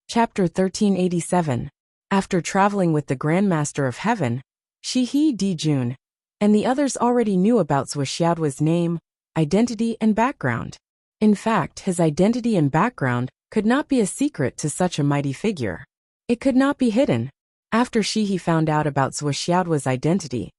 Chapter 1387. After traveling with the Grandmaster of Heaven, Shi Dijun, and the others already knew about Wuxia's name, identity and background. In fact, his identity and background could not be a secret to such a mighty figure. It could not be hidden. After Shi found out about Wuxia's identity,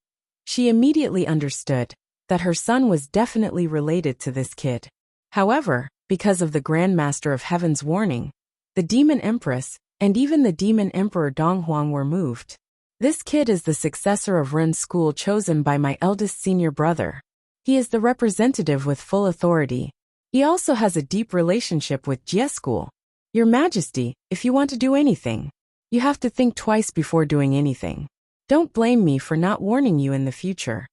she immediately understood that her son was definitely related to this kid. However, because of the Grandmaster of Heaven's warning, the Demon Empress and even the Demon Emperor Donghuang were moved. This kid is the successor of Ren's school chosen by my eldest senior brother. He is the representative with full authority. He also has a deep relationship with Jie school. Your Majesty, if you want to do anything, you have to think twice before doing anything. Don't blame me for not warning you in the future.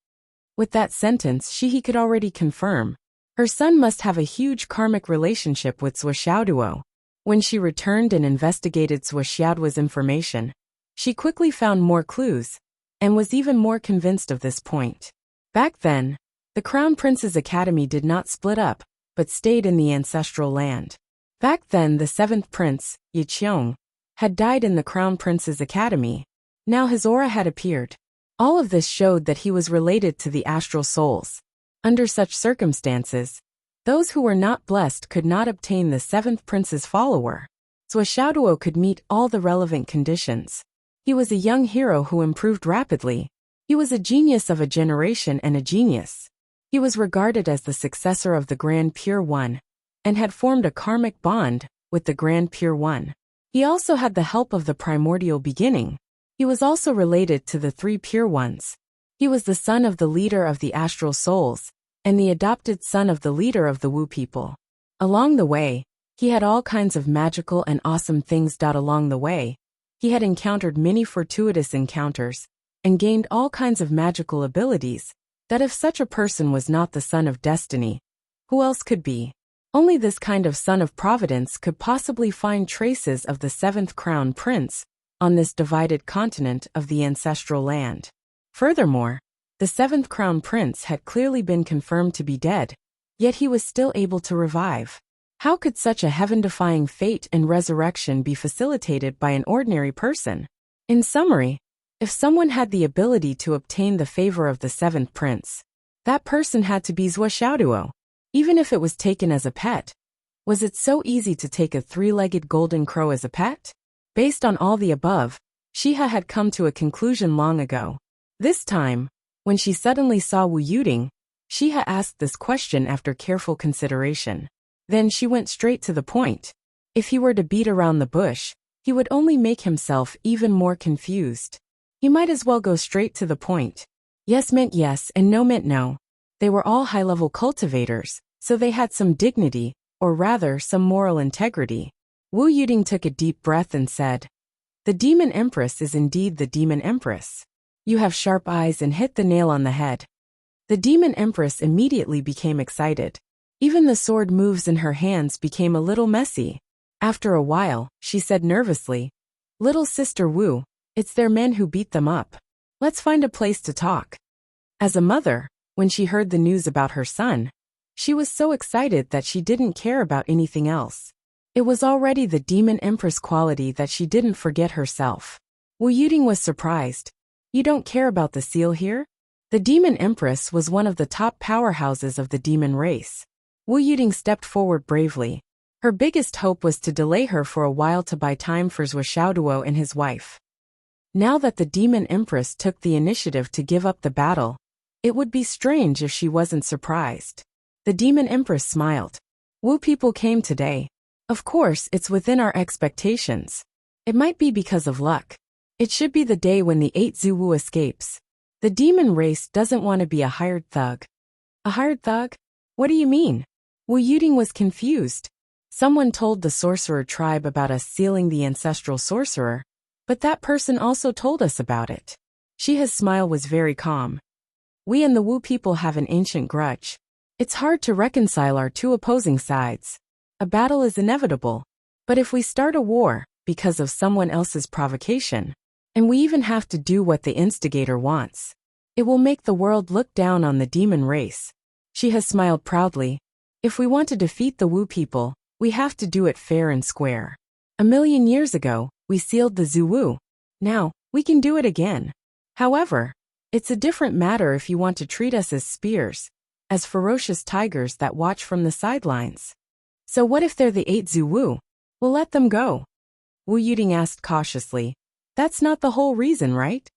With that sentence, Shi could already confirm. Her son must have a huge karmic relationship with Swordsmanship. When she returned and investigated Swordsmanship's information, she quickly found more clues, and was even more convinced of this point. Back then, the Crown Prince's Academy did not split up, but stayed in the ancestral land. Back then the 7th Prince, Yiqiong, had died in the Crown Prince's Academy. Now his aura had appeared. All of this showed that he was related to the astral souls. Under such circumstances, those who were not blessed could not obtain the 7th Prince's follower. Swordsmanship could meet all the relevant conditions. He was a young hero who improved rapidly. He was a genius of a generation and a genius. He was regarded as the successor of the Grand Pure One, and had formed a karmic bond with the Grand Pure One. He also had the help of the primordial beginning. He was also related to the 3 Pure Ones. He was the son of the leader of the astral souls, and the adopted son of the leader of the Wu people. Along the way, he had all kinds of magical and awesome things. Along the way, he had encountered many fortuitous encounters, and gained all kinds of magical abilities, that if such a person was not the son of destiny, who else could be? Only this kind of son of providence could possibly find traces of the 7th Crown Prince on this divided continent of the ancestral land. Furthermore, the 7th Crown Prince had clearly been confirmed to be dead, yet he was still able to revive. How could such a heaven-defying fate and resurrection be facilitated by an ordinary person? In summary, if someone had the ability to obtain the favor of the 7th Prince, that person had to be Swordsmanship, even if it was taken as a pet. Was it so easy to take a 3-legged golden crow as a pet? Based on all the above, Shiha had come to a conclusion long ago. This time, when she suddenly saw Wu Yuding, Shiha asked this question after careful consideration. Then she went straight to the point. If he were to beat around the bush, he would only make himself even more confused. He might as well go straight to the point. Yes meant yes and no meant no. They were all high-level cultivators, so they had some dignity, or rather some moral integrity. Wu Yuding took a deep breath and said, "The Demon Empress is indeed the Demon Empress. You have sharp eyes and hit the nail on the head." The Demon Empress immediately became excited. Even the sword moves in her hands became a little messy. After a while, she said nervously, "Little Sister Wu, it's their men who beat them up. Let's find a place to talk." As a mother, when she heard the news about her son, she was so excited that she didn't care about anything else. It was already the Demon Empress quality that she didn't forget herself. Wu Yuding was surprised. "You don't care about the seal here?" The Demon Empress was one of the top powerhouses of the demon race. Wu Yuding stepped forward bravely. Her biggest hope was to delay her for a while to buy time for Swordsmanship and his wife. Now that the Demon Empress took the initiative to give up the battle, it would be strange if she wasn't surprised. The Demon Empress smiled. "Wu people came today. Of course, it's within our expectations. It might be because of luck. It should be the day when the 8 Zuwu escapes. The demon race doesn't want to be a hired thug." "A hired thug? What do you mean?" Wu Yuding was confused. "Someone told the sorcerer tribe about us sealing the ancestral sorcerer, but that person also told us about it." Shiha's smile was very calm. "We and the Wu people have an ancient grudge. It's hard to reconcile our two opposing sides. A battle is inevitable. But if we start a war, because of someone else's provocation, and we even have to do what the instigator wants, it will make the world look down on the demon race." Shiha smiled proudly. "If we want to defeat the Wu people, we have to do it fair and square. 1,000,000 years ago, we sealed the Zuwu. Now, we can do it again. However, it's a different matter if you want to treat us as spears, as ferocious tigers that watch from the sidelines. So what if they're the 8 Zuwu? We'll let them go. Wu Yuding asked cautiously. That's not the whole reason, right?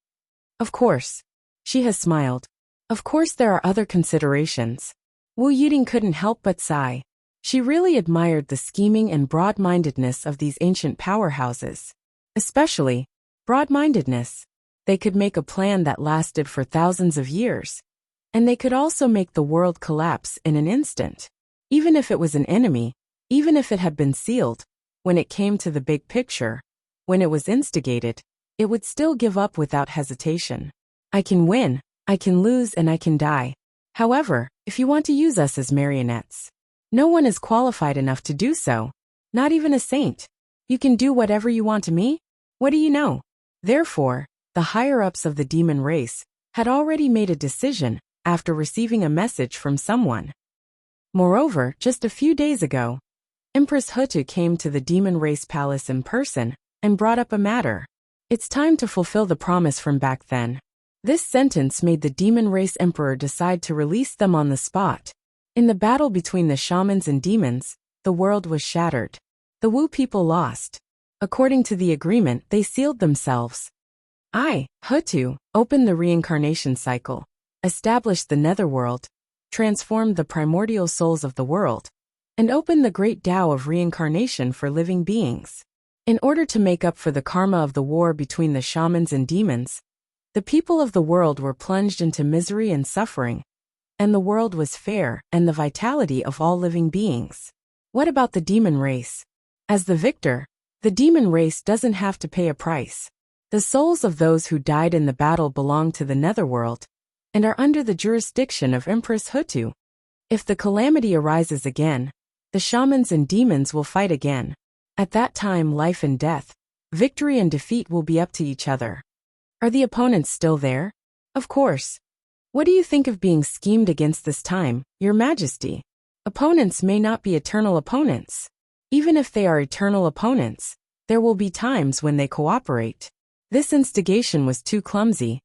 Of course. She has smiled. Of course there are other considerations. Wu Yuding couldn't help but sigh. She really admired the scheming and broad-mindedness of these ancient powerhouses. Especially, broad-mindedness. They could make a plan that lasted for thousands of years. And they could also make the world collapse in an instant. Even if it was an enemy, even if it had been sealed, when it came to the big picture, when it was instigated, it would still give up without hesitation. I can win, I can lose, and I can die. However, if you want to use us as marionettes, no one is qualified enough to do so, not even a saint. You can do whatever you want to me? What do you know? Therefore, the higher-ups of the demon race had already made a decision after receiving a message from someone. Moreover, just a few days ago, Empress Hutu came to the demon race palace in person and brought up a matter. It's time to fulfill the promise from back then. This sentence made the demon race emperor decide to release them on the spot. In the battle between the shamans and demons, the world was shattered. The Wu people lost. According to the agreement, they sealed themselves. I, Hutu, opened the reincarnation cycle, established the netherworld, transformed the primordial souls of the world, and opened the great Tao of reincarnation for living beings. In order to make up for the karma of the war between the shamans and demons, the people of the world were plunged into misery and suffering, and the world was fair and the vitality of all living beings. What about the demon race? As the victor, the demon race doesn't have to pay a price. The souls of those who died in the battle belong to the netherworld, and are under the jurisdiction of Empress Hutu. If the calamity arises again, the shamans and demons will fight again. At that time, life and death, victory and defeat will be up to each other. Are the opponents still there? Of course. What do you think of being schemed against this time, Your Majesty? Opponents may not be eternal opponents. Even if they are eternal opponents, there will be times when they cooperate. This instigation was too clumsy.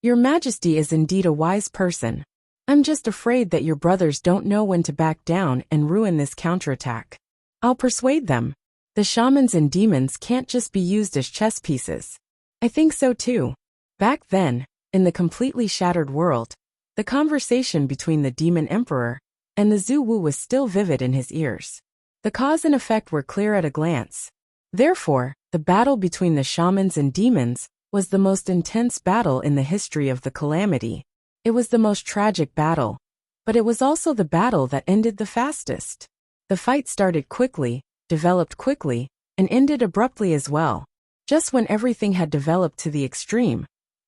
Your Majesty is indeed a wise person. I'm just afraid that your brothers don't know when to back down and ruin this counterattack. I'll persuade them. The shamans and demons can't just be used as chess pieces. I think so too. Back then, in the completely shattered world, the conversation between the demon emperor and the Zuwu was still vivid in his ears. The cause and effect were clear at a glance. Therefore, the battle between the shamans and demons was the most intense battle in the history of the calamity. It was the most tragic battle, but it was also the battle that ended the fastest. The fight started quickly, developed quickly, and ended abruptly as well. Just when everything had developed to the extreme,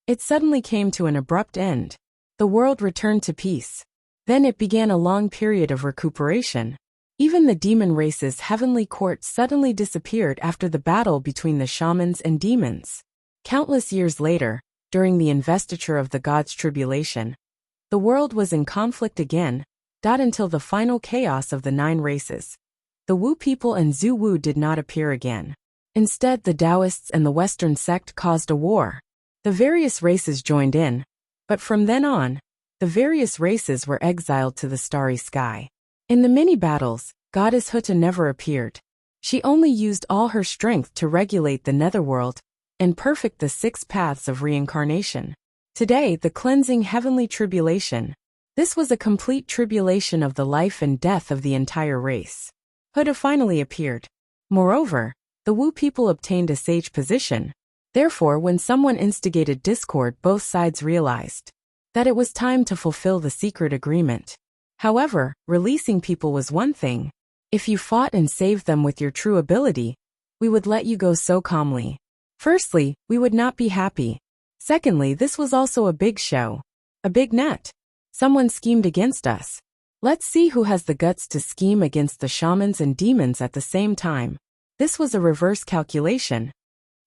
it suddenly came to an abrupt end. The world returned to peace. Then it began a long period of recuperation. Even the demon race's heavenly court suddenly disappeared after the battle between the shamans and demons. Countless years later, during the investiture of the gods' tribulation, the world was in conflict again, until the final chaos of the 9 races. The Wu people and Zuwu did not appear again. Instead, the Taoists and the Western sect caused a war. The various races joined in, but from then on, the various races were exiled to the starry sky. In the mini-battles, Goddess Huta never appeared. She only used all her strength to regulate the netherworld and perfect the 6 paths of reincarnation. Today, the cleansing heavenly tribulation. This was a complete tribulation of the life and death of the entire race. Huta finally appeared. Moreover, the Wu people obtained a sage position. Therefore, when someone instigated discord, both sides realized that it was time to fulfill the secret agreement. However, releasing people was one thing. If you fought and saved them with your true ability, we would let you go so calmly. Firstly, we would not be happy. Secondly, this was also a big show. A big net. Someone schemed against us. Let's see who has the guts to scheme against the shamans and demons at the same time. This was a reverse calculation.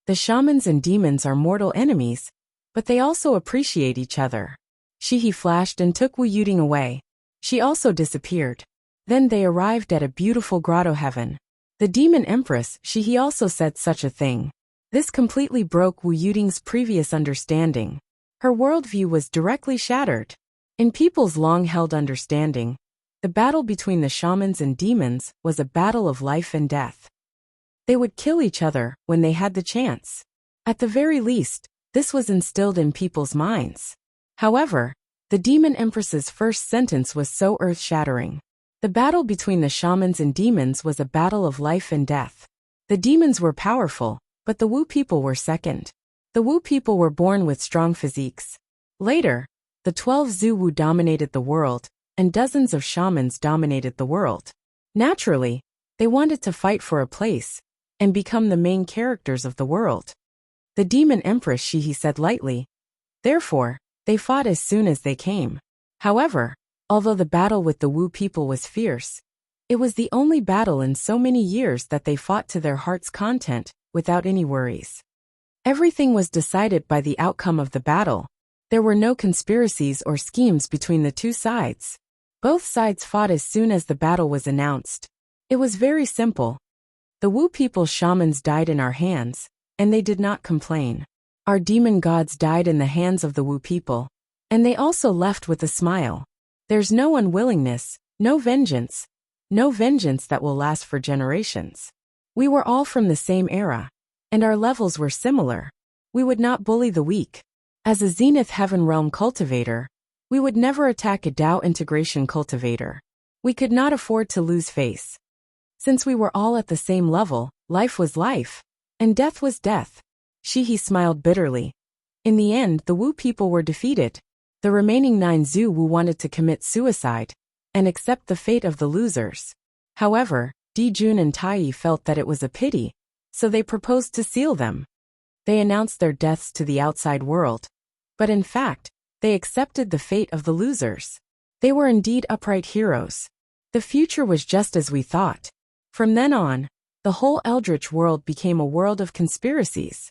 The shamans and demons are mortal enemies, but they also appreciate each other. He flashed and took Wu Yuding away. She also disappeared. Then they arrived at a beautiful grotto heaven. The demon empress, he also said such a thing. This completely broke Wu Yuding's previous understanding. Her worldview was directly shattered. In people's long-held understanding, the battle between the shamans and demons was a battle of life and death. They would kill each other when they had the chance. At the very least, this was instilled in people's minds. However, the demon empress's first sentence was so earth-shattering. The battle between the shamans and demons was a battle of life and death. The demons were powerful, but the Wu people were second. The Wu people were born with strong physiques. Later, the 12 Zhu Wu dominated the world, and dozens of shamans dominated the world. Naturally, they wanted to fight for a place and become the main characters of the world. The demon empress, he said lightly. Therefore, they fought as soon as they came. However, although the battle with the Wu people was fierce, it was the only battle in so many years that they fought to their heart's content, without any worries. Everything was decided by the outcome of the battle. There were no conspiracies or schemes between the two sides. Both sides fought as soon as the battle was announced. It was very simple. The Wu people's shamans died in our hands, and they did not complain. Our demon gods died in the hands of the Wu people, and they also left with a smile. There's no unwillingness, no vengeance that will last for generations. We were all from the same era, and our levels were similar. We would not bully the weak. As a Zenith Heaven Realm cultivator, we would never attack a Dao integration cultivator. We could not afford to lose face. Since we were all at the same level, life was life, and death was death. He smiled bitterly. In the end, the Wu people were defeated. The remaining 9 Zhu Wu wanted to commit suicide and accept the fate of the losers. However, Di Jun and Tai felt that it was a pity, so they proposed to seal them. They announced their deaths to the outside world. But in fact, they accepted the fate of the losers. They were indeed upright heroes. The future was just as we thought. From then on, the whole Eldritch world became a world of conspiracies.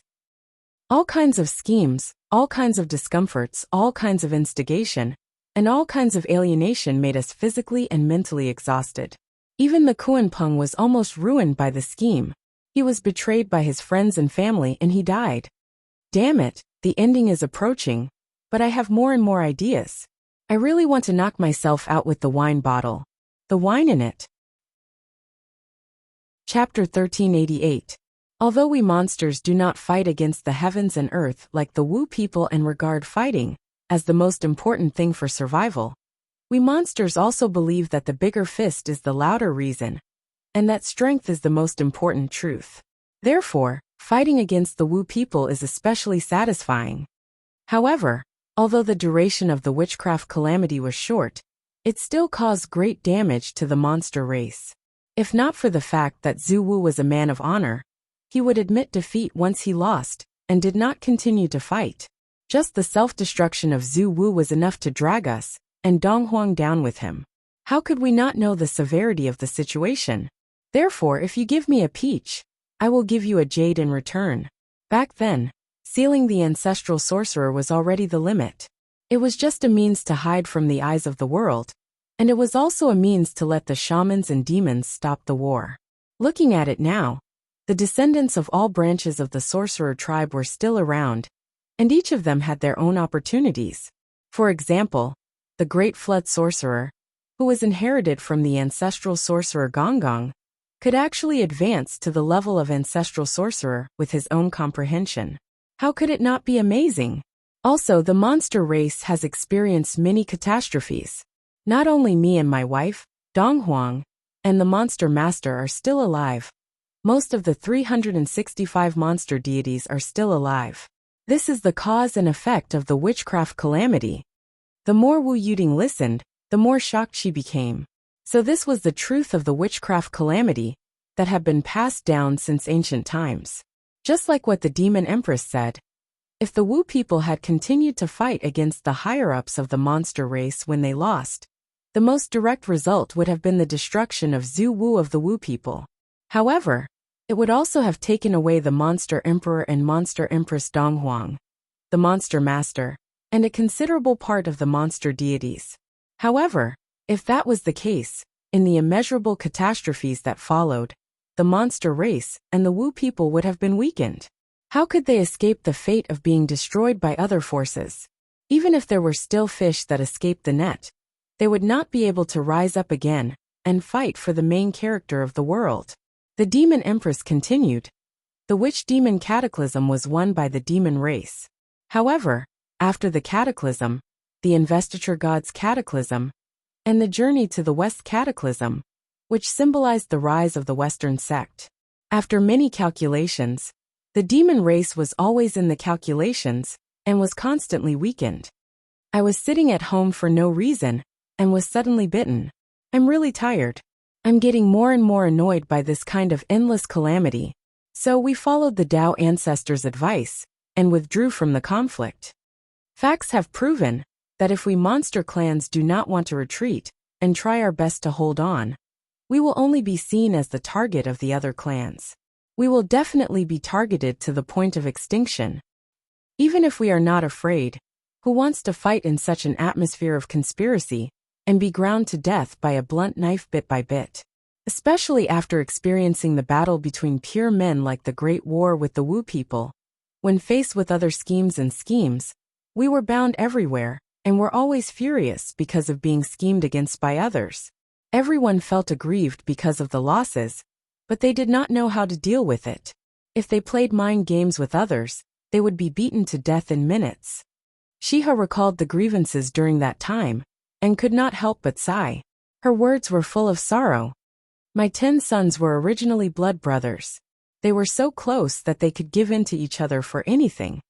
All kinds of schemes, all kinds of discomforts, all kinds of instigation, and all kinds of alienation made us physically and mentally exhausted. Even the Kuan Peng was almost ruined by the scheme. He was betrayed by his friends and family and he died. Damn it, the ending is approaching, but I have more and more ideas. I really want to knock myself out with the wine bottle. The wine in it. Chapter 1388. Although we monsters do not fight against the heavens and earth like the Wu people and regard fighting as the most important thing for survival, we monsters also believe that the bigger fist is the louder reason, and that strength is the most important truth. Therefore, fighting against the Wu people is especially satisfying. However, although the duration of the witchcraft calamity was short, it still caused great damage to the monster race. If not for the fact that Zhu Wu was a man of honor, he would admit defeat once he lost, and did not continue to fight. Just the self-destruction of Zhu Wu was enough to drag us, and Dong Huang down with him. How could we not know the severity of the situation? Therefore, if you give me a peach, I will give you a jade in return. Back then, sealing the ancestral sorcerer was already the limit. It was just a means to hide from the eyes of the world, and it was also a means to let the shamans and demons stop the war. Looking at it now, the descendants of all branches of the sorcerer tribe were still around, and each of them had their own opportunities. For example, the Great Flood sorcerer, who was inherited from the ancestral sorcerer Gonggong, could actually advance to the level of ancestral sorcerer with his own comprehension. How could it not be amazing? Also, the monster race has experienced many catastrophes. Not only me and my wife, Dong Huang, and the monster master are still alive. Most of the 365 monster deities are still alive. This is the cause and effect of the witchcraft calamity. The more Wu Yuding listened, the more shocked she became. So this was the truth of the witchcraft calamity that had been passed down since ancient times. Just like what the demon empress said, if the Wu people had continued to fight against the higher-ups of the monster race when they lost, the most direct result would have been the destruction of Zhu Wu of the Wu people. However, it would also have taken away the monster emperor and monster empress Dong Huang, the monster master, and a considerable part of the monster deities. However, if that was the case, in the immeasurable catastrophes that followed, the monster race, and the Wu people would have been weakened. How could they escape the fate of being destroyed by other forces? Even if there were still fish that escaped the net, they would not be able to rise up again and fight for the main character of the world. The demon empress continued. The witch demon cataclysm was won by the demon race. However, after the cataclysm, the investiture god's cataclysm, and the journey to the west cataclysm, which symbolized the rise of the Western sect. After many calculations, the demon race was always in the calculations and was constantly weakened. I was sitting at home for no reason and was suddenly bitten. I'm really tired. I'm getting more and more annoyed by this kind of endless calamity. So we followed the Tao ancestors' advice and withdrew from the conflict. Facts have proven that if we monster clans do not want to retreat and try our best to hold on, we will only be seen as the target of the other clans. We will definitely be targeted to the point of extinction. Even if we are not afraid, who wants to fight in such an atmosphere of conspiracy and be ground to death by a blunt knife bit by bit? Especially after experiencing the battle between pure men like the Great War with the Wu people. When faced with other schemes, we were bound everywhere and were always furious because of being schemed against by others. Everyone felt aggrieved because of the losses, but they did not know how to deal with it. If they played mind games with others, they would be beaten to death in minutes. Shiha recalled the grievances during that time, and could not help but sigh. Her words were full of sorrow. My 10 sons were originally blood brothers. They were so close that they could give in to each other for anything.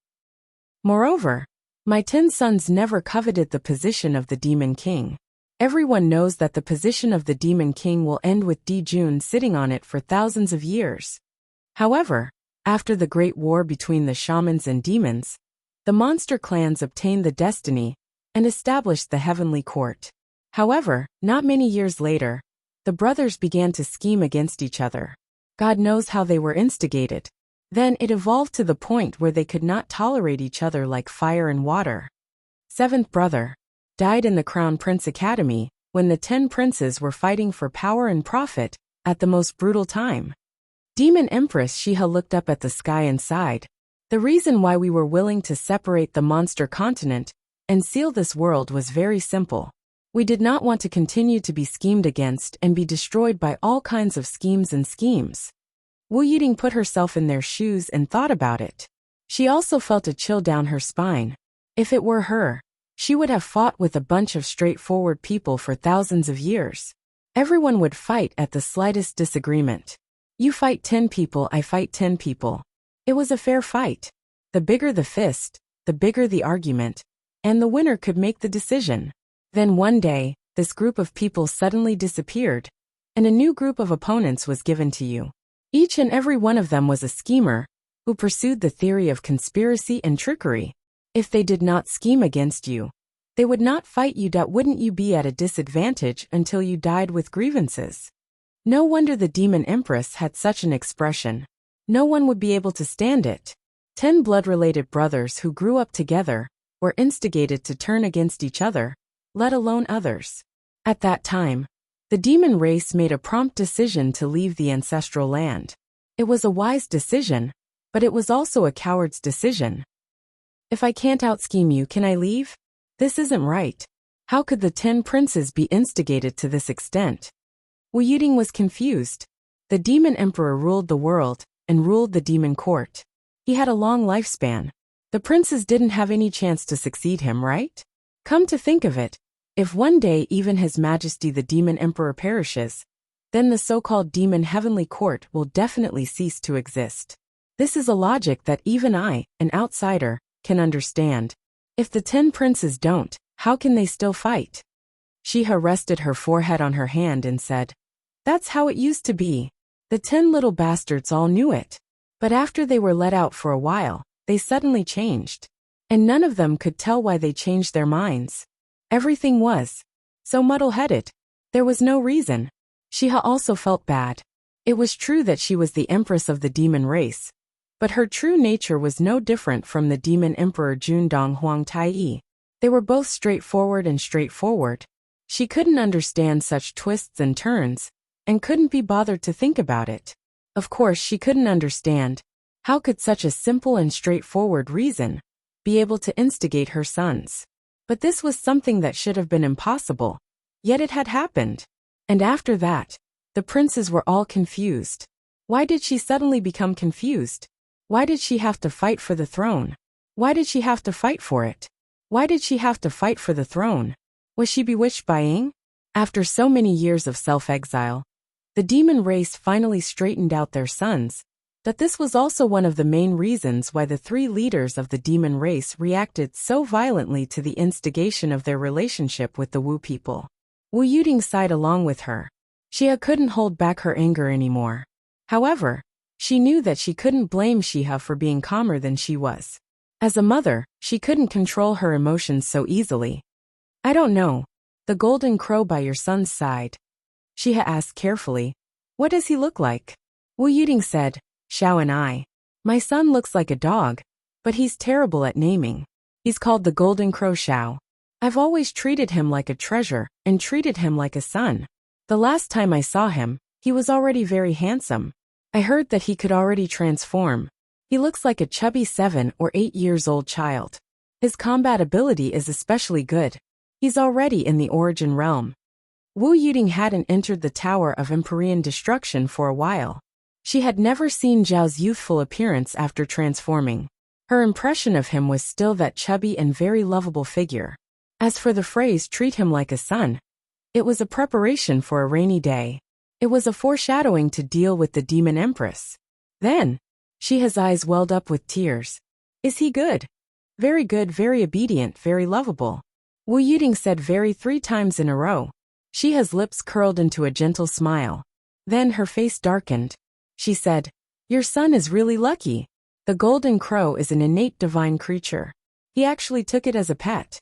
Moreover, my 10 sons never coveted the position of the Demon King. Everyone knows that the position of the Demon King will end with Dijun sitting on it for thousands of years. However, after the Great War between the shamans and demons, the monster clans obtained the destiny and established the heavenly court. However, not many years later, the brothers began to scheme against each other. God knows how they were instigated. Then it evolved to the point where they could not tolerate each other like fire and water. 7th brother died in the Crown Prince Academy when the 10 princes were fighting for power and profit at the most brutal time. Demon Empress Shiha looked up at the sky and sighed. The reason why we were willing to separate the monster continent and seal this world was very simple. We did not want to continue to be schemed against and be destroyed by all kinds of schemes. Wu Yiding put herself in their shoes and thought about it. She also felt a chill down her spine. If it were her, she would have fought with a bunch of straightforward people for thousands of years. Everyone would fight at the slightest disagreement. You fight 10 people, I fight 10 people. It was a fair fight. The bigger the fist, the bigger the argument, and the winner could make the decision. Then one day, this group of people suddenly disappeared, and a new group of opponents was given to you. Each and every one of them was a schemer, who pursued the theory of conspiracy and trickery. If they did not scheme against you, they would not fight you. Wouldn't you be at a disadvantage until you died with grievances? No wonder the Demon Empress had such an expression. No one would be able to stand it. 10 blood-related brothers who grew up together were instigated to turn against each other, let alone others. At that time, the demon race made a prompt decision to leave the ancestral land. It was a wise decision, but it was also a coward's decision. If I can't out-scheme you, can I leave? This isn't right. How could the 10 princes be instigated to this extent? Wu Yiding was confused. The demon emperor ruled the world and ruled the demon court. He had a long lifespan. The princes didn't have any chance to succeed him, right? Come to think of it, if one day even His Majesty the Demon Emperor perishes, then the so-called demon heavenly court will definitely cease to exist. This is a logic that even I, an outsider, can understand. If the 10 princes don't, how can they still fight? Shiha rested her forehead on her hand and said, "That's how it used to be. The 10 little bastards all knew it. But after they were let out for a while, they suddenly changed. And none of them could tell why they changed their minds. Everything was so muddle-headed. There was no reason." Shiha also felt bad. It was true that she was the empress of the demon race, but her true nature was no different from the demon emperor Jundong Huang Tai. They were both straightforward. She couldn't understand such twists and turns, and couldn't be bothered to think about it. Of course, she couldn't understand. How could such a simple and straightforward reason be able to instigate her sons? But this was something that should have been impossible. Yet it had happened. And after that, the princes were all confused. Why did she suddenly become confused? Why did she have to fight for the throne? Why did she have to fight for it? Why did she have to fight for the throne? Was she bewitched by Ying? After so many years of self-exile, the demon race finally straightened out their sons, that this was also one of the main reasons why the three leaders of the demon race reacted so violently to the instigation of their relationship with the Wu people. Wu Yuding sighed along with her. Xia couldn't hold back her anger anymore. However, she knew that she couldn't blame Xia for being calmer than she was. As a mother, she couldn't control her emotions so easily. I don't know. The golden crow by your son's side. Xia asked carefully. What does he look like? Wu Yuding said, Xiao and I. My son looks like a dog, but he's terrible at naming. He's called the Golden Crow Xiao. I've always treated him like a treasure and treated him like a son. The last time I saw him, he was already very handsome. I heard that he could already transform. He looks like a chubby 7 or 8 years old child. His combat ability is especially good. He's already in the origin realm. Wu Yuding hadn't entered the Tower of Empyrean Destruction for a while. She had never seen Zhao's youthful appearance after transforming. Her impression of him was still that chubby and very lovable figure. As for the phrase treat him like a son, it was a preparation for a rainy day. It was a foreshadowing to deal with the demon empress. Then, Xia's eyes welled up with tears. Is he good? Very good, very obedient, very lovable. Wu Yuding said very 3 times in a row. Xia's lips curled into a gentle smile. Then her face darkened. She said, your son is really lucky. The golden crow is an innate divine creature. He actually took it as a pet.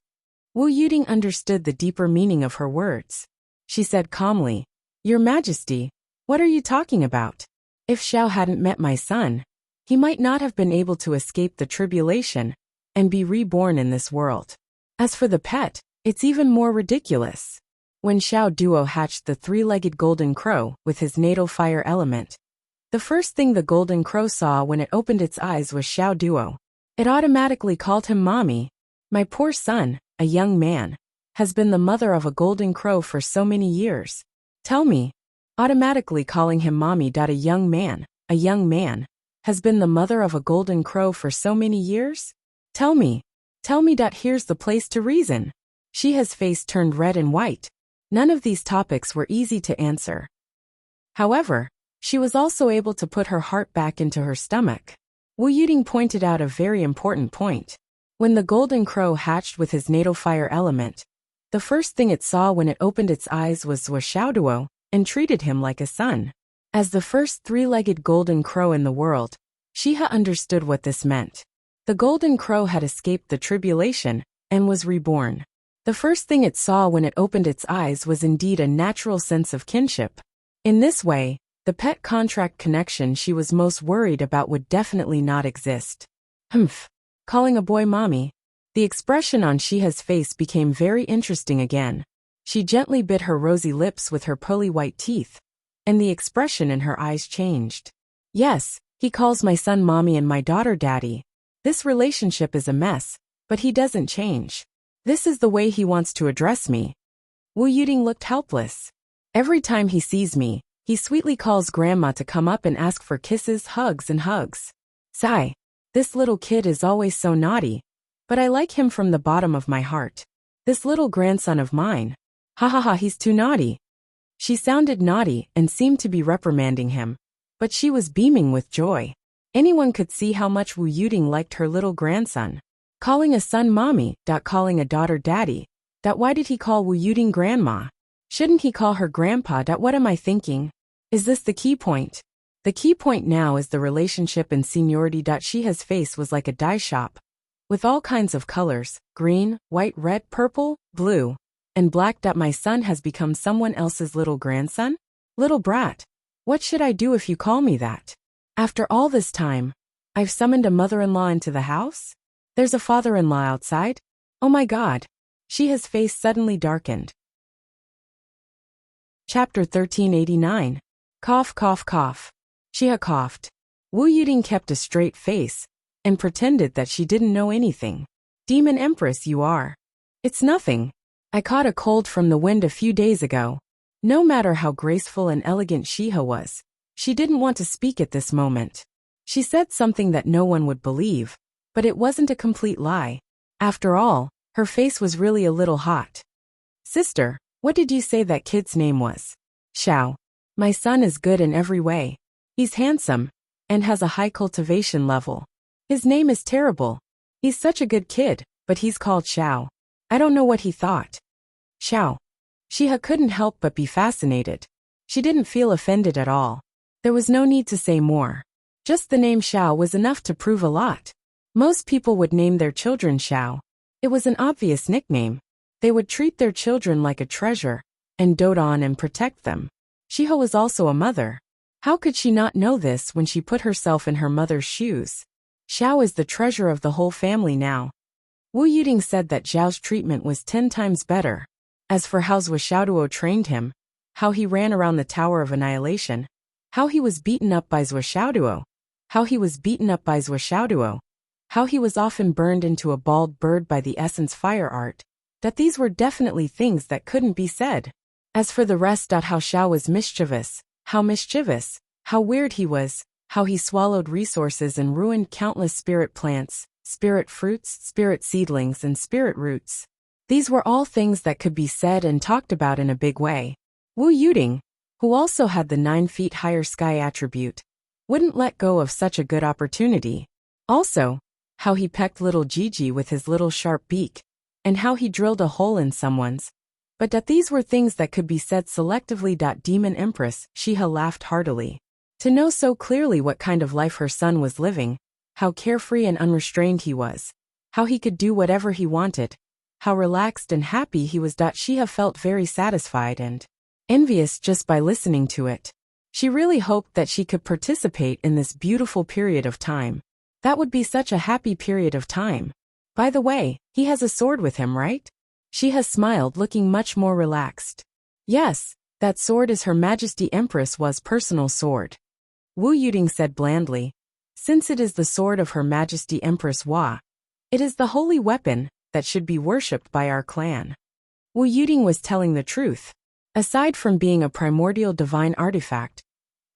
Wu Yuding understood the deeper meaning of her words. She said calmly, Your Majesty, what are you talking about? If Xiao hadn't met my son, he might not have been able to escape the tribulation and be reborn in this world. As for the pet, it's even more ridiculous. When Xiao Duo hatched the 3-legged golden crow with his natal fire element, the first thing the golden crow saw when it opened its eyes was Xiao Duo. It automatically called him mommy. My poor son, a young man, has been the mother of a golden crow for so many years. Tell me, automatically calling him mommy. A young man, has been the mother of a golden crow for so many years? Tell me. Here's the place to reason. Xia's face turned red and white. None of these topics were easy to answer. However, she was also able to put her heart back into her stomach. Wu Yuding pointed out a very important point. When the golden crow hatched with his natal fire element, the first thing it saw when it opened its eyes was Xiaoduo and treated him like a son. As the first 3-legged golden crow in the world, Xia understood what this meant. The golden crow had escaped the tribulation and was reborn. The first thing it saw when it opened its eyes was indeed a natural sense of kinship. In this way, the pet contract connection she was most worried about would definitely not exist. Calling a boy mommy. The expression on Xia's face became very interesting again. She gently bit her rosy lips with her pearly white teeth, and the expression in her eyes changed. Yes, he calls my son mommy and my daughter daddy. This relationship is a mess, but he doesn't change. This is the way he wants to address me. Wu Yuding looked helpless. Every time he sees me, he sweetly calls grandma to come up and ask for kisses, hugs and hugs. Sigh. This little kid is always so naughty, but I like him from the bottom of my heart. This little grandson of mine. Ha ha ha, he's too naughty. She sounded naughty and seemed to be reprimanding him, but she was beaming with joy. Anyone could see how much Wu Yuding liked her little grandson. Calling a son mommy, calling a daughter daddy. Why did he call Wu Yuding grandma? Shouldn't he call her grandpa? What am I thinking? Is this the key point? The key point now is the relationship and seniority. Xia's face was like a dye shop, with all kinds of colors, green, white, red, purple, blue, and black. My son has become someone else's little grandson? Little brat. What should I do if you call me that? After all this time, I've summoned a mother-in-law into the house? There's a father-in-law outside? Oh my God. Xia's face suddenly darkened. Chapter 1389. Cough, cough, cough. Shiha coughed. Wu Yuding kept a straight face and pretended that she didn't know anything. Demon Empress you are. It's nothing. I caught a cold from the wind a few days ago. No matter how graceful and elegant Shiha was, she didn't want to speak at this moment. She said something that no one would believe, but it wasn't a complete lie. After all, her face was really a little hot. Sister, what did you say that kid's name was? Xiao. My son is good in every way. He's handsome and has a high cultivation level. His name is terrible. He's such a good kid, but he's called Xiao. I don't know what he thought. Xiao. Shiha couldn't help but be fascinated. She didn't feel offended at all. There was no need to say more. Just the name Xiao was enough to prove a lot. Most people would name their children Xiao. It was an obvious nickname. They would treat their children like a treasure and dote on and protect them. Shiha was also a mother. How could she not know this when she put herself in her mother's shoes? Xiao is the treasure of the whole family now. Wu Yuding said that Zhao's treatment was 10 times better. As for how Zhuo trained him, how he ran around the Tower of Annihilation, how he was beaten up by Zhuo, how he was beaten up by Zhuo, how he was often burned into a bald bird by the essence fire art, that these were definitely things that couldn't be said. As for the rest, how Xiao was mischievous, how weird he was, how he swallowed resources and ruined countless spirit plants, spirit fruits, spirit seedlings and spirit roots. These were all things that could be said and talked about in a big way. Wu Yuding, who also had the 9 feet higher sky attribute, wouldn't let go of such a good opportunity. Also, how he pecked little Gigi with his little sharp beak, and how he drilled a hole in someone's. But that these were things that could be said selectively. Demon Empress, Shiha laughed heartily. To know so clearly what kind of life her son was living, how carefree and unrestrained he was, how he could do whatever he wanted, how relaxed and happy he was. Shiha felt very satisfied and envious just by listening to it. She really hoped that she could participate in this beautiful period of time. That would be such a happy period of time. By the way, he has a sword with him, right? Shiha smiled, looking much more relaxed. Yes, that sword is Her Majesty Empress Wa's personal sword. Wu Yuding said blandly. Since it is the sword of Her Majesty Empress Wa, it is the holy weapon that should be worshipped by our clan. Wu Yuding was telling the truth. Aside from being a primordial divine artifact,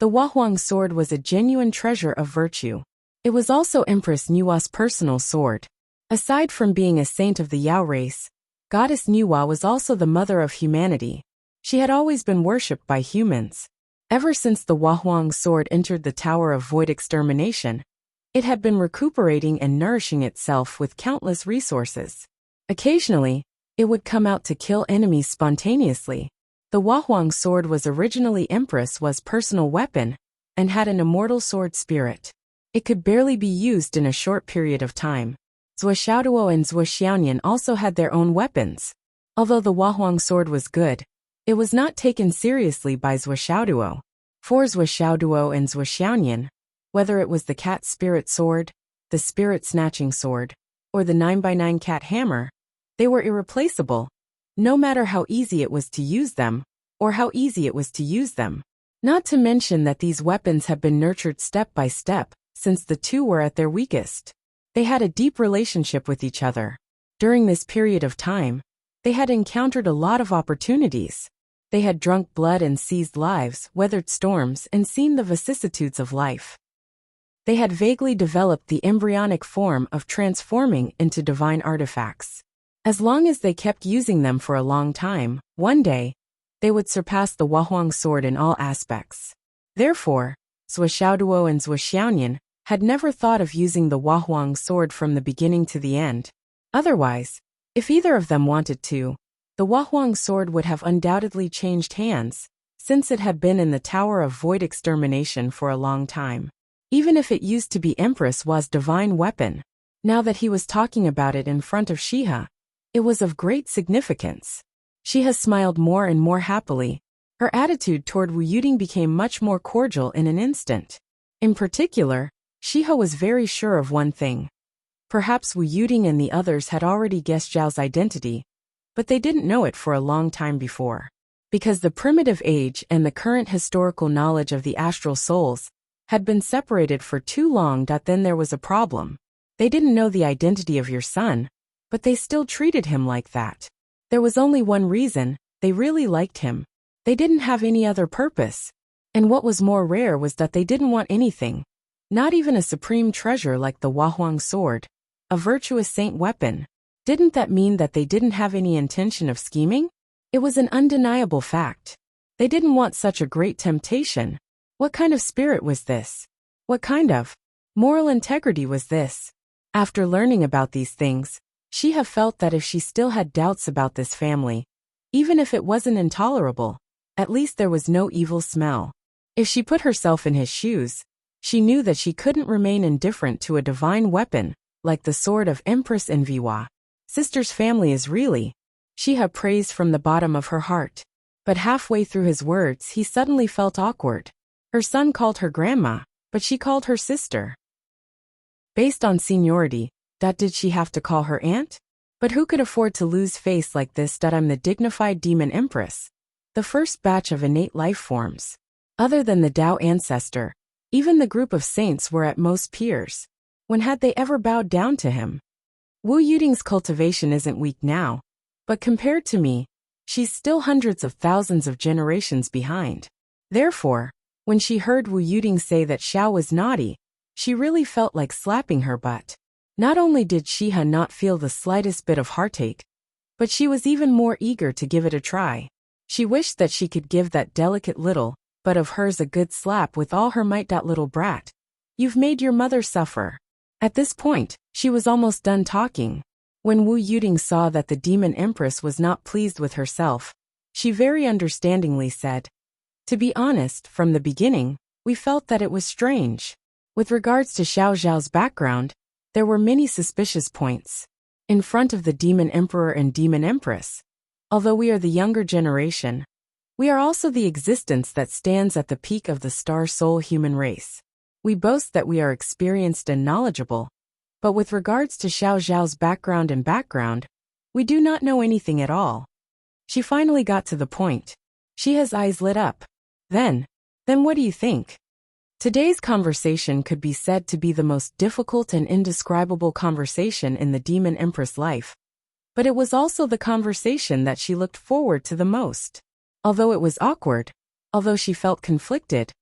the Wahuang sword was a genuine treasure of virtue. It was also Empress Nuwa's personal sword. Aside from being a saint of the Yao race, Goddess Nuwa was also the mother of humanity. She had always been worshipped by humans. Ever since the Wahuang sword entered the Tower of Void Extermination, it had been recuperating and nourishing itself with countless resources. Occasionally, it would come out to kill enemies spontaneously. The Wahuang sword was originally Empress Wa's personal weapon and had an immortal sword spirit. It could barely be used in a short period of time. Zhuo and Zhuo also had their own weapons. Although the Wahuang sword was good, it was not taken seriously by Zhuo. For Zhuo and Zhuo, whether it was the cat spirit sword, the spirit snatching sword, or the 9x9 cat hammer, they were irreplaceable, no matter how easy it was to use them, or how easy it was to use them. Not to mention that these weapons have been nurtured step by step, since the two were at their weakest. They had a deep relationship with each other. During this period of time, they had encountered a lot of opportunities. They had drunk blood and seized lives, weathered storms, and seen the vicissitudes of life. They had vaguely developed the embryonic form of transforming into divine artifacts. As long as they kept using them for a long time, one day, they would surpass the Wahuang sword in all aspects. Therefore, Zhuo and Zhuo had never thought of using the Wahuang sword from the beginning to the end. Otherwise, if either of them wanted to, the Wahuang sword would have undoubtedly changed hands, since it had been in the Tower of Void Extermination for a long time. Even if it used to be Empress Wa's divine weapon, now that he was talking about it in front of Shiha, it was of great significance. Shiha smiled more and more happily. Her attitude toward Wu Yuding became much more cordial in an instant. In particular, Shiha was very sure of one thing. Perhaps Wu Yuding and the others had already guessed Zhao's identity, but they didn't know it for a long time before. Because the primitive age and the current historical knowledge of the astral souls had been separated for too long. Then there was a problem. They didn't know the identity of your son, but they still treated him like that. There was only one reason: they really liked him. They didn't have any other purpose. And what was more rare was that they didn't want anything, not even a supreme treasure like the Wahuang sword, a virtuous saint weapon. Didn't that mean that they didn't have any intention of scheming? It was an undeniable fact. They didn't want such a great temptation. What kind of spirit was this? What kind of moral integrity was this? After learning about these things, she had felt that if she still had doubts about this family, even if it wasn't intolerable, at least there was no evil smell. If she put herself in his shoes, she knew that she couldn't remain indifferent to a divine weapon, like the sword of Empress Enviwa. Sister's family is really, she had praised from the bottom of her heart. But halfway through his words he suddenly felt awkward. Her son called her grandma, but she called her sister. Based on seniority, did she have to call her aunt? But who could afford to lose face like this? I'm the dignified demon empress, the first batch of innate life forms. Other than the Tao ancestor, even the group of saints were at most peers. When had they ever bowed down to him? Wu Yuding's cultivation isn't weak now, but compared to me, she's still hundreds of thousands of generations behind. Therefore, when she heard Wu Yuding say that Xiao was naughty, she really felt like slapping her butt. Not only did Shiha not feel the slightest bit of heartache, but she was even more eager to give it a try. She wished that she could give that delicate little butt of hers a good slap with all her might. Little brat, you've made your mother suffer. At this point, she was almost done talking. When Wu Yuding saw that the demon empress was not pleased with herself, she very understandingly said, "To be honest, from the beginning, we felt that it was strange." With regards to Xiao Zhao's background, there were many suspicious points. In front of the demon emperor and demon empress, although we are the younger generation, we are also the existence that stands at the peak of the star soul human race. We boast that we are experienced and knowledgeable, but with regards to Xiao Zhao's background, we do not know anything at all. She finally got to the point. Shiha's eyes lit up. Then what do you think? Today's conversation could be said to be the most difficult and indescribable conversation in the demon empress life. But it was also the conversation that she looked forward to the most. Although it was awkward, although she felt conflicted,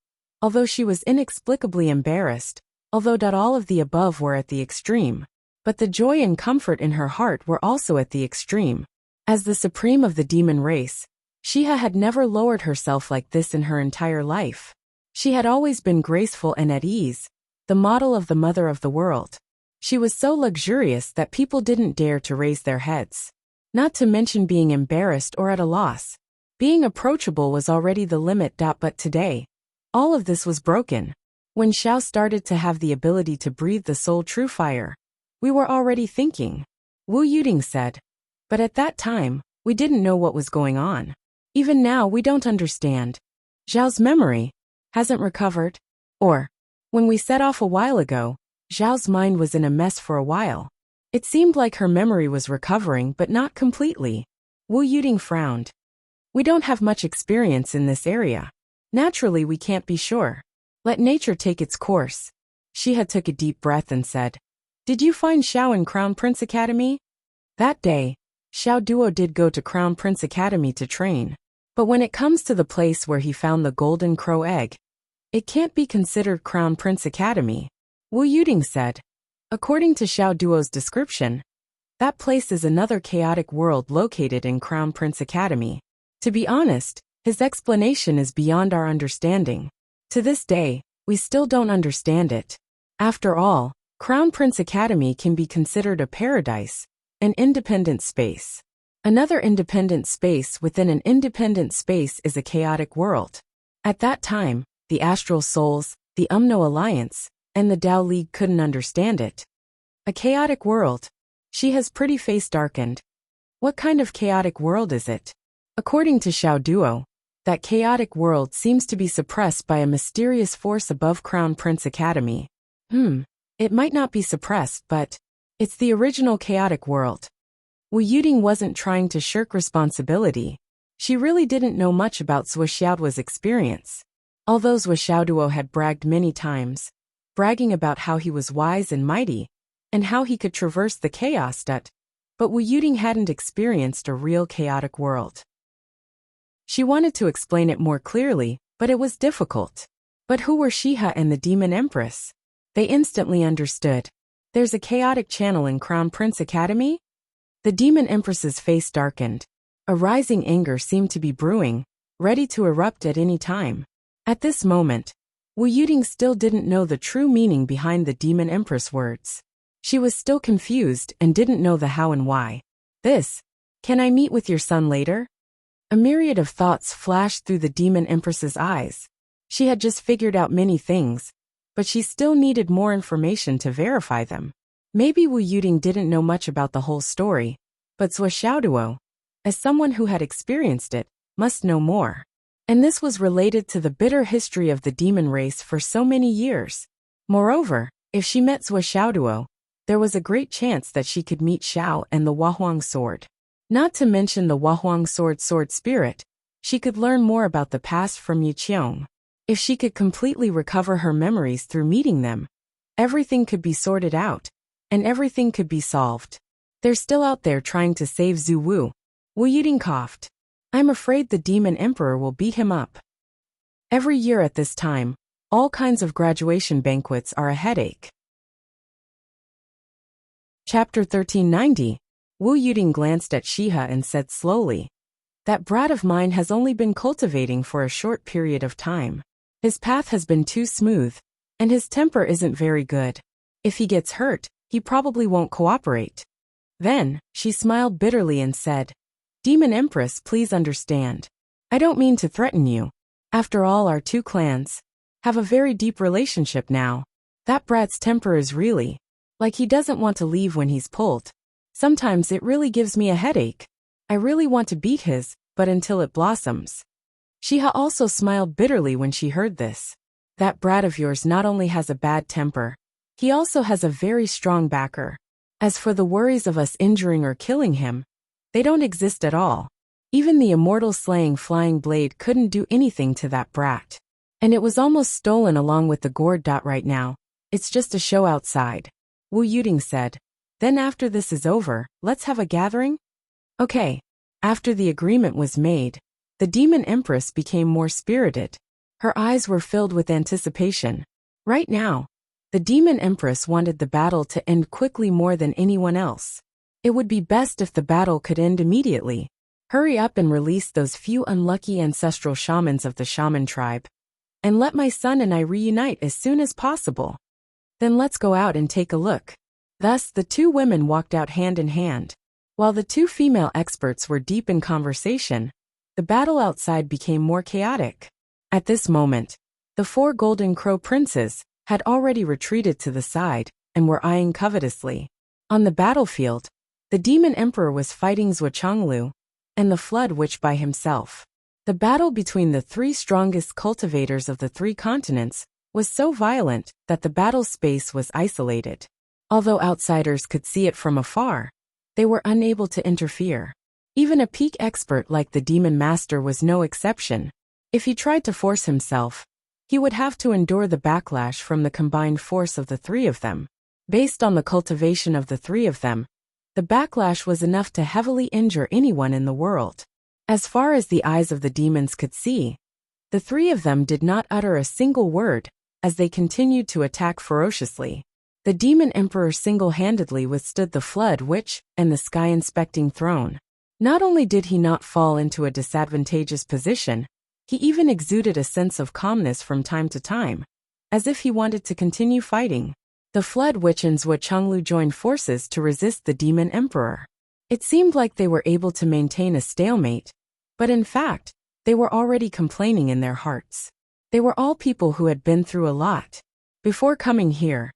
although she was inexplicably embarrassed, although all of the above were at the extreme, but the joy and comfort in her heart were also at the extreme. As the supreme of the demon race, Shiha had never lowered herself like this in her entire life. She had always been graceful and at ease, the model of the mother of the world. She was so luxurious that people didn't dare to raise their heads. Not to mention being embarrassed or at a loss. Being approachable was already the limit. But today, all of this was broken. When Xiao started to have the ability to breathe the soul true fire, we were already thinking. Wu Yuding said. But at that time, we didn't know what was going on. Even now we don't understand. Zhao's memory hasn't recovered. Or, when we set off a while ago, Zhao's mind was in a mess for a while. It seemed like her memory was recovering but not completely. Wu Yuding frowned. We don't have much experience in this area. Naturally we can't be sure. Let nature take its course. Shiha took a deep breath and said, "Did you find Xiao in Crown Prince Academy?" That day, Xiao Duo did go to Crown Prince Academy to train. But when it comes to the place where he found the golden crow egg, it can't be considered Crown Prince Academy. Wu Yuding said. According to Xiao Duo's description, that place is another chaotic world located in Crown Prince Academy. To be honest, his explanation is beyond our understanding. To this day, we still don't understand it. After all, Crown Prince Academy can be considered a paradise, an independent space. Another independent space within an independent space is a chaotic world. At that time, the Astral Souls, the Umno Alliance, and the Tao League couldn't understand it. A chaotic world. Shiha's pretty face darkened. What kind of chaotic world is it? According to Xiao Duo, that chaotic world seems to be suppressed by a mysterious force above Crown Prince Academy. It might not be suppressed, but it's the original chaotic world. Wu Yuding wasn't trying to shirk responsibility. She really didn't know much about Swishiao's experience. Although Zhuo had bragged many times, bragging about how he was wise and mighty, and how he could traverse the chaos, but Wu Yuding hadn't experienced a real chaotic world. She wanted to explain it more clearly, but it was difficult. But who were Shiha and the Demon Empress? They instantly understood. There's a chaotic channel in Crown Prince Academy? The Demon Empress's face darkened. A rising anger seemed to be brewing, ready to erupt at any time. At this moment, Wu Yuding still didn't know the true meaning behind the Demon Empress words. She was still confused and didn't know the how and why. Can I meet with your son later? A myriad of thoughts flashed through the Demon Empress's eyes. She had just figured out many things, but she still needed more information to verify them. Maybe Wu Yuding didn't know much about the whole story, but Zhuo, as someone who had experienced it, must know more. And this was related to the bitter history of the demon race for so many years. Moreover, if she met Zhuo, there was a great chance that she could meet Xiao and the Wahuang sword. Not to mention the Wahuang sword spirit, she could learn more about the past from Yiqiong. If she could completely recover her memories through meeting them, everything could be sorted out, and everything could be solved. They're still out there trying to save Zhu Wu. Wu Yuding coughed. I'm afraid the Demon Emperor will beat him up. Every year at this time, all kinds of graduation banquets are a headache. Chapter 1390. Wu Yuding glanced at Shiha and said slowly, that brat of mine has only been cultivating for a short period of time. His path has been too smooth, and his temper isn't very good. If he gets hurt, he probably won't cooperate. Then, she smiled bitterly and said, Demon Empress, please understand. I don't mean to threaten you. After all, our two clans have a very deep relationship now. That brat's temper is really like he doesn't want to leave when he's pulled. Sometimes it really gives me a headache. I really want to beat his, but until it blossoms. Shiha also smiled bitterly when she heard this. That brat of yours not only has a bad temper, he also has a very strong backer. As for the worries of us injuring or killing him, they don't exist at all. Even the immortal slaying flying blade couldn't do anything to that brat. And it was almost stolen along with the gourd. Right now, it's just a show outside. Wu Yuding said. Then after this is over, let's have a gathering? Okay. After the agreement was made, the Demon Empress became more spirited. Her eyes were filled with anticipation. Right now, the Demon Empress wanted the battle to end quickly more than anyone else. It would be best if the battle could end immediately. Hurry up and release those few unlucky ancestral shamans of the shaman tribe. And let my son and I reunite as soon as possible. Then let's go out and take a look. Thus, the two women walked out hand in hand. While the two female experts were deep in conversation, the battle outside became more chaotic. At this moment, the four Golden Crow princes had already retreated to the side and were eyeing covetously. On the battlefield, the Demon Emperor was fighting Zhuo and the Flood Witch by himself. The battle between the three strongest cultivators of the three continents was so violent that the battle space was isolated. Although outsiders could see it from afar, they were unable to interfere. Even a peak expert like the Demon Master was no exception. If he tried to force himself, he would have to endure the backlash from the combined force of the three of them. Based on the cultivation of the three of them, the backlash was enough to heavily injure anyone in the world. As far as the eyes of the demons could see, the three of them did not utter a single word as they continued to attack ferociously. The Demon Emperor single-handedly withstood the Flood Witch and the Sky-inspecting throne. Not only did he not fall into a disadvantageous position, he even exuded a sense of calmness from time to time, as if he wanted to continue fighting. The Flood Witch and Zhuo joined forces to resist the Demon Emperor. It seemed like they were able to maintain a stalemate, but in fact, they were already complaining in their hearts. They were all people who had been through a lot. Before coming here,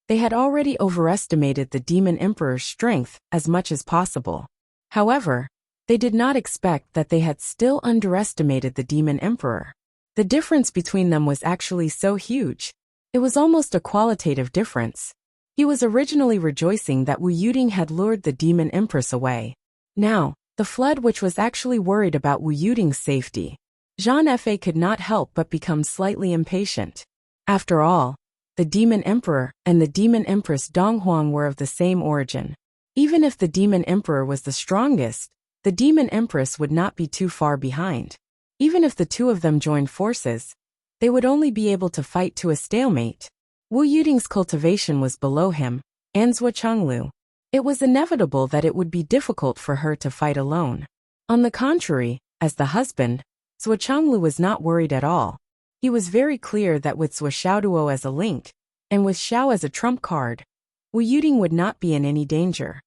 they had already overestimated the Demon Emperor's strength as much as possible. However, they did not expect that they had still underestimated the Demon Emperor. The difference between them was actually so huge. It was almost a qualitative difference. He was originally rejoicing that Wu Yuding had lured the Demon Empress away. Now, the Flood Witch was actually worried about Wu Yuding's safety. Jean-Fa could not help but become slightly impatient. After all, the Demon Emperor and the Demon Empress Donghuang were of the same origin. Even if the Demon Emperor was the strongest, the Demon Empress would not be too far behind. Even if the two of them joined forces, they would only be able to fight to a stalemate. Wu Yuding's cultivation was below him, and Zhuo Chenglu. It was inevitable that it would be difficult for her to fight alone. On the contrary, as the husband, Zhuo Chenglu was not worried at all. He was very clear that with Zhuo Xiaoduo as a link, and with Xiao as a trump card, Wu Yuding would not be in any danger.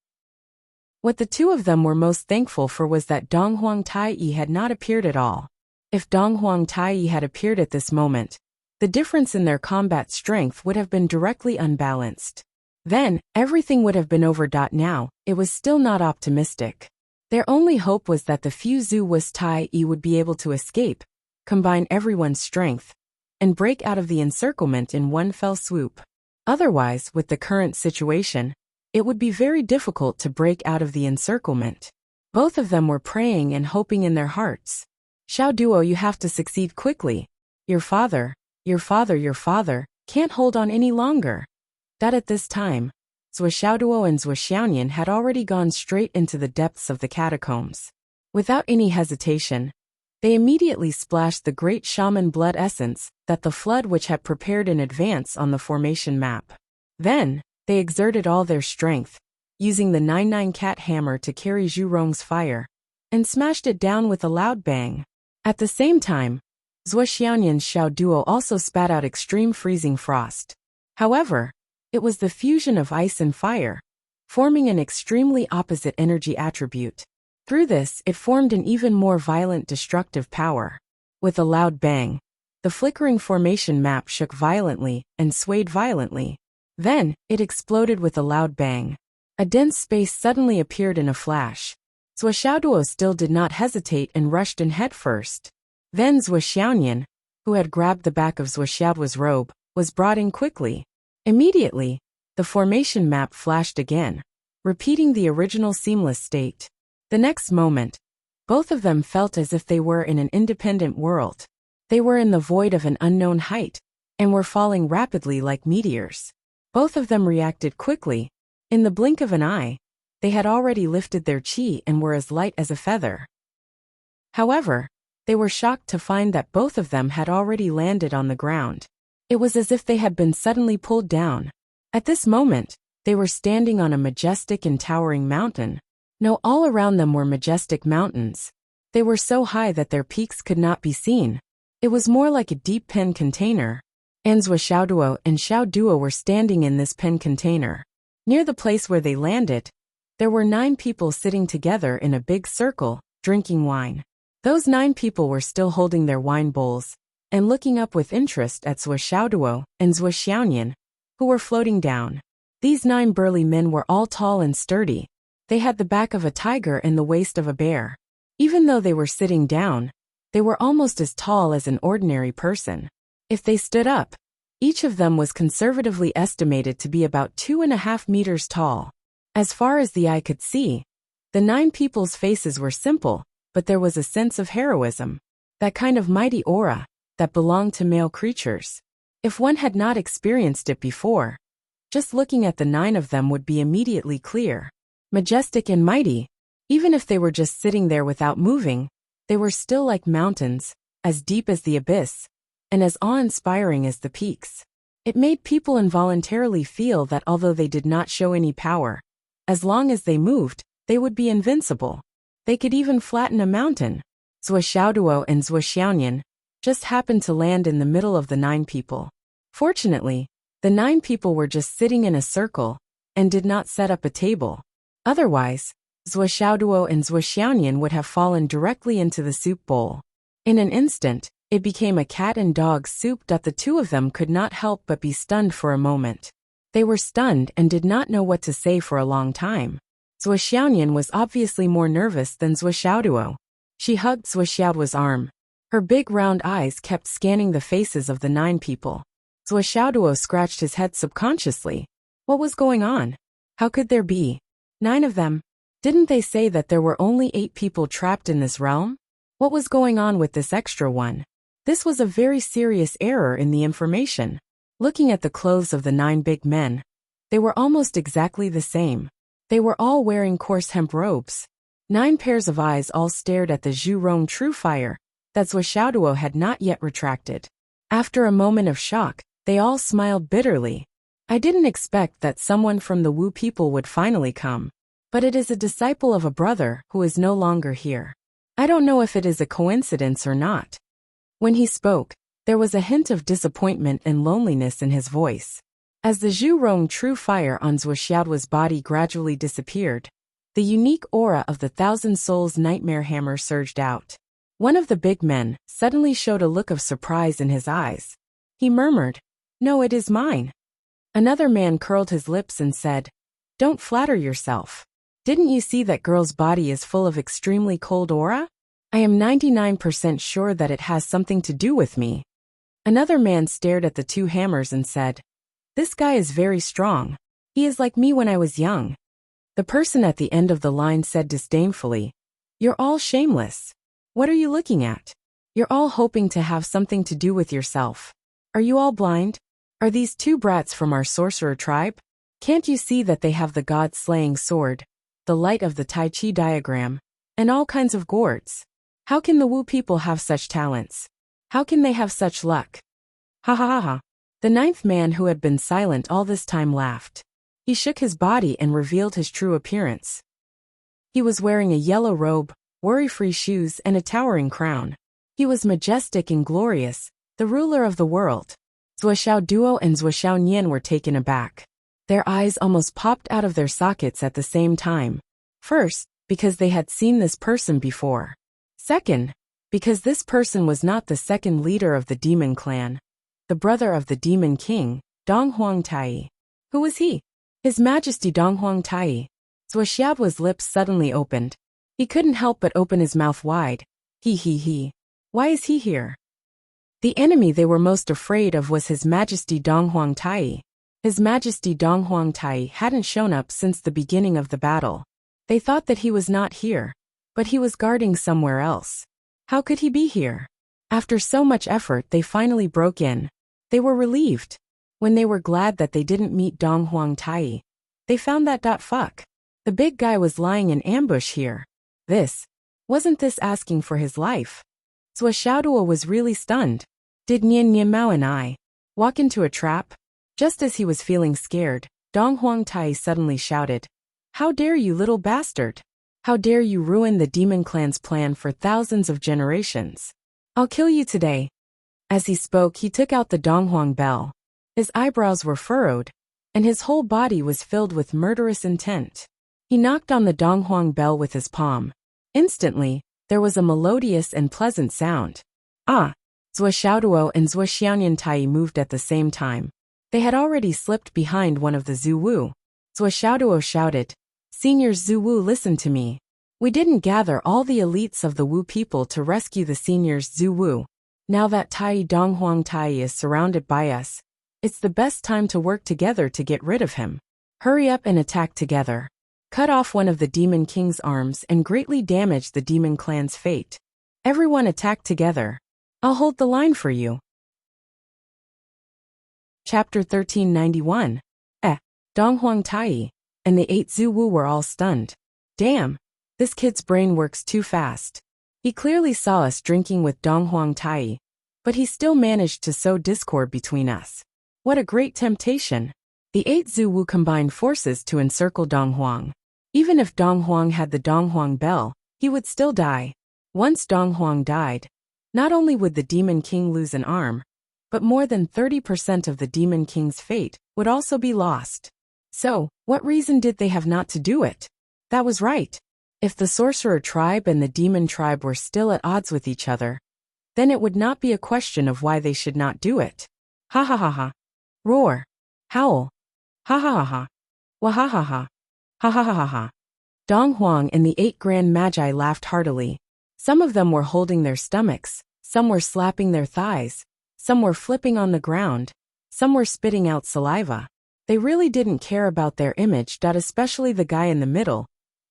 What the two of them were most thankful for was that Donghuang Taiyi had not appeared at all. If Donghuang Taiyi had appeared at this moment, the difference in their combat strength would have been directly unbalanced. Then, everything would have been over. Now, it was still not optimistic. Their only hope was that the few Zhu Was Taiyi would be able to escape, combine everyone's strength, and break out of the encirclement in one fell swoop. Otherwise, with the current situation, it would be very difficult to break out of the encirclement. Both of them were praying and hoping in their hearts. Xiao Duo, you have to succeed quickly. Your father can't hold on any longer. That at this time, Zhuo Xiaoduo and Zhuo Xiaoyan had already gone straight into the depths of the catacombs. Without any hesitation, they immediately splashed the great shaman blood essence that the flood which had prepared in advance on the formation map. Then, they exerted all their strength, using the 99 cat hammer to carry Zhu Rong's fire, and smashed it down with a loud bang. At the same time, Zhuo Xiaoyan's Xiao Duo also spat out extreme freezing frost. However, it was the fusion of ice and fire, forming an extremely opposite energy attribute. Through this, it formed an even more violent destructive power. With a loud bang, the flickering formation map shook violently and swayed violently. Then, it exploded with a loud bang. A dense space suddenly appeared in a flash. Zhuo Xiaoduo still did not hesitate and rushed in head first. Then Zhuo Xiaoyan, who had grabbed the back of Zhuo Xiaoduo's robe, was brought in quickly. Immediately, the formation map flashed again, repeating the original seamless state. The next moment, both of them felt as if they were in an independent world. They were in the void of an unknown height, and were falling rapidly like meteors. Both of them reacted quickly. In the blink of an eye, they had already lifted their qi and were as light as a feather. However, they were shocked to find that both of them had already landed on the ground. It was as if they had been suddenly pulled down. At this moment, they were standing on a majestic and towering mountain. No, all around them were majestic mountains. They were so high that their peaks could not be seen. It was more like a deep pen container. And Zhuo Xiaoduo and Xiao Duo were standing in this pen container. Near the place where they landed, there were 9 people sitting together in a big circle, drinking wine. Those 9 people were still holding their wine bowls, and looking up with interest at Zhuo Xiaoduo and Zhuo Xiaoyan, who were floating down. These 9 burly men were all tall and sturdy. They had the back of a tiger and the waist of a bear. Even though they were sitting down, they were almost as tall as an ordinary person. If they stood up, each of them was conservatively estimated to be about 2.5 meters tall. As far as the eye could see, the 9 people's faces were simple, but there was a sense of heroism, that kind of mighty aura, that belonged to male creatures. If one had not experienced it before, just looking at the 9 of them would be immediately clear. Majestic and mighty, even if they were just sitting there without moving, they were still like mountains, as deep as the abyss, and as awe-inspiring as the peaks. It made people involuntarily feel that although they did not show any power, as long as they moved, they would be invincible. They could even flatten a mountain. Zhuo Xiaoduo and Zhuo Xiaoyan just happened to land in the middle of the 9 people. Fortunately, the 9 people were just sitting in a circle, and did not set up a table. Otherwise, Zhuo Xiaoduo and Zhuo Xiaoyan would have fallen directly into the soup bowl. In an instant, it became a cat and dog soup. The 2 of them could not help but be stunned for a moment. They were stunned and did not know what to say for a long time. Zhuo Xiaoyan was obviously more nervous than Zhuo Xiaoduo. She hugged Zhuo Xiaoduo's arm. Her big round eyes kept scanning the faces of the 9 people. Zhuo Xiaoduo scratched his head subconsciously. What was going on? How could there be 9 of them? Didn't they say that there were only 8 people trapped in this realm? What was going on with this extra one? This was a very serious error in the information. Looking at the clothes of the 9 big men, they were almost exactly the same. They were all wearing coarse hemp robes. 9 pairs of eyes all stared at the Zhu Rong true fire that Zhuo had not yet retracted. After a moment of shock, they all smiled bitterly. I didn't expect that someone from the Wu people would finally come. But it is a disciple of a brother who is no longer here. I don't know if it is a coincidence or not. When he spoke, there was a hint of disappointment and loneliness in his voice. As the Zhu Rong true fire on Zhuo's body gradually disappeared, the unique aura of the 1,000 Souls Nightmare Hammer surged out. One of the big men suddenly showed a look of surprise in his eyes. He murmured, "No, it is mine." Another man curled his lips and said, "Don't flatter yourself. Didn't you see that girl's body is full of extremely cold aura? I am 99% sure that it has something to do with me." Another man stared at the 2 hammers and said, "This guy is very strong. He is like me when I was young." The person at the end of the line said disdainfully, "You're all shameless. What are you looking at? You're all hoping to have something to do with yourself. Are you all blind? Are these 2 brats from our sorcerer tribe? Can't you see that they have the god-slaying sword, the light of the Tai Chi diagram, and all kinds of gourds? How can the Wu people have such talents? How can they have such luck?" Ha ha ha ha. The 9th man who had been silent all this time laughed. He shook his body and revealed his true appearance. He was wearing a yellow robe, worry-free shoes and a towering crown. He was majestic and glorious, the ruler of the world. Zhuo Duo and Zhuo Nian were taken aback. Their eyes almost popped out of their sockets at the same time. First, because they had seen this person before. Second, because this person was not the second leader of the demon clan, the brother of the demon king, Dong Huang Tai. Who was he? His Majesty Dong Huang Tai. Zhuo's lips suddenly opened. He couldn't help but open his mouth wide. He. Why is he here? The enemy they were most afraid of was His Majesty Dong Huang Tai. His Majesty Dong Huang Tai hadn't shown up since the beginning of the battle. They thought that he was not here, but he was guarding somewhere else. How could he be here? After so much effort, they finally broke in. They were relieved. When they were glad that they didn't meet Dong Huang Tai, they found that fuck. The big guy was lying in ambush here. Wasn't this asking for his life? Zhuo was really stunned. Did Nian Mao and I walk into a trap? Just as he was feeling scared, Dong Huang Tai suddenly shouted, "How dare you, little bastard! How dare you ruin the demon clan's plan for thousands of generations? I'll kill you today." As he spoke, he took out the Dong Huang bell. His eyebrows were furrowed, and his whole body was filled with murderous intent. He knocked on the Dong Huang bell with his palm. Instantly, there was a melodious and pleasant sound. Ah! Zhuo Duo and Zhuo Tai moved at the same time. They had already slipped behind one of the Zhu Wu. Zhuo Duo shouted, "Seniors Zhu Wu, listen to me. We didn't gather all the elites of the Wu people to rescue the seniors Zhu Wu. Now that Tai Dong Huang Tai is surrounded by us, it's the best time to work together to get rid of him. Hurry up and attack together. Cut off one of the Demon King's arms and greatly damage the Demon Clan's fate. Everyone attack together. I'll hold the line for you." Chapter 1391. Dong Huang Tai and the 8 Zhu Wu were all stunned. Damn, this kid's brain works too fast. He clearly saw us drinking with Dong Huang Tai, but he still managed to sow discord between us. What a great temptation. The 8 Zhu Wu combined forces to encircle Dong Huang. Even if Dong Huang had the Dong Huang bell, he would still die. Once Dong Huang died, not only would the Demon King lose an arm, but more than 30% of the Demon King's fate would also be lost. So, what reason did they have not to do it? That was right. If the Sorcerer tribe and the Demon tribe were still at odds with each other, then it would not be a question of why they should not do it. Ha ha ha ha. Roar. Howl. Ha ha ha ha. Wah ha ha ha. Ha ha ha ha ha. Dong Huang and the 8 Grand Magi laughed heartily. Some of them were holding their stomachs, some were slapping their thighs, some were flipping on the ground, some were spitting out saliva. They really didn't care about their image, especially the guy in the middle,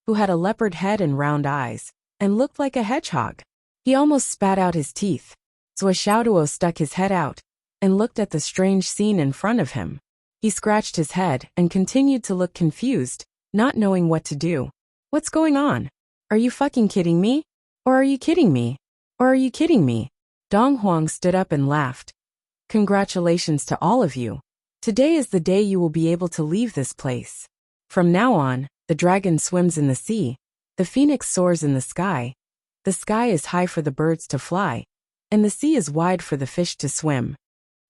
who had a leopard head and round eyes, and looked like a hedgehog. He almost spat out his teeth. Zhua Xiaoduo stuck his head out and looked at the strange scene in front of him. He scratched his head and continued to look confused, not knowing what to do. What's going on? Are you fucking kidding me? Or are you kidding me? Or are you kidding me? Dong Huang stood up and laughed. Congratulations to all of you. Today is the day you will be able to leave this place. From now on, the dragon swims in the sea, the phoenix soars in the sky is high for the birds to fly, and the sea is wide for the fish to swim.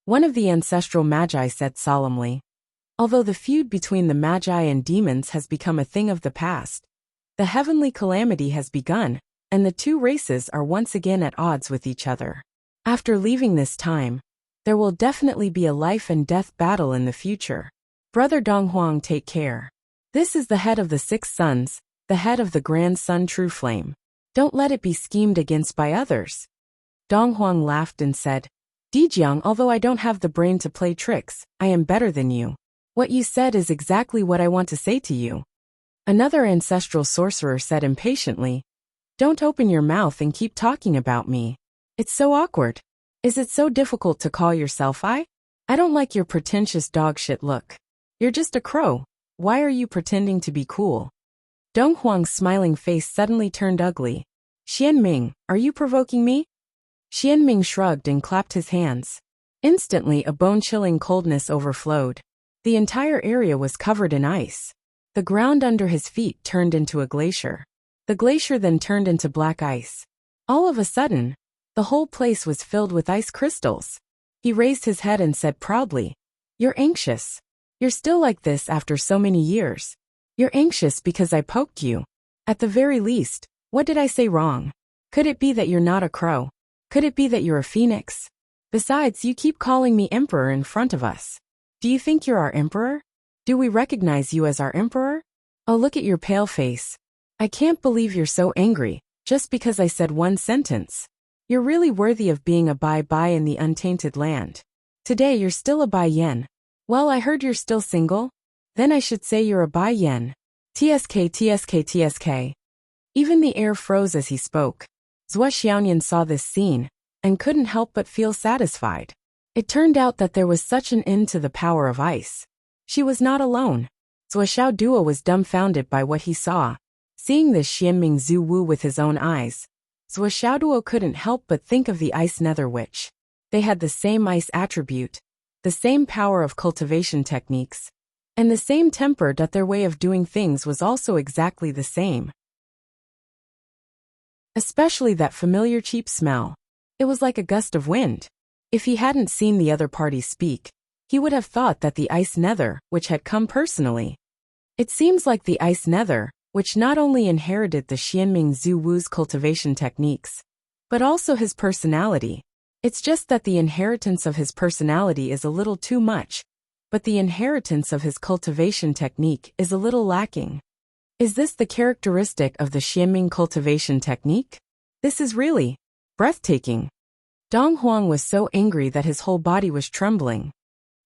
One of the ancestral magi said solemnly. Although the feud between the magi and demons has become a thing of the past, the heavenly calamity has begun, and the two races are once again at odds with each other. After leaving this time, there will definitely be a life and death battle in the future. Brother Dong Huang, take care. This is the head of the 6 sons, the head of the grand sun True Flame. Don't let it be schemed against by others. Dong Huang laughed and said, Dijiang, although I don't have the brain to play tricks, I am better than you. What you said is exactly what I want to say to you. Another ancestral sorcerer said impatiently, Don't open your mouth and keep talking about me. It's so awkward. Is it so difficult to call yourself I? I don't like your pretentious dogshit look. You're just a crow. Why are you pretending to be cool? Dong Huang's smiling face suddenly turned ugly. Xianming, are you provoking me? Xianming shrugged and clapped his hands. Instantly a bone-chilling coldness overflowed. The entire area was covered in ice. The ground under his feet turned into a glacier. The glacier then turned into black ice. All of a sudden, the whole place was filled with ice crystals. He raised his head and said proudly, You're anxious. You're still like this after so many years. You're anxious because I poked you. At the very least, what did I say wrong? Could it be that you're not a crow? Could it be that you're a phoenix? Besides, you keep calling me emperor in front of us. Do you think you're our emperor? Do we recognize you as our emperor? Oh, look at your pale face. I can't believe you're so angry, just because I said one sentence. You're really worthy of being a Bai in the untainted land. Today you're still a Bai Yen. Well, I heard you're still single. Then I should say you're a Bai Yen. TSK. Even the air froze as he spoke. Zhua Xiaoyan saw this scene, and couldn't help but feel satisfied. It turned out that there was such an end to the power of ice. She was not alone. Zhua Xiaoduo was dumbfounded by what he saw. Seeing this Xianming Zhu Wu with his own eyes, Zhua Xiaoduo couldn't help but think of the Ice Nether Witch. They had the same ice attribute, the same power of cultivation techniques, and the same temper that their way of doing things was also exactly the same. Especially that familiar cheap smell. It was like a gust of wind. If he hadn't seen the other party speak, he would have thought that the Ice Nether, which had come personally. It seems like the Ice Nether, which not only inherited the Xianming Zhu Wu's cultivation techniques, but also his personality. It's just that the inheritance of his personality is a little too much, but the inheritance of his cultivation technique is a little lacking. Is this the characteristic of the Xianming cultivation technique? This is really breathtaking. Dong Huang was so angry that his whole body was trembling.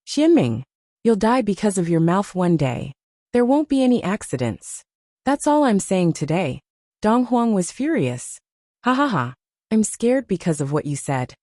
Xianming, you'll die because of your mouth one day. There won't be any accidents. That's all I'm saying today. Dong Huang was furious. Ha ha ha. I'm scared because of what you said.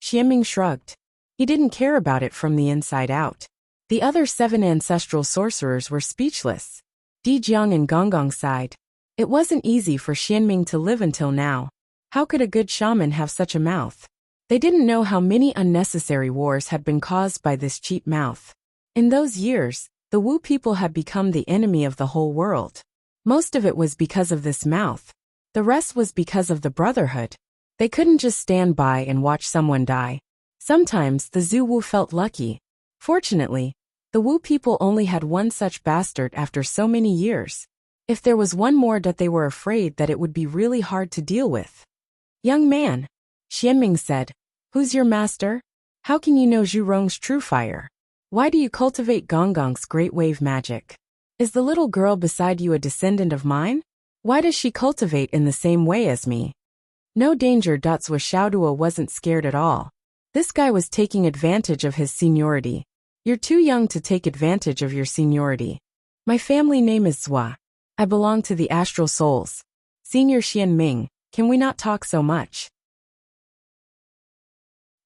Xianming shrugged. He didn't care about it from the inside out. The other 7 ancestral sorcerers were speechless. Dijiang and Gonggong sighed. It wasn't easy for Xianming to live until now. How could a good shaman have such a mouth? They didn't know how many unnecessary wars had been caused by this cheap mouth. In those years, the Wu people had become the enemy of the whole world. Most of it was because of this mouth. The rest was because of the brotherhood. They couldn't just stand by and watch someone die. Sometimes the Zhu Wu felt lucky. Fortunately, the Wu people only had one such bastard after so many years. If there was one more that they were afraid that it would be really hard to deal with. Young man, Xianming said, who's your master? How can you know Zhu Rong's true fire? Why do you cultivate Gonggong's great wave magic? Is the little girl beside you a descendant of mine? Why does she cultivate in the same way as me? No danger. Zhua Xiaoduo wasn't scared at all. This guy was taking advantage of his seniority. You're too young to take advantage of your seniority. My family name is Zhua. I belong to the astral souls. Senior Xianming, can we not talk so much?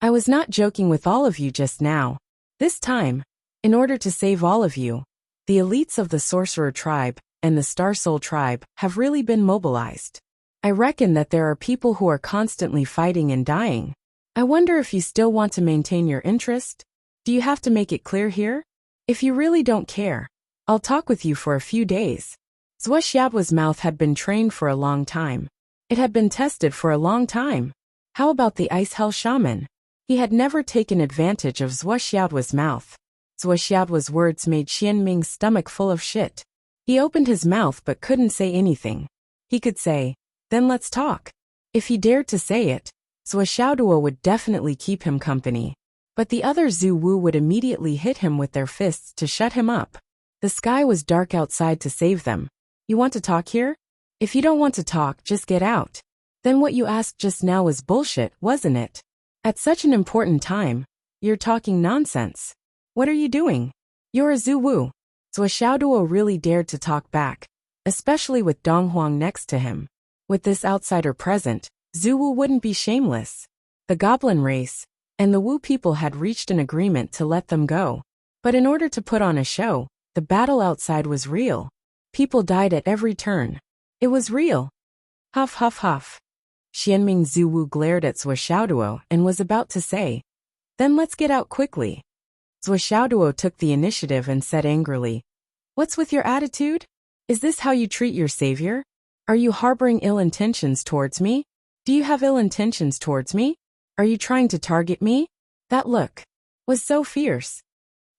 I was not joking with all of you just now. This time, in order to save all of you, the elites of the Sorcerer tribe and the Star Soul tribe have really been mobilized. I reckon that there are people who are constantly fighting and dying. I wonder if you still want to maintain your interest? Do you have to make it clear here? If you really don't care, I'll talk with you for a few days. Zhuoxiao's mouth had been trained for a long time. It had been tested for a long time. How about the Ice Hell Shaman? He had never taken advantage of Zhuoxiao's mouth. Zhuoxiao's words made Xianming's stomach full of shit. He opened his mouth but couldn't say anything. He could say, "Then let's talk." If he dared to say it, Zhuoxiao would definitely keep him company. But the other Zhu Wu would immediately hit him with their fists to shut him up. The sky was dark outside to save them. You want to talk here? If you don't want to talk, just get out. Then what you asked just now was bullshit, wasn't it? At such an important time, you're talking nonsense. What are you doing? You're a Zhu Wu. Zhuoxiao really dared to talk back, especially with Dong Huang next to him. With this outsider present, Zhu Wu wouldn't be shameless. The goblin race and the Wu people had reached an agreement to let them go. But in order to put on a show, the battle outside was real. People died at every turn. It was real. Huff huff huff. Xianming Zhu Wu glared at Zhuoxiao and was about to say, "Then let's get out quickly." Zhuoxiao took the initiative and said angrily, "What's with your attitude? Is this how you treat your savior? Are you harboring ill intentions towards me? Do you have ill intentions towards me? Are you trying to target me?" That look was so fierce.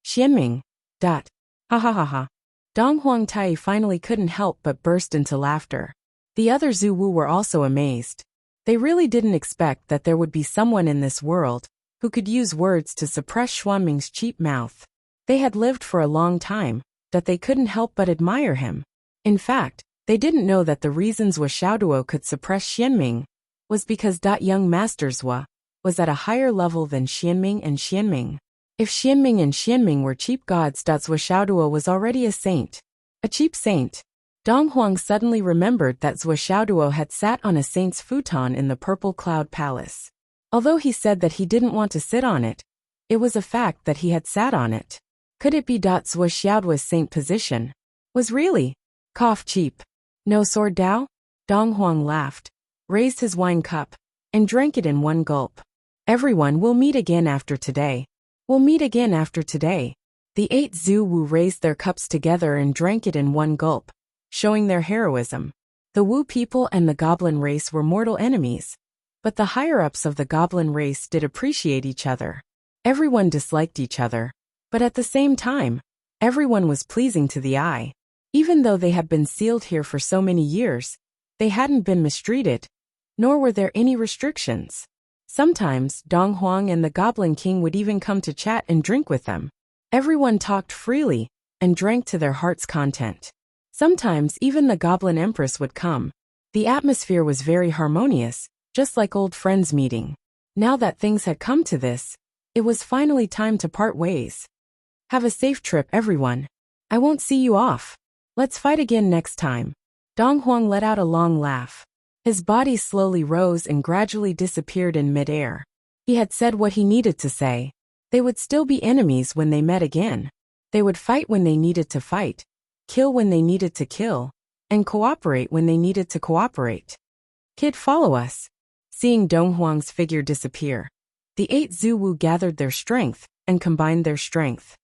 Xianming. Ha ha ha ha. Dong Huangtai finally couldn't help but burst into laughter. The other Zhu Wu were also amazed. They really didn't expect that there would be someone in this world who could use words to suppress Xianming's cheap mouth. They had lived for a long time, that they couldn't help but admire him. In fact, they didn't know that the reasons Zhuoxiao could suppress Xianming was because young Master Zhua was at a higher level than Xianming and Xianming. If Xianming and Xianming were cheap gods, Zhuoxiao was already a saint. A cheap saint. Dong Huang suddenly remembered that Zhuoxiao had sat on a saint's futon in the Purple Cloud Palace. Although he said that he didn't want to sit on it, it was a fact that he had sat on it. Could it be Zhuoxiao's saint position was really cheap? No sword Dao? Dong Huang laughed, raised his wine cup, and drank it in one gulp. Everyone will meet again after today. We'll meet again after today. The 8 Zhu Wu raised their cups together and drank it in one gulp, showing their heroism. The Wu people and the goblin race were mortal enemies, but the higher-ups of the goblin race did appreciate each other. Everyone disliked each other, but at the same time, everyone was pleasing to the eye. Even though they had been sealed here for so many years, they hadn't been mistreated, nor were there any restrictions. Sometimes, Dong Huang and the Goblin King would even come to chat and drink with them. Everyone talked freely and drank to their heart's content. Sometimes even the Goblin Empress would come. The atmosphere was very harmonious, just like old friends meeting. Now that things had come to this, it was finally time to part ways. Have a safe trip, everyone. I won't see you off. Let's fight again next time. Dong Huang let out a long laugh. His body slowly rose and gradually disappeared in midair. He had said what he needed to say. They would still be enemies when they met again. They would fight when they needed to fight, kill when they needed to kill, and cooperate when they needed to cooperate. Kid, follow us. Seeing Dong Huang's figure disappear, the 8 Zhu Wu gathered their strength and combined their strength.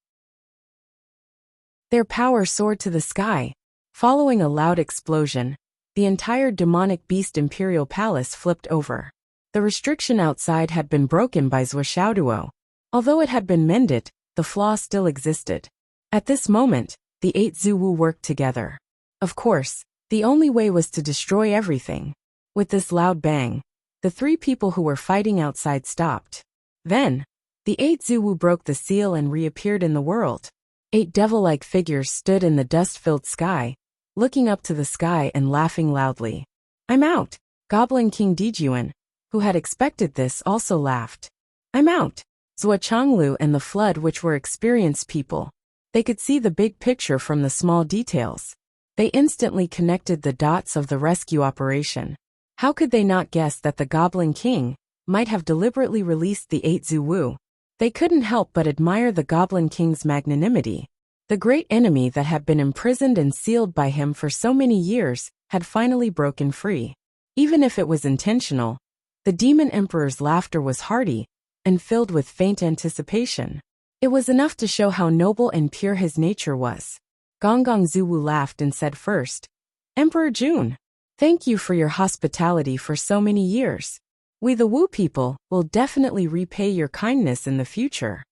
Their power soared to the sky. Following a loud explosion, the entire demonic beast imperial palace flipped over. The restriction outside had been broken by Zhuoxiao. Although it had been mended, the flaw still existed. At this moment, the 8 Zhu Wu worked together. Of course, the only way was to destroy everything. With this loud bang, the 3 people who were fighting outside stopped. Then, the 8 Zhu Wu broke the seal and reappeared in the world. 8 devil-like figures stood in the dust-filled sky, looking up to the sky and laughing loudly. I'm out. Goblin King Dijuan, who had expected this, also laughed. I'm out. Zhuo Changlu and the Flood, which were experienced people. They could see the big picture from the small details. They instantly connected the dots of the rescue operation. How could they not guess that the Goblin King might have deliberately released the 8 Zuwu. They couldn't help but admire the Goblin King's magnanimity. The great enemy that had been imprisoned and sealed by him for so many years had finally broken free. Even if it was intentional, the Demon Emperor's laughter was hearty and filled with faint anticipation. It was enough to show how noble and pure his nature was. Gonggong Zuwu laughed and said first, "Emperor Jun, thank you for your hospitality for so many years. We the Wu people will definitely repay your kindness in the future."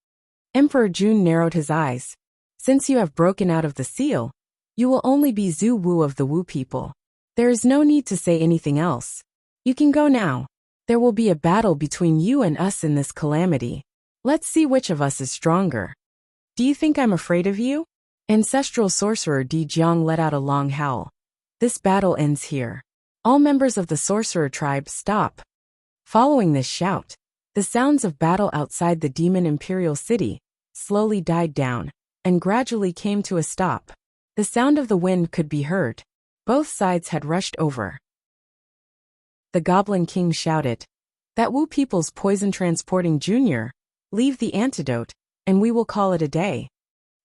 Emperor Jun narrowed his eyes. "Since you have broken out of the seal, you will only be Zhu Wu of the Wu people. There is no need to say anything else. You can go now. There will be a battle between you and us in this calamity. Let's see which of us is stronger." "Do you think I'm afraid of you?" Ancestral sorcerer Di Jiang let out a long howl. "This battle ends here. All members of the sorcerer tribe stop." Following this shout, the sounds of battle outside the demon imperial city slowly died down and gradually came to a stop. The sound of the wind could be heard. Both sides had rushed over. The Goblin King shouted, "That Wu people's poison transporting junior. Leave the antidote, and we will call it a day."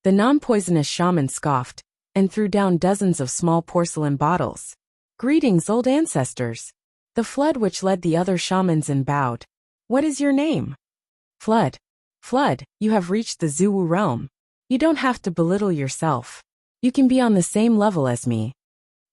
The non-poisonous shaman scoffed and threw down dozens of small porcelain bottles. "Greetings, old ancestors." The Flood which led the other shamans and bowed. "What is your name?" "Flood." "Flood, you have reached the Zuwu realm. You don't have to belittle yourself. You can be on the same level as me.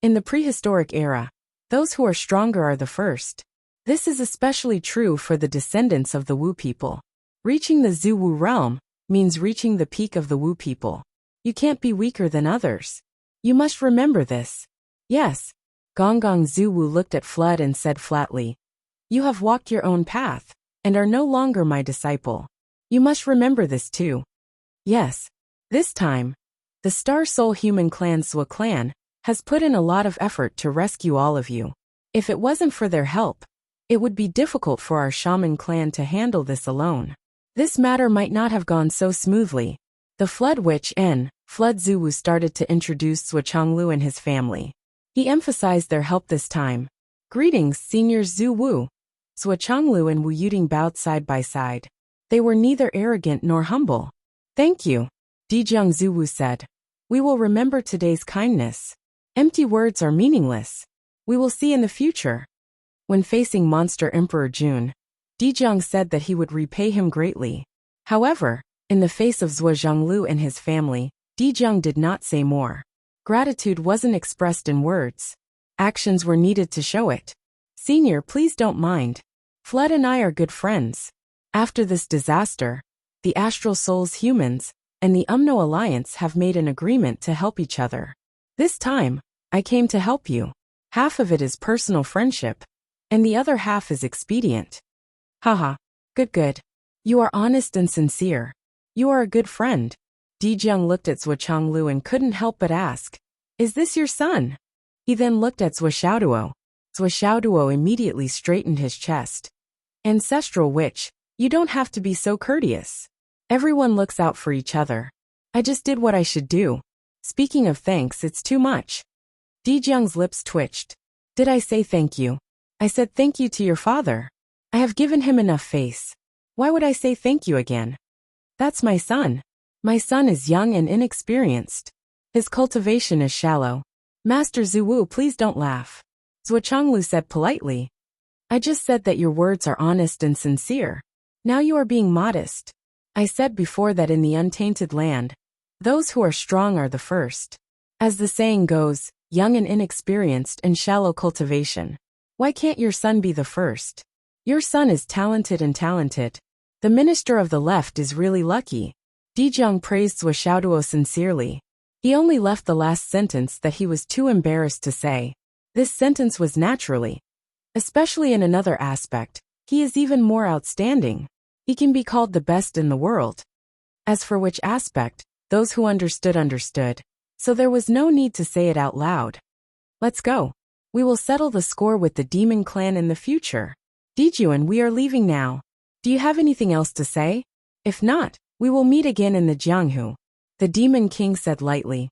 In the prehistoric era, those who are stronger are the first. This is especially true for the descendants of the Wu people. Reaching the Zuwu realm means reaching the peak of the Wu people. You can't be weaker than others. You must remember this." "Yes." Gonggong Zuwu looked at Flood and said flatly, "You have walked your own path, and are no longer my disciple. You must remember this too." "Yes. This time, the Star Soul Human Clan Zhua clan has put in a lot of effort to rescue all of you. If it wasn't for their help, it would be difficult for our shaman clan to handle this alone. This matter might not have gone so smoothly." The Flood Witch Flood Zuwu started to introduce Zhua Chonglu and his family. He emphasized their help this time. "Greetings, Senior Zhu Wu." Zhua Chonglu and Wu Yuding bowed side by side. They were neither arrogant nor humble. "Thank you," Dijiang Zuwu said. "We will remember today's kindness. Empty words are meaningless. We will see in the future." When facing Monster Emperor Jun, Dijiang said that he would repay him greatly. However, in the face of Zhua Zhonglu and his family, Dijiang did not say more. Gratitude wasn't expressed in words. Actions were needed to show it. "Senior, please don't mind. Flood and I are good friends. After this disaster, the Astral Souls humans and the Umno Alliance have made an agreement to help each other. This time, I came to help you. Half of it is personal friendship, and the other half is expedient." "Haha. Good. You are honest and sincere. You are a good friend." Dijiang looked at Zhua Chonglu and couldn't help but ask, "Is this your son?" He then looked at Zhua Xiaoduo. Zhua Xiaoduo immediately straightened his chest. "Ancestral Witch, you don't have to be so courteous. Everyone looks out for each other. I just did what I should do. Speaking of thanks, it's too much." Dijiang's lips twitched. "Did I say thank you? I said thank you to your father. I have given him enough face. Why would I say thank you again? That's my son. My son is young and inexperienced. His cultivation is shallow. Master Zuwu, please don't laugh." Zhua Chonglu said politely. "I just said that your words are honest and sincere. Now you are being modest. I said before that in the untainted land, those who are strong are the first. As the saying goes, young and inexperienced and shallow cultivation. Why can't your son be the first? Your son is talented and talented. The minister of the left is really lucky." Dijiang praised Zhua Xiaoduo sincerely. He only left the last sentence that he was too embarrassed to say. This sentence was naturally. Especially in another aspect, he is even more outstanding. He can be called the best in the world. As for which aspect, those who understood, so there was no need to say it out loud. "Let's go. We will settle the score with the Demon Clan in the future. Dijuan, we are leaving now. Do you have anything else to say? If not, we will meet again in the Jianghu." The Demon King said lightly.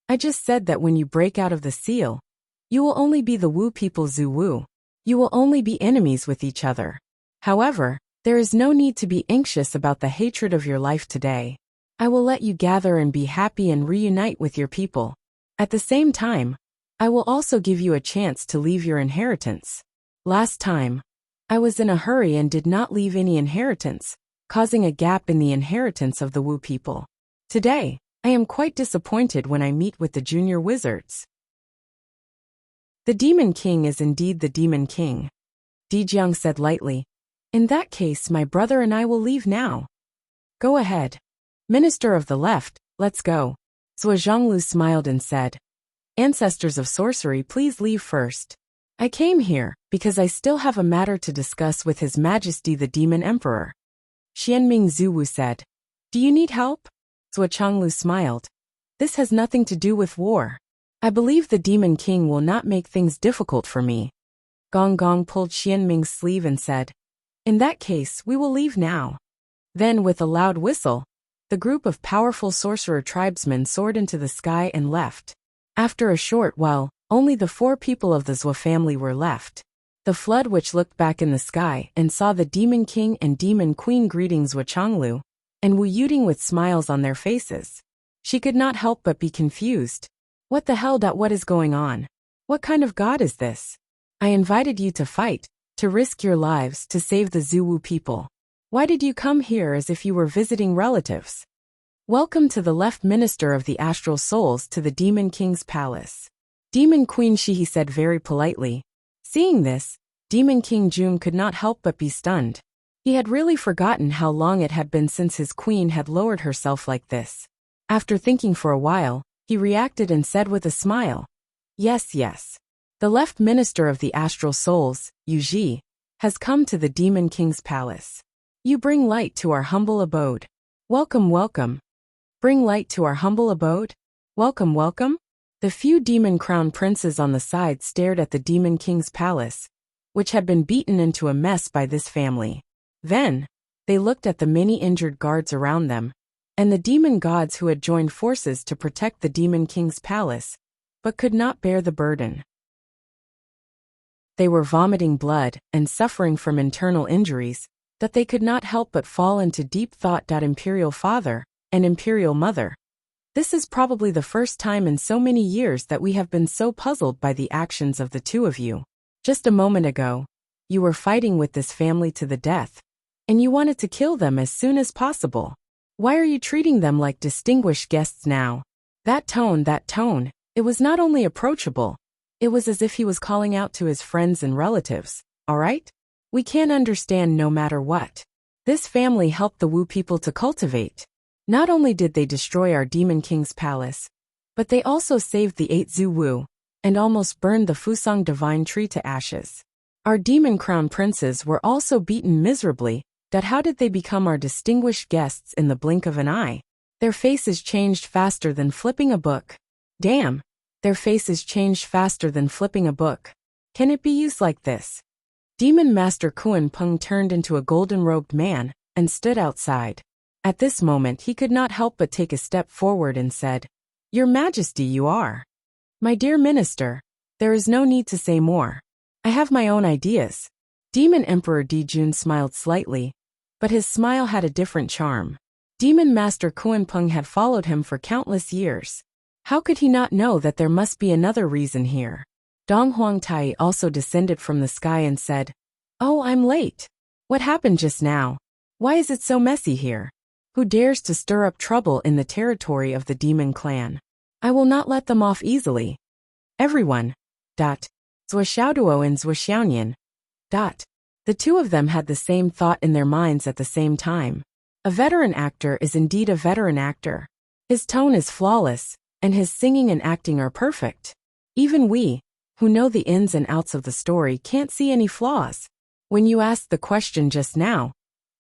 "I just said that when you break out of the seal, you will only be the Wu people Zhu Wu. You will only be enemies with each other. However, there is no need to be anxious about the hatred of your life today. I will let you gather and be happy and reunite with your people. At the same time, I will also give you a chance to leave your inheritance. Last time, I was in a hurry and did not leave any inheritance, causing a gap in the inheritance of the Wu people. Today, I am quite disappointed when I meet with the junior wizards. The Demon King is indeed the Demon King, Dijiang said lightly. In that case, my brother and I will leave now. Go ahead. Minister of the Left, let's go. Zhuo Zhonglu smiled and said, Ancestors of sorcery, please leave first. I came here because I still have a matter to discuss with His Majesty the Demon Emperor. Xianming Zuwu said, Do you need help? Zhuo Chonglu smiled. This has nothing to do with war. I believe the Demon King will not make things difficult for me. Gong Gong pulled Xianming's sleeve and said, In that case, we will leave now. Then with a loud whistle, the group of powerful sorcerer tribesmen soared into the sky and left. After a short while, only the 4 people of the Zhuo family were left. The flood which looked back in the sky and saw the Demon King and Demon Queen greeting Zhuo Chonglu, and Wu Yuding with smiles on their faces. She could not help but be confused. What the hell? What is going on? What kind of god is this? I invited you to fight, to risk your lives to save the Zhuwu people. Why did you come here as if you were visiting relatives? Welcome to the left minister of the astral souls to the Demon King's palace. Demon Queen Shihi said very politely. Seeing this, Demon King Jun could not help but be stunned. He had really forgotten how long it had been since his queen had lowered herself like this. After thinking for a while, he reacted and said with a smile, Yes, yes. The left minister of the astral souls, Yu Ji, has come to the Demon King's palace. You bring light to our humble abode. Welcome, welcome. Bring light to our humble abode? Welcome, welcome? The few demon crown princes on the side stared at the Demon King's palace, which had been beaten into a mess by this family. Then, they looked at the many injured guards around them, and the demon gods who had joined forces to protect the Demon King's palace, but could not bear the burden. They were vomiting blood and suffering from internal injuries, that they could not help but fall into deep thought. Imperial Father and Imperial Mother. This is probably the first time in so many years that we have been so puzzled by the actions of the two of you. Just a moment ago, you were fighting with this family to the death, and you wanted to kill them as soon as possible. Why are you treating them like distinguished guests now? That tone, it was not only approachable, it was as if he was calling out to his friends and relatives. All right? We can't understand no matter what. This family helped the Wu people to cultivate. Not only did they destroy our Demon King's palace, but they also saved the 8 Zhu Wu, and almost burned the Fusang divine tree to ashes. Our demon crown princes were also beaten miserably. How did they become our distinguished guests in the blink of an eye? Their faces changed faster than flipping a book. Damn, their faces changed faster than flipping a book. Can it be used like this? Demon Master Kuan Peng turned into a golden-robed man and stood outside. At this moment he could not help but take a step forward and said, Your Majesty, you are. My dear minister, there is no need to say more. I have my own ideas. Demon Emperor Dijun smiled slightly, but his smile had a different charm. Demon Master Kuan Peng had followed him for countless years. How could he not know that there must be another reason here? Dong Huangtai also descended from the sky and said, Oh, I'm late. What happened just now? Why is it so messy here? Who dares to stir up trouble in the territory of the demon clan? I will not let them off easily. Everyone. Zhuo Xiaoduo and Zhuo Xiaonian. The two of them had the same thought in their minds at the same time. A veteran actor is indeed a veteran actor. His tone is flawless, and his singing and acting are perfect. Even we, who know the ins and outs of the story, can't see any flaws. When you asked the question just now,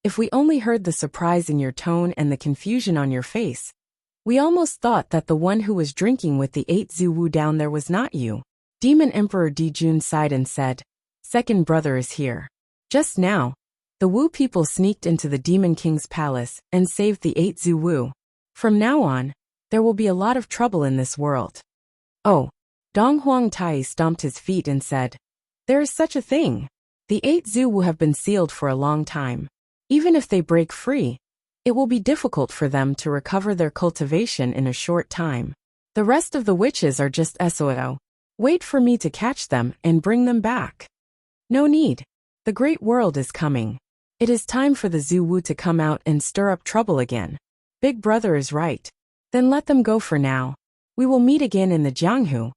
if we only heard the surprise in your tone and the confusion on your face, we almost thought that the one who was drinking with the 8 Zhu Wu down there was not you. Demon Emperor Dijun sighed and said, Second brother is here. Just now, the Wu people sneaked into the Demon King's palace and saved the 8 Zhu Wu. From now on, there will be a lot of trouble in this world. Oh, Dong Huangtai stomped his feet and said, There is such a thing. The 8 Zhu have been sealed for a long time. Even if they break free, it will be difficult for them to recover their cultivation in a short time. The rest of the witches are just SOO. Wait for me to catch them and bring them back. No need. The great world is coming. It is time for the Zhu to come out and stir up trouble again. Big brother is right. Then let them go for now. We will meet again in the Jianghu.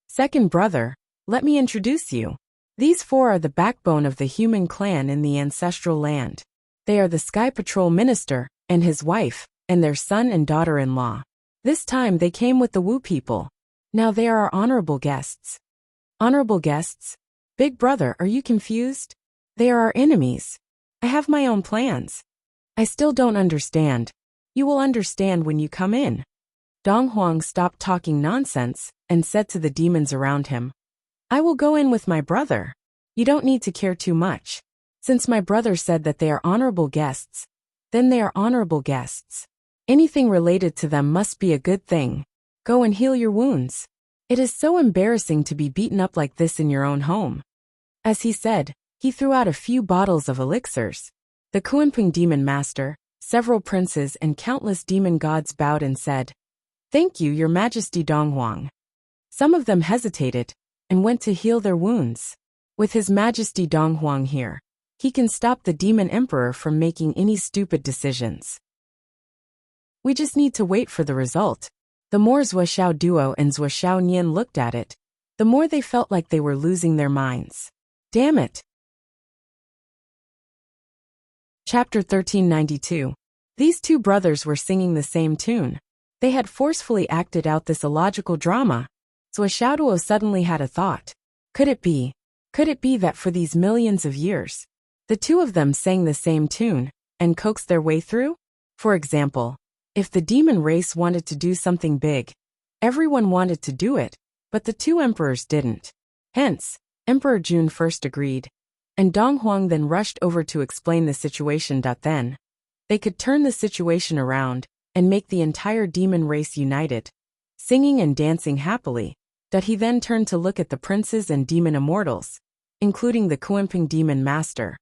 Second brother, let me introduce you. These 4 are the backbone of the human clan in the ancestral land. They are the Sky Patrol Minister and his wife, and their son and daughter-in-law. This time they came with the Wu people. Now they are our honorable guests. Honorable guests? Big brother, are you confused? They are our enemies. I have my own plans. I still don't understand. You will understand when you come in. Dong Huang stopped talking nonsense and said to the demons around him, I will go in with my brother. You don't need to care too much. Since my brother said that they are honorable guests, then they are honorable guests. Anything related to them must be a good thing. Go and heal your wounds. It is so embarrassing to be beaten up like this in your own home. As he said, he threw out a few bottles of elixirs. The Kuanping demon master, several princes and countless demon gods bowed and said, Thank you, your majesty Dong Huang. Some of them hesitated and went to heal their wounds. With his majesty Dong Huang here, he can stop the demon emperor from making any stupid decisions. We just need to wait for the result. The more Zuoxiao Duo and Zuoxiao Nian looked at it, the more they felt like they were losing their minds. Damn it. Chapter 1392. These 2 brothers were singing the same tune. They had forcefully acted out this illogical drama. Zuoxiao Duo suddenly had a thought. Could it be that for these millions of years, the 2 of them sang the same tune and coaxed their way through? For example, if the demon race wanted to do something big, everyone wanted to do it, but the 2 emperors didn't. Hence, Emperor Jun first agreed, and Dong Huang then rushed over to explain the situation. Then, they could turn the situation around and make the entire demon race united, singing and dancing happily. That he then turned to look at the princes and demon immortals, including the Kuanping demon master,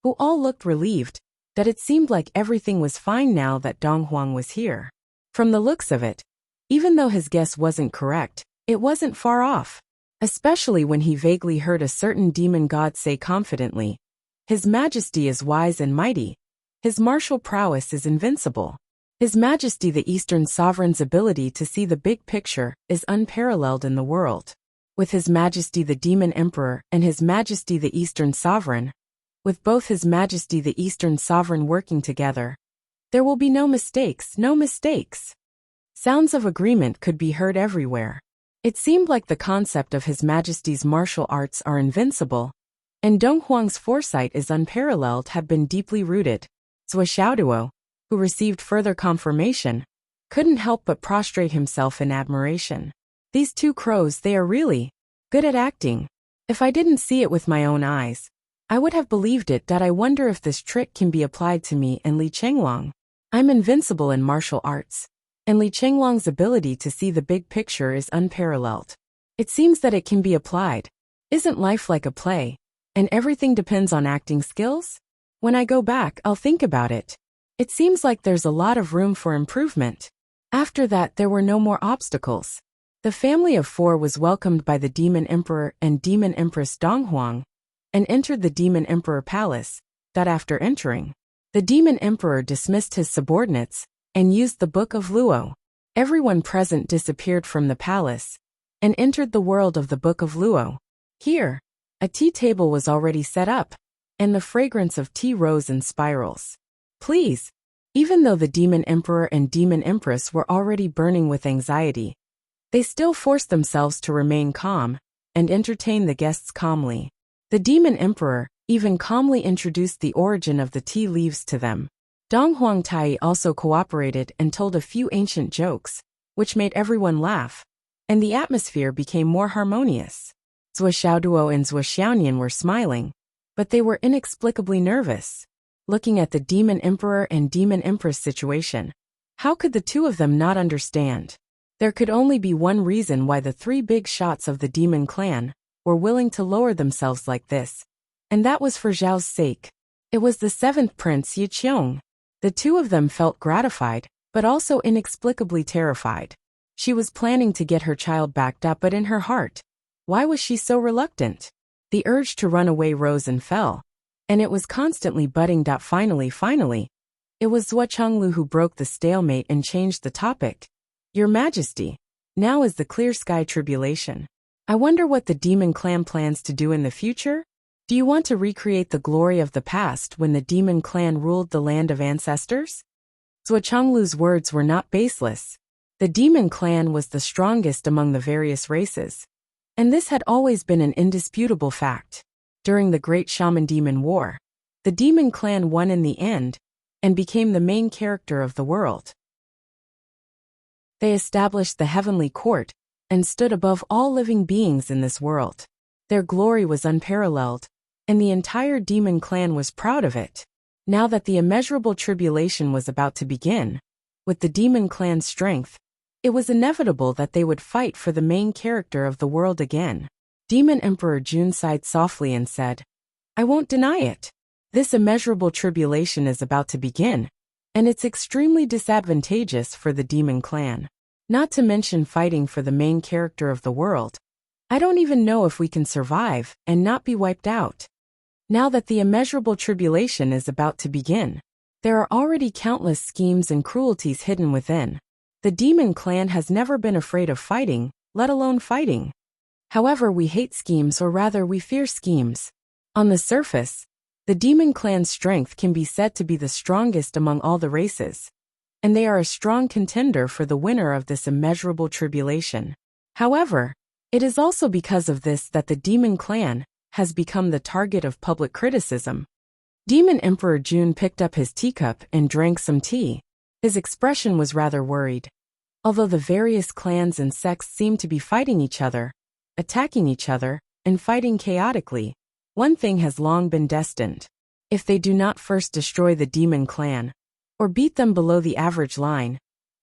who all looked relieved, that it seemed like everything was fine now that Dong Huang was here. From the looks of it, even though his guess wasn't correct, it wasn't far off, especially when he vaguely heard a certain demon god say confidently, His Majesty is wise and mighty. His martial prowess is invincible. His Majesty the Eastern Sovereign's ability to see the big picture is unparalleled in the world. With His Majesty the Demon Emperor and His Majesty the Eastern Sovereign, with both His Majesty the Eastern Sovereign working together, there will be no mistakes, no mistakes. Sounds of agreement could be heard everywhere. It seemed like the concept of His Majesty's martial arts are invincible, and Dong Huang's foresight is unparalleled had been deeply rooted. Zuoxiaoduo, who received further confirmation, couldn't help but prostrate himself in admiration. These 2 crows, they are really good at acting. If I didn't see it with my own eyes, I would have believed it. I wonder if this trick can be applied to me and Li Chenglong. I'm invincible in martial arts, and Li Chenglong's ability to see the big picture is unparalleled. It seems that it can be applied. Isn't life like a play, and everything depends on acting skills? When I go back, I'll think about it. It seems like there's a lot of room for improvement. After that, there were no more obstacles. The family of 4 was welcomed by the Demon Emperor and Demon Empress Dong Huang, and entered the Demon Emperor Palace. That after entering, the Demon Emperor dismissed his subordinates and used the Book of Luo. Everyone present disappeared from the palace and entered the world of the Book of Luo. Here, a tea table was already set up, and the fragrance of tea rose in spirals. Please, even though the Demon Emperor and Demon Empress were already burning with anxiety, they still forced themselves to remain calm and entertain the guests calmly. The Demon Emperor even calmly introduced the origin of the tea leaves to them. Dong Huangtai also cooperated and told a few ancient jokes, which made everyone laugh, and the atmosphere became more harmonious. Zuoxiaoduo and Zuoxiaonian were smiling, but they were inexplicably nervous. Looking at the Demon Emperor and Demon Empress situation, how could the 2 of them not understand? There could only be one reason why the 3 big shots of the demon clan were willing to lower themselves like this. and that was for Zhao's sake. It was the seventh prince, Yi Qiong. The two of them felt gratified, but also inexplicably terrified. She was planning to get her child backed up, but in her heart, why was she so reluctant? The urge to run away rose and fell, and it was constantly budding. Finally, it was Zhuo Chenglu who broke the stalemate and changed the topic. Your Majesty, now is the clear sky tribulation. I wonder what the demon clan plans to do in the future? Do you want to recreate the glory of the past when the demon clan ruled the land of ancestors? Zhuo Chenglu's words were not baseless. The demon clan was the strongest among the various races, and this had always been an indisputable fact. During the Great Shaman-Demon War, the demon clan won in the end and became the main character of the world. They established the heavenly court and stood above all living beings in this world. Their glory was unparalleled, and the entire demon clan was proud of it. Now that the immeasurable tribulation was about to begin, with the demon clan's strength, it was inevitable that they would fight for the main character of the world again. Demon Emperor Jun sighed softly and said, I won't deny it. This immeasurable tribulation is about to begin, and it's extremely disadvantageous for the demon clan. Not to mention fighting for the main character of the world. I don't even know if we can survive and not be wiped out. Now that the immeasurable tribulation is about to begin, there are already countless schemes and cruelties hidden within. The demon clan has never been afraid of fighting, let alone fighting. However, we hate schemes, or rather we fear schemes. On the surface, the demon clan's strength can be said to be the strongest among all the races, and they are a strong contender for the winner of this immeasurable tribulation. However, it is also because of this that the demon clan has become the target of public criticism. Demon Emperor Jun picked up his teacup and drank some tea. His expression was rather worried. Although the various clans and sects seemed to be fighting each other, attacking each other, and fighting chaotically, one thing has long been destined. If they do not first destroy the demon clan, or beat them below the average line,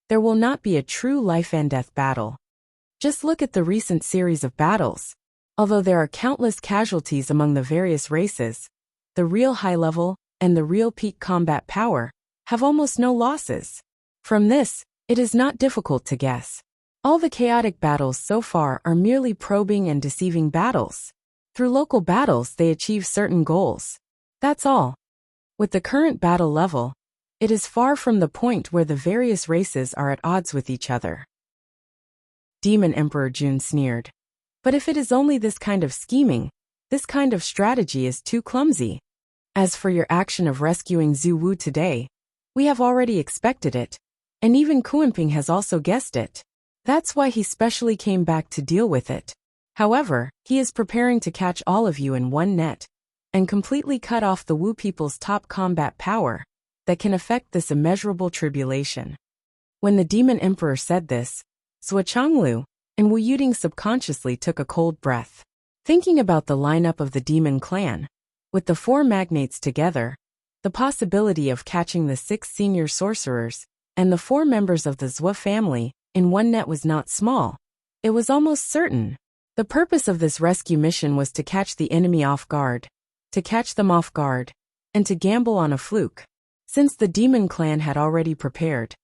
there will not be a true life and death battle. Just look at the recent series of battles. Although there are countless casualties among the various races, the real high level and the real peak combat power have almost no losses. From this, it is not difficult to guess. All the chaotic battles so far are merely probing and deceiving battles. Through local battles they achieve certain goals. That's all. With the current battle level, it is far from the point where the various races are at odds with each other. Demon Emperor Jun sneered. But if it is only this kind of scheming, this kind of strategy is too clumsy. As for your action of rescuing Zhu Wu today, we have already expected it, and even Kuanping has also guessed it. That's why he specially came back to deal with it. However, he is preparing to catch all of you in one net, and completely cut off the Wu people's top combat power that can affect this immeasurable tribulation. When the Demon Emperor said this, Zhuo Chenglu and Wu Yuding subconsciously took a cold breath. Thinking about the lineup of the demon clan, with the four magnates together, the possibility of catching the 6 senior sorcerers and the 4 members of the Zhuo family in one net was not small. It was almost certain. The purpose of this rescue mission was to catch the enemy off guard, and to gamble on a fluke. Since the demon clan had already prepared,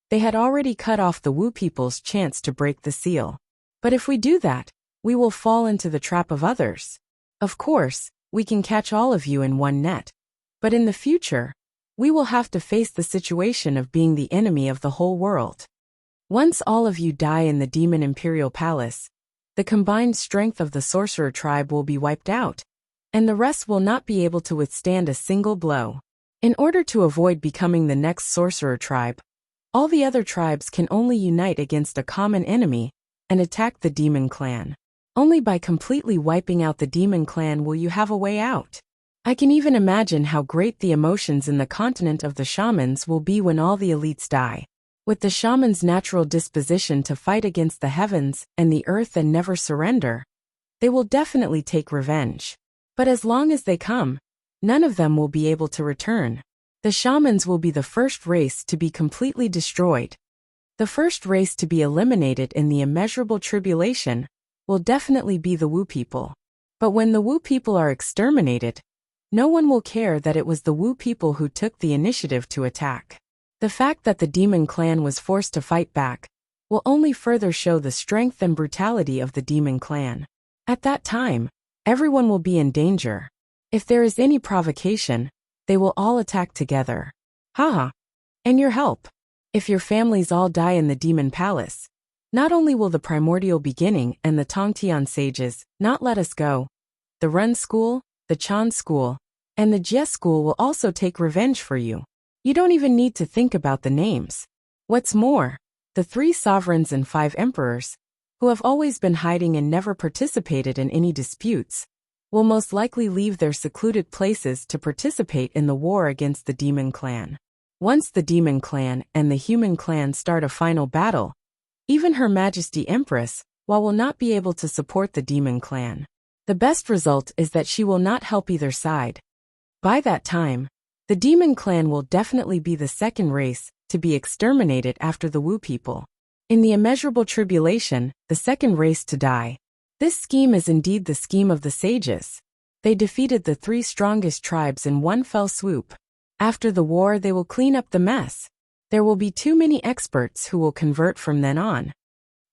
they had already cut off the Wu people's chance to break the seal. But if we do that, we will fall into the trap of others. Of course, we can catch all of you in one net, but in the future, we will have to face the situation of being the enemy of the whole world. Once all of you die in the Demon Imperial Palace, the combined strength of the sorcerer tribe will be wiped out, and the rest will not be able to withstand a single blow. In order to avoid becoming the next sorcerer tribe, all the other tribes can only unite against a common enemy and attack the demon clan. Only by completely wiping out the demon clan will you have a way out. I can even imagine how great the emotions in the continent of the shamans will be when all the elites die. With the shamans' natural disposition to fight against the heavens and the earth and never surrender, they will definitely take revenge. But as long as they come, none of them will be able to return. The shamans will be the first race to be completely destroyed. The first race to be eliminated in the immeasurable tribulation will definitely be the Wu people. But when the Wu people are exterminated, No one will care that it was the Wu people who took the initiative to attack. The fact that the demon clan was forced to fight back will only further show the strength and brutality of the demon clan. At that time, everyone will be in danger. If there is any provocation, they will all attack together. Haha. And your help. If your families all die in the demon palace, not only will the primordial beginning and the Tongtian sages not let us go, the Run school, the Chan school, and the Jie school will also take revenge for you. You don't even need to think about the names. What's more, the 3 sovereigns and 5 emperors, who have always been hiding and never participated in any disputes, will most likely leave their secluded places to participate in the war against the demon clan. Once the demon clan and the human clan start a final battle, even Her Majesty Empress will not be able to support the demon clan. The best result is that she will not help either side. By that time, the demon clan will definitely be the second race to be exterminated after the Wu people. In the immeasurable tribulation, the second race to die. This scheme is indeed the scheme of the sages. They defeated the 3 strongest tribes in one fell swoop. After the war, they will clean up the mess. There will be too many experts who will convert from then on.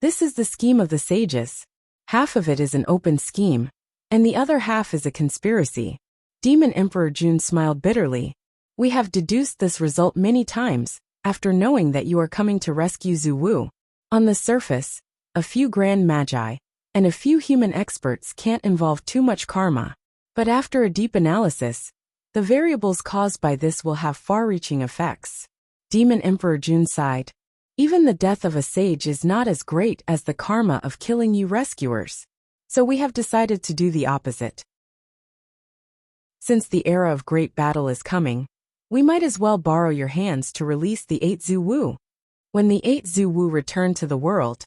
This is the scheme of the sages. Half of it is an open scheme, and the other half is a conspiracy. Demon Emperor Jun smiled bitterly. We have deduced this result many times, after knowing that you are coming to rescue Zhu Wu. On the surface, a few grand magi and a few human experts can't involve too much karma. But after a deep analysis, the variables caused by this will have far-reaching effects. Demon Emperor Jun sighed. Even the death of a sage is not as great as the karma of killing you rescuers. So we have decided to do the opposite. Since the era of great battle is coming, we might as well borrow your hands to release the 8 Zhu Wu. When the 8 Zhu Wu return to the world,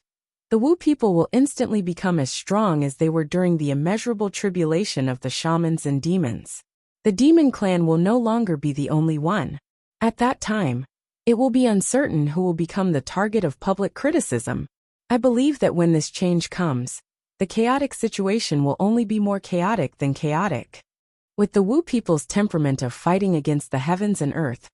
the Wu people will instantly become as strong as they were during the immeasurable tribulation of the shamans and demons. The demon clan will no longer be the only one. At that time, it will be uncertain who will become the target of public criticism. I believe that when this change comes, the chaotic situation will only be more chaotic than chaotic. With the Wu people's temperament of fighting against the heavens and earth,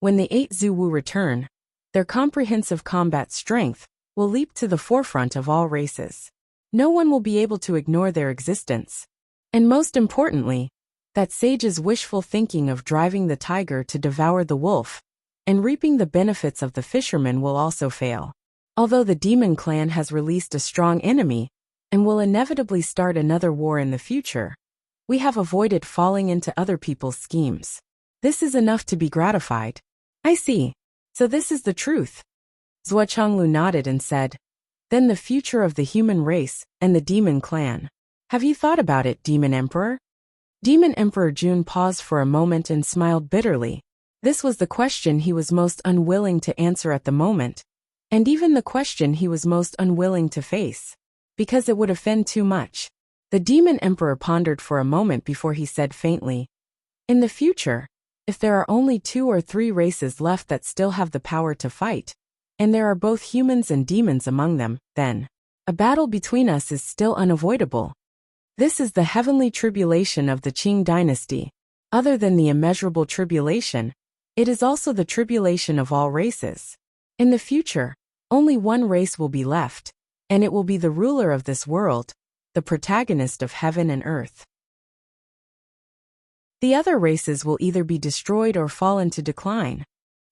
when the 8 Zhu Wu return, their comprehensive combat strength will leap to the forefront of all races. No one will be able to ignore their existence. And most importantly, that sage's wishful thinking of driving the tiger to devour the wolf and reaping the benefits of the fisherman will also fail. Although the demon clan has released a strong enemy and will inevitably start another war in the future, we have avoided falling into other people's schemes. This is enough to be gratified. I see. So this is the truth. Zhuo Chonglu nodded and said, Then the future of the human race and the demon clan. Have you thought about it, Demon Emperor? Demon Emperor Jun paused for a moment and smiled bitterly. This was the question he was most unwilling to answer at the moment, and even the question he was most unwilling to face, because it would offend too much. The Demon Emperor pondered for a moment before he said faintly, In the future, if there are only 2 or 3 races left that still have the power to fight, and there are both humans and demons among them, then a battle between us is still unavoidable. This is the heavenly tribulation of the Qing dynasty. Other than the immeasurable tribulation, it is also the tribulation of all races. In the future, only one race will be left, and it will be the ruler of this world, the protagonist of heaven and earth. The other races will either be destroyed or fall into decline.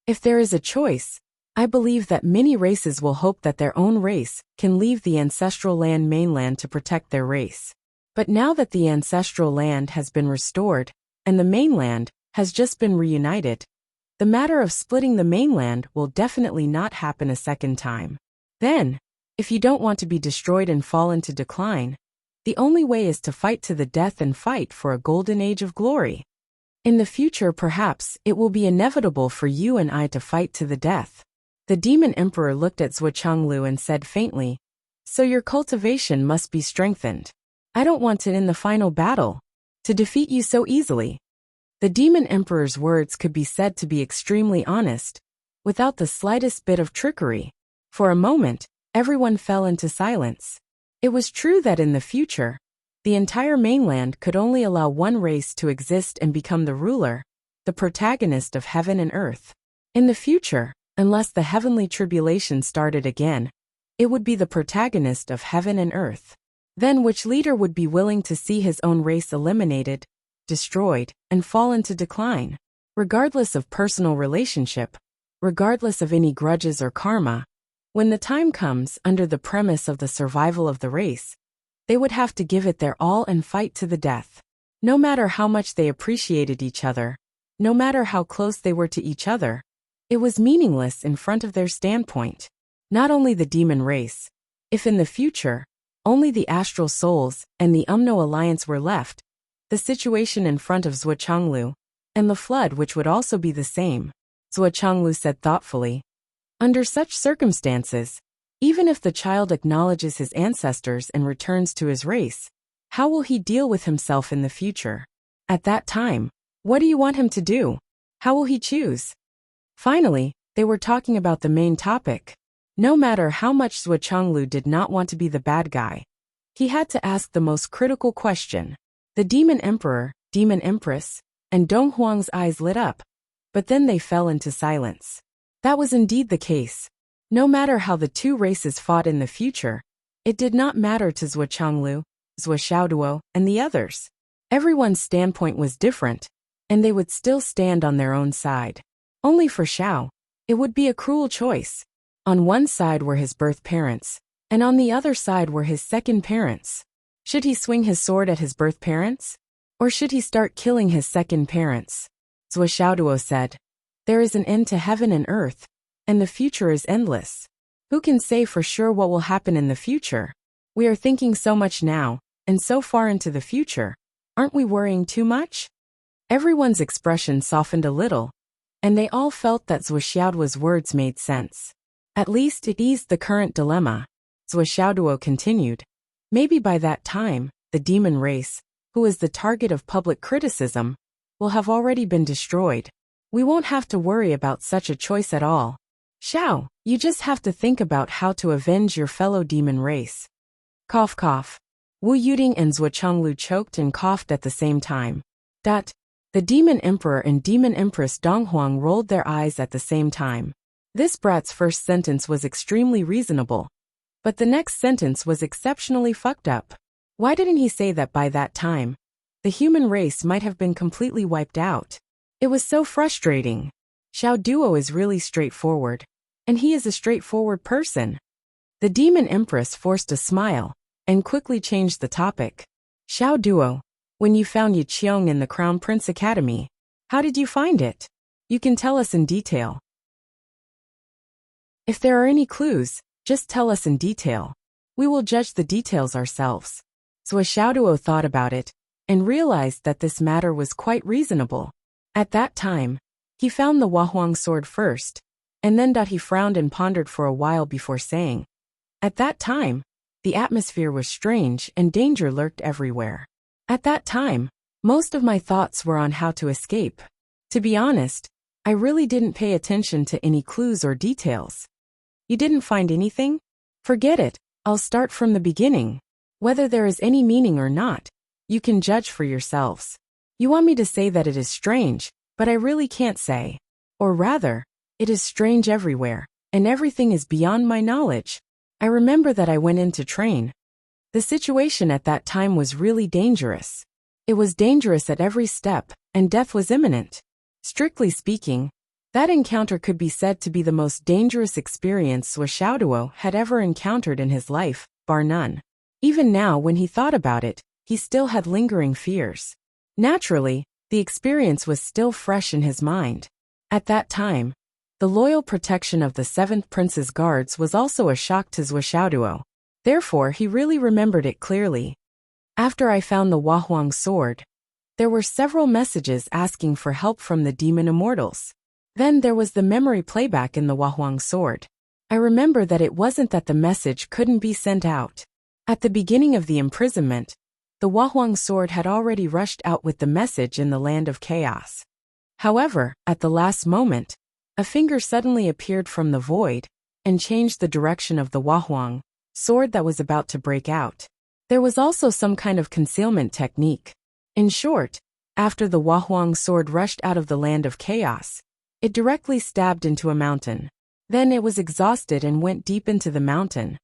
If there is a choice, I believe that many races will hope that their own race can leave the ancestral land mainland to protect their race. But now that the ancestral land has been restored, and the mainland has just been reunited, the matter of splitting the mainland will definitely not happen a second time. Then, if you don't want to be destroyed and fall into decline, the only way is to fight to the death and fight for a golden age of glory. In the future, perhaps, it will be inevitable for you and I to fight to the death. The Demon Emperor looked at Zhuo Chonglu and said faintly, So your cultivation must be strengthened. I don't want it in the final battle to defeat you so easily. The Demon Emperor's words could be said to be extremely honest, without the slightest bit of trickery. For a moment, everyone fell into silence. It was true that in the future, The entire mainland could only allow one race to exist and become the ruler, the protagonist of heaven and earth. In the future, unless the heavenly tribulation started again, it would be the protagonist of heaven and earth. Then which leader would be willing to see his own race eliminated, destroyed, and fall into decline? Regardless of personal relationship, regardless of any grudges or karma, when the time comes under the premise of the survival of the race, they would have to give it their all and fight to the death. No matter how much they appreciated each other, no matter how close they were to each other, it was meaningless in front of their standpoint. Not only the demon race, if in the future, only the astral souls and the Umno alliance were left, the situation in front of Zhuochanglu, and the flood which would also be the same, Zhuochanglu said thoughtfully. Under such circumstances, even if the child acknowledges his ancestors and returns to his race, how will he deal with himself in the future? At that time, what do you want him to do? How will he choose? Finally, they were talking about the main topic. No matter how much Zhuochanglu did not want to be the bad guy, he had to ask the most critical question. The demon emperor, demon empress, and Dong Huang's eyes lit up, but then they fell into silence. That was indeed the case. No matter how the two races fought in the future, it did not matter to Zhuochanglu, Zhuo and the others. Everyone's standpoint was different, and they would still stand on their own side. Only for Xiao, it would be a cruel choice. On one side were his birth parents, and on the other side were his second parents. Should he swing his sword at his birth parents? Or should he start killing his second parents? Zhuo said, "There is an end to heaven and earth, and the future is endless. Who can say for sure what will happen in the future? We are thinking so much now, and so far into the future. Aren't we worrying too much?" Everyone's expression softened a little, and they all felt that Zhuo's words made sense. At least it eased the current dilemma. Zhuo continued. Maybe by that time, the demon race, who is the target of public criticism, will have already been destroyed. We won't have to worry about such a choice at all. Xiao, you just have to think about how to avenge your fellow demon race. Cough cough. Wu Yuding and Zhuochanglu choked and coughed at the same time. The demon emperor and demon empress Donghuang rolled their eyes at the same time. This brat's first sentence was extremely reasonable, but the next sentence was exceptionally fucked up. Why didn't he say that by that time, the human race might have been completely wiped out? It was so frustrating. Xiao Duo is really straightforward, and he is a straightforward person. The demon empress forced a smile, and quickly changed the topic. Xiao Duo, when you found Yi Qiong in the Crown Prince Academy, how did you find it? You can tell us in detail. If there are any clues, just tell us in detail. We will judge the details ourselves. So Xiaoduo thought about it, and realized that this matter was quite reasonable. At that time, he found the Wahuang sword first, and then he frowned and pondered for a while before saying. At that time, the atmosphere was strange and danger lurked everywhere. At that time, most of my thoughts were on how to escape. To be honest, I really didn't pay attention to any clues or details. You didn't find anything? Forget it, I'll start from the beginning. Whether there is any meaning or not, you can judge for yourselves. You want me to say that it is strange, but I really can't say. Or rather, it is strange everywhere, and everything is beyond my knowledge. I remember that I went in to train. The situation at that time was really dangerous. It was dangerous at every step, and death was imminent. Strictly speaking, that encounter could be said to be the most dangerous experience Xiaoduo had ever encountered in his life, bar none. Even now when he thought about it, he still had lingering fears. Naturally, the experience was still fresh in his mind. At that time, the loyal protection of the 7th Prince's guards was also a shock to Xiaoduo. Therefore he really remembered it clearly. After I found the Wahuang sword, there were several messages asking for help from the demon immortals. Then there was the memory playback in the Wahuang sword. I remember that it wasn't that the message couldn't be sent out. At the beginning of the imprisonment, the Wahuang sword had already rushed out with the message in the land of chaos. However, at the last moment, a finger suddenly appeared from the void and changed the direction of the Wahuang sword that was about to break out. There was also some kind of concealment technique. In short, after the Wahuang sword rushed out of the land of chaos, it directly stabbed into a mountain. Then it was exhausted and went deep into the mountain.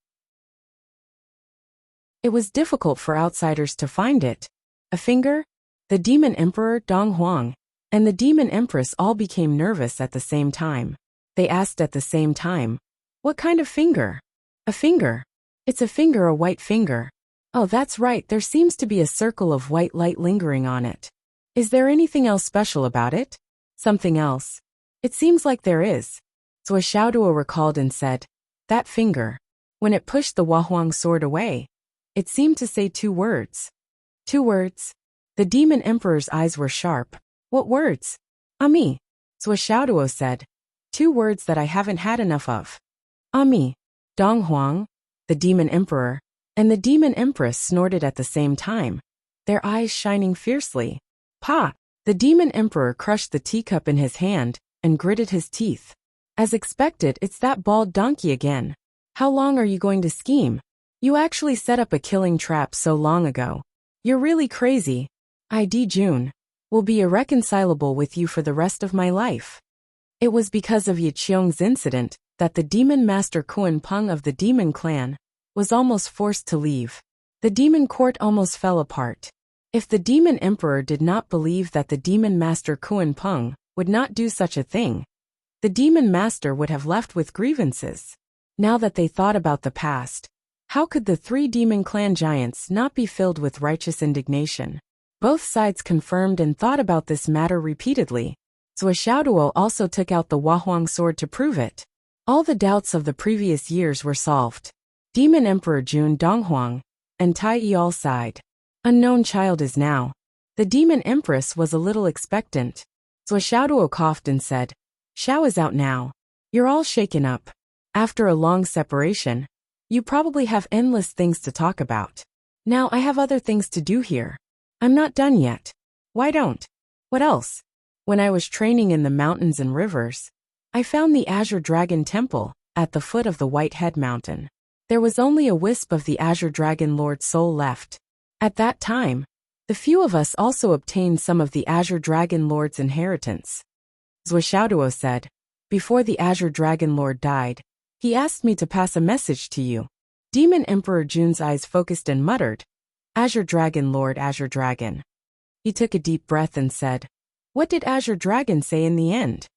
It was difficult for outsiders to find it. A finger? The demon emperor Dong Huang and the demon empress all became nervous at the same time. They asked at the same time, "What kind of finger?" "A finger. It's a finger, a white finger." "Oh, that's right, there seems to be a circle of white light lingering on it. Is there anything else special about it?" "Something else. It seems like there is." So Xiaoduo recalled and said, "That finger. When it pushed the Wahuang sword away, it seemed to say 2 words. 2 words? The demon emperor's eyes were sharp. "What words?" "Ami." So Xiaoduo said, 2 words that I haven't had enough of. Ami. Dong Huang, the demon emperor, and the demon empress snorted at the same time, their eyes shining fiercely. Pa! The demon emperor crushed the teacup in his hand and gritted his teeth. As expected, it's that bald donkey again. How long are you going to scheme? You actually set up a killing trap so long ago. You're really crazy. I, Jun, will be irreconcilable with you for the rest of my life. It was because of Yi Qiong's incident that the demon master Kuan Peng of the demon clan was almost forced to leave. The demon court almost fell apart. If the demon emperor did not believe that the demon master Kuan Peng would not do such a thing, the demon master would have left with grievances. Now that they thought about the past, how could the 3 demon clan giants not be filled with righteous indignation? Both sides confirmed and thought about this matter repeatedly. So Xiaoduo also took out the Wahuang sword to prove it. All the doubts of the previous years were solved. Demon Emperor Jun Donghuang and Tai Yi all sighed. Unknown child is now. The demon empress was a little expectant. So Xiaoduo coughed and said, "Xiao is out now. You're all shaken up. After a long separation, you probably have endless things to talk about. Now I have other things to do here. I'm not done yet." "Why don't?" "What else? When I was training in the mountains and rivers, I found the Azure Dragon Temple at the foot of the White Head Mountain. There was only a wisp of the Azure Dragon Lord's soul left. At that time, the few of us also obtained some of the Azure Dragon Lord's inheritance." Xiaoduo said, "Before the Azure Dragon Lord died, he asked me to pass a message to you." Demon Emperor Jun's eyes focused and muttered, "Azure Dragon Lord, Azure Dragon." He took a deep breath and said, "What did Azure Dragon say in the end?"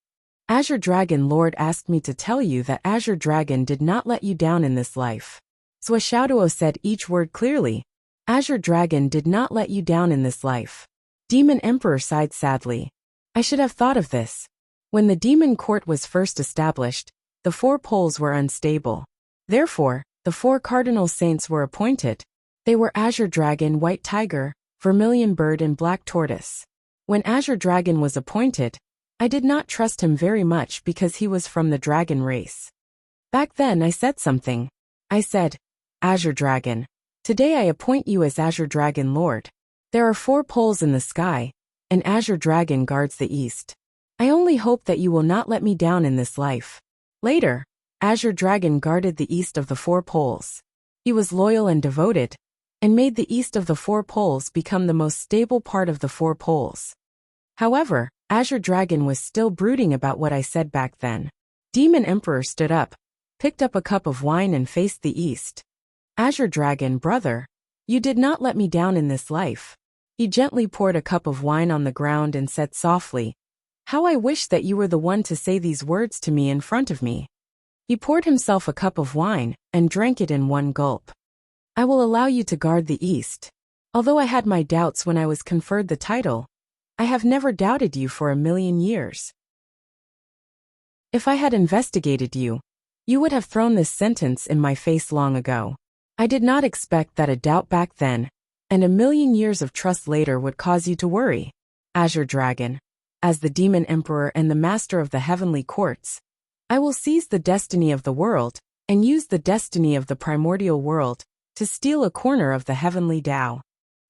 "Azure Dragon Lord asked me to tell you that Azure Dragon did not let you down in this life." So Xiaoduo said each word clearly, "Azure Dragon did not let you down in this life." Demon Emperor sighed sadly. "I should have thought of this. When the demon court was first established, the 4 poles were unstable. Therefore, the 4 cardinal saints were appointed. They were Azure Dragon, White Tiger, Vermilion Bird and Black Tortoise. When Azure Dragon was appointed, I did not trust him very much because he was from the dragon race. Back then I said something. I said, 'Azure Dragon, today I appoint you as Azure Dragon Lord. There are 4 poles in the sky, and Azure Dragon guards the east. I only hope that you will not let me down in this life.' Later, Azure Dragon guarded the east of the 4 poles. He was loyal and devoted, and made the east of the 4 poles become the most stable part of the 4 poles. However, Azure Dragon was still brooding about what I said back then." Demon Emperor stood up, picked up a cup of wine and faced the east. "Azure Dragon, brother, you did not let me down in this life." He gently poured a cup of wine on the ground and said softly, "How I wish that you were the one to say these words to me in front of me." He poured himself a cup of wine and drank it in one gulp. "I will allow you to guard the east. Although I had my doubts when I was conferred the title, I have never doubted you for 1,000,000 years. If I had investigated you, you would have thrown this sentence in my face long ago. I did not expect that a doubt back then, and 1,000,000 years of trust later would cause you to worry. Azure Dragon, as the Demon Emperor and the Master of the Heavenly Courts, I will seize the destiny of the world, and use the destiny of the primordial world, to steal a corner of the heavenly Tao."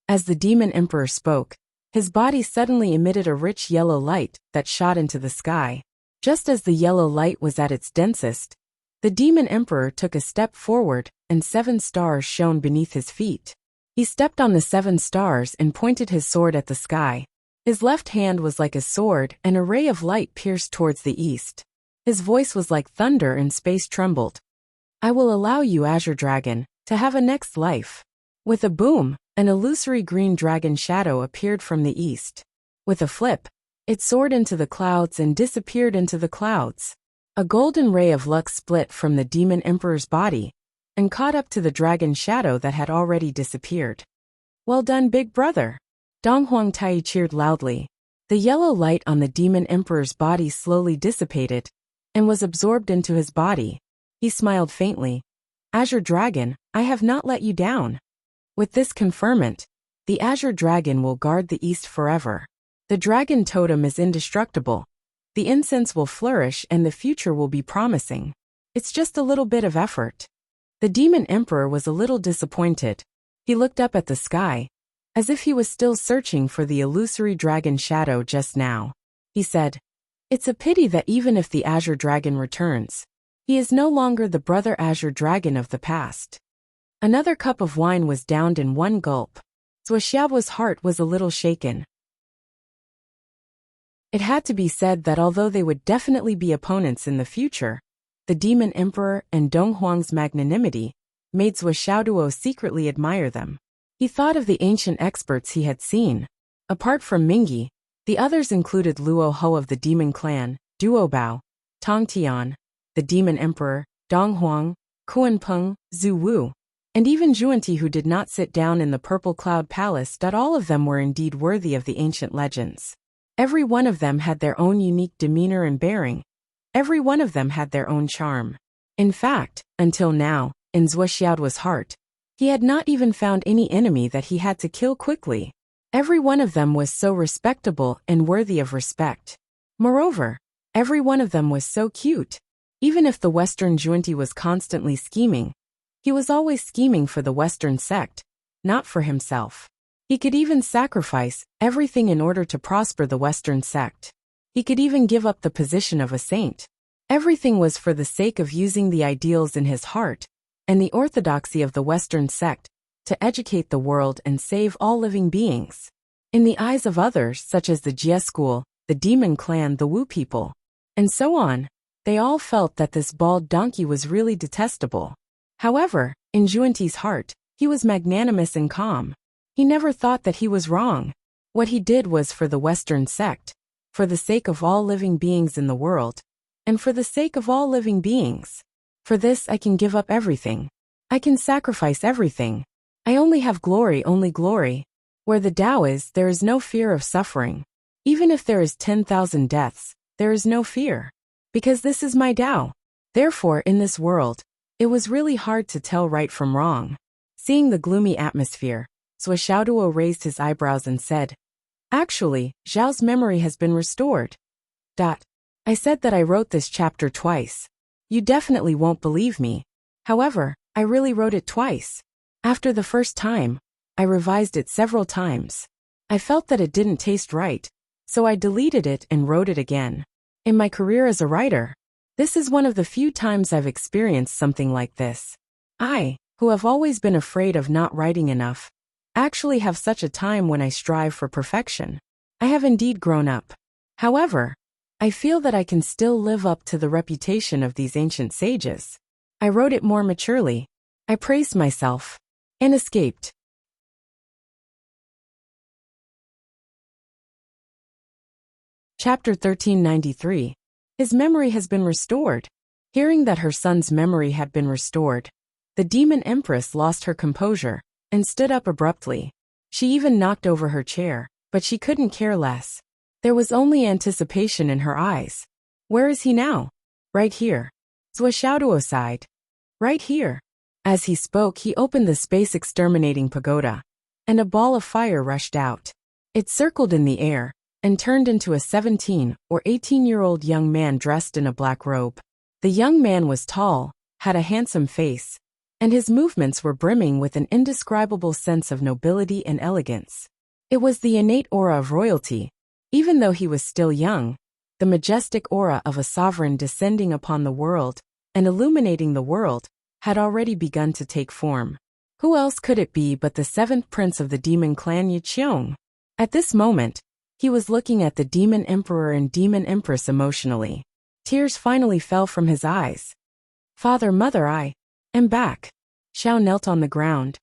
As the Demon Emperor spoke, his body suddenly emitted a rich yellow light that shot into the sky. Just as the yellow light was at its densest, the Demon Emperor took a step forward, and 7 stars shone beneath his feet. He stepped on the 7 stars and pointed his sword at the sky. His left hand was like a sword, and a ray of light pierced towards the east. His voice was like thunder and space trembled. I will allow you, Azure Dragon, to have a next life. With a boom, an illusory green dragon shadow appeared from the east. With a flip, it soared into the clouds and disappeared into the clouds. A golden ray of luck split from the demon emperor's body and caught up to the dragon shadow that had already disappeared. Well done, big brother! Dong Huangtai cheered loudly. The yellow light on the demon emperor's body slowly dissipated and was absorbed into his body. He smiled faintly. Azure Dragon, I have not let you down. With this conferment, the Azure Dragon will guard the east forever. The dragon totem is indestructible. The incense will flourish and the future will be promising. It's just a little bit of effort. The demon emperor was a little disappointed. He looked up at the sky, as if he was still searching for the illusory dragon shadow just now. He said, It's a pity that even if the Azure Dragon returns, he is no longer the brother Azure Dragon of the past. Another cup of wine was downed in one gulp. Zuoxiao's heart was a little shaken. It had to be said that although they would definitely be opponents in the future, the Demon Emperor and Dong Huang's magnanimity made Zuoxiao secretly admire them. He thought of the ancient experts he had seen. Apart from Mingyi, the others included Luo Ho of the Demon Clan, Duo Bao, Tong Tian, the Demon Emperor, Dong Huang, Kuan Peng, Zhu Wu, and even Zhuanti, who did not sit down in the Purple Cloud Palace. All of them were indeed worthy of the ancient legends. Every one of them had their own unique demeanor and bearing. Every one of them had their own charm. In fact, until now, in Zuoxiao's heart, he had not even found any enemy that he had to kill quickly. Every one of them was so respectable and worthy of respect. Moreover, every one of them was so cute. Even if the Western Zhuanti was constantly scheming, he was always scheming for the Western sect, not for himself. He could even sacrifice everything in order to prosper the Western sect. He could even give up the position of a saint. Everything was for the sake of using the ideals in his heart and the orthodoxy of the Western sect to educate the world and save all living beings. In the eyes of others, such as the Jie school, the Demon Clan, the Wu people, and so on, they all felt that this bald donkey was really detestable. However, in Zhuanti's heart, he was magnanimous and calm. He never thought that he was wrong. What he did was for the Western sect, for the sake of all living beings in the world, and for the sake of all living beings. For this I can give up everything. I can sacrifice everything. I only have glory, only glory. Where the Tao is, there is no fear of suffering. Even if there is 10,000 deaths, there is no fear. Because this is my Tao. Therefore, in this world, it was really hard to tell right from wrong. Seeing the gloomy atmosphere, Zuoxiao raised his eyebrows and said, Actually, Zhao's memory has been restored. I said that I wrote this chapter twice. You definitely won't believe me. However, I really wrote it twice. After the first time, I revised it several times. I felt that it didn't taste right, so I deleted it and wrote it again. In my career as a writer, this is one of the few times I've experienced something like this. I, who have always been afraid of not writing enough, actually have such a time when I strive for perfection. I have indeed grown up. However, I feel that I can still live up to the reputation of these ancient sages. I wrote it more maturely. I praised myself. And escaped. Chapter 1393. His memory has been restored. Hearing that her son's memory had been restored, the demon empress lost her composure and stood up abruptly. She even knocked over her chair, but she couldn't care less. There was only anticipation in her eyes. Where is he now? Right here. Zuoxiao sighed. Right here. As he spoke, he opened the space-exterminating pagoda, and a ball of fire rushed out. It circled in the air and turned into a 17 or 18-year-old young man dressed in a black robe. The young man was tall, had a handsome face, and his movements were brimming with an indescribable sense of nobility and elegance. It was the innate aura of royalty. Even though he was still young, the majestic aura of a sovereign descending upon the world and illuminating the world had already begun to take form. Who else could it be but the seventh prince of the demon clan Yiqiong? At this moment, he was looking at the demon emperor and demon empress emotionally. Tears finally fell from his eyes. Father, mother, I am back. Xiao knelt on the ground.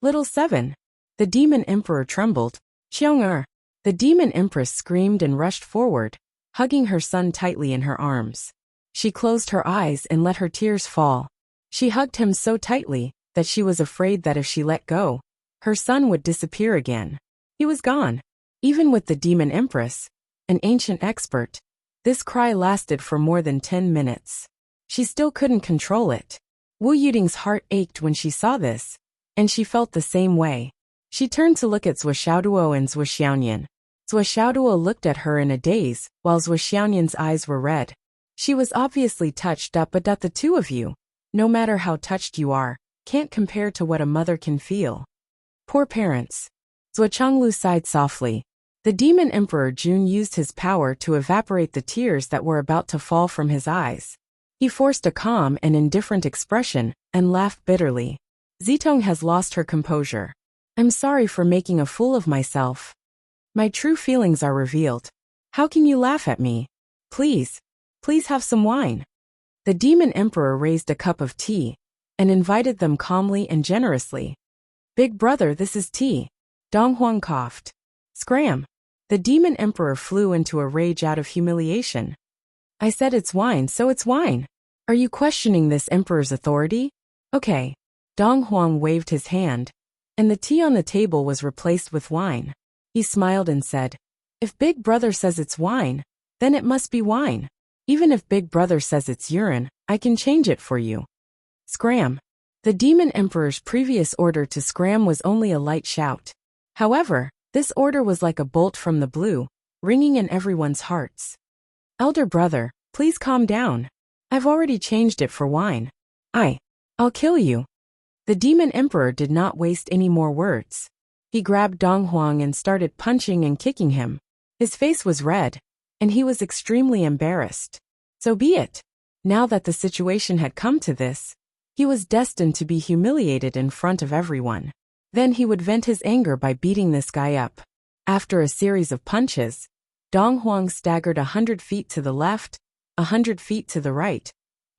Little seven. The demon emperor trembled. Xiong. The demon empress screamed and rushed forward, hugging her son tightly in her arms. She closed her eyes and let her tears fall. She hugged him so tightly that she was afraid that if she let go, her son would disappear again. He was gone. Even with the demon empress, an ancient expert, this cry lasted for more than 10 minutes. She still couldn't control it. Wu Yuding's heart ached when she saw this, and she felt the same way. She turned to look at Zhuo Xiaoduo and Zhuo Xiaonian. Zhuo Xiaoduo looked at her in a daze, while Zhuo Xiaonian's eyes were red. She was obviously touched up, but the two of you, no matter how touched you are, can't compare to what a mother can feel. Poor parents. Zhuo Changlu sighed softly. The demon emperor Jun used his power to evaporate the tears that were about to fall from his eyes. He forced a calm and indifferent expression and laughed bitterly. Zitong has lost her composure. I'm sorry for making a fool of myself. My true feelings are revealed. How can you laugh at me? Please have some wine. The demon emperor raised a cup of tea and invited them calmly and generously. Big brother, this is tea. Dong Huang coughed. Scram. The demon emperor flew into a rage out of humiliation. I said it's wine, so it's wine. Are you questioning this emperor's authority? Okay. Dong Huang waved his hand, and the tea on the table was replaced with wine. He smiled and said, if Big Brother says it's wine, then it must be wine. Even if Big Brother says it's urine, I can change it for you. Scram. The demon emperor's previous order to scram was only a light shout. However, this order was like a bolt from the blue, ringing in everyone's hearts. Elder brother, please calm down. I've already changed it for wine. I'll kill you. The demon emperor did not waste any more words. He grabbed Dong Huang and started punching and kicking him. His face was red, and he was extremely embarrassed. So be it. Now that the situation had come to this, he was destined to be humiliated in front of everyone. Then he would vent his anger by beating this guy up. After a series of punches, Dong Huang staggered 100 feet to the left, 100 feet to the right,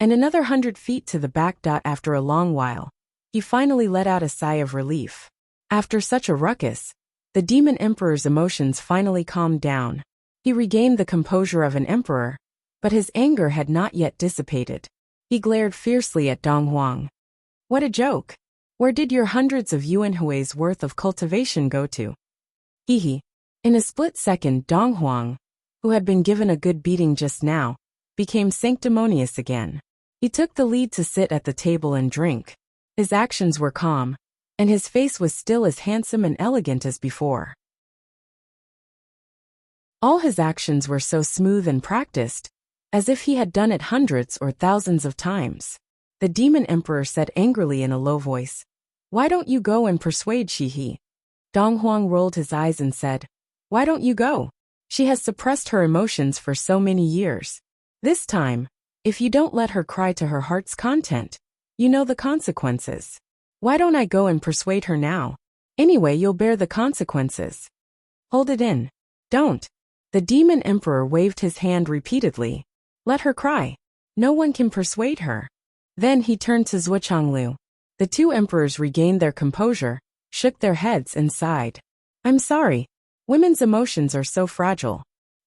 and another 100 feet to the back. After a long while, he finally let out a sigh of relief. After such a ruckus, the demon emperor's emotions finally calmed down. He regained the composure of an emperor, but his anger had not yet dissipated. He glared fiercely at Dong Huang. What a joke! Where did your hundreds of yuanhui's worth of cultivation go to? Hee. In a split second, Dong Huang, who had been given a good beating just now, became sanctimonious again. He took the lead to sit at the table and drink. His actions were calm, and his face was still as handsome and elegant as before. All his actions were so smooth and practiced, as if he had done it hundreds or thousands of times. The demon emperor said angrily in a low voice, why don't you go and persuade Shihi? Dong Huang rolled his eyes and said, why don't you go? She has suppressed her emotions for so many years. This time, if you don't let her cry to her heart's content, you know the consequences. Why don't I go and persuade her now? Anyway, you'll bear the consequences. Hold it in. Don't. The demon emperor waved his hand repeatedly. Let her cry. No one can persuade her. Then he turned to Zhuo Changlu. The two emperors regained their composure, shook their heads and sighed. I'm sorry. Women's emotions are so fragile.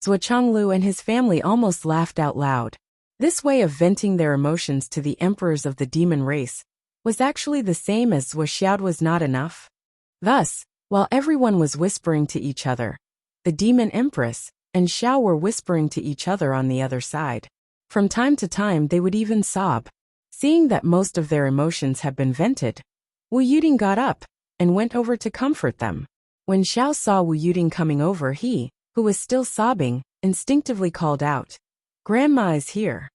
Zhuo Changlu and his family almost laughed out loud. This way of venting their emotions to the emperors of the demon race was actually the same as Zhuo Xiao was not enough. Thus, while everyone was whispering to each other, the demon empress and Xiao were whispering to each other on the other side. From time to time they would even sob. Seeing that most of their emotions had been vented, Wu Yuding got up and went over to comfort them. When Xiao saw Wu Yuding coming over, he, who was still sobbing, instinctively called out, Grandma is here.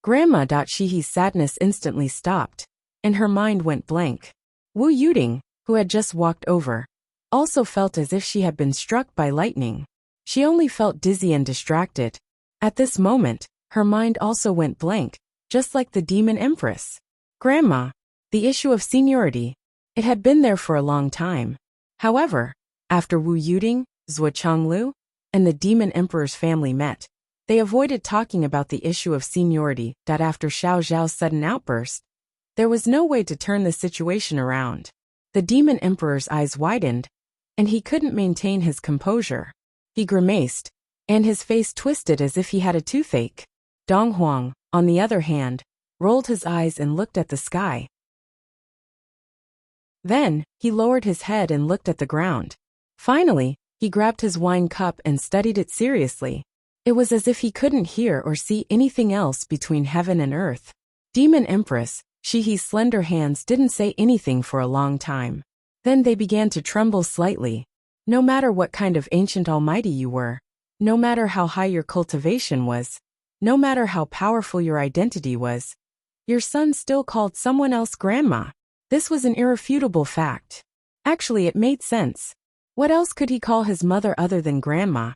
Grandma. Shihi's sadness instantly stopped, and her mind went blank. Wu Yuding, who had just walked over, also felt as if she had been struck by lightning. She only felt dizzy and distracted. At this moment, her mind also went blank, just like the demon empress. Grandma. The issue of seniority. It had been there for a long time. However, after Wu Yuding, Zhuo Chonglu, and the Demon Emperor's family met, they avoided talking about the issue of seniority. After Xiao Zhao's sudden outburst, there was no way to turn the situation around. The Demon Emperor's eyes widened, and he couldn't maintain his composure. He grimaced, and his face twisted as if he had a toothache. Dong Huang, on the other hand, rolled his eyes and looked at the sky. Then, he lowered his head and looked at the ground. Finally, he grabbed his wine cup and studied it seriously. It was as if he couldn't hear or see anything else between heaven and earth. Demon Empress, Shihi's slender hands didn't say anything for a long time. Then they began to tremble slightly. No matter what kind of ancient almighty you were, no matter how high your cultivation was, no matter how powerful your identity was, your son still called someone else grandma. This was an irrefutable fact. Actually, it made sense. What else could he call his mother other than grandma?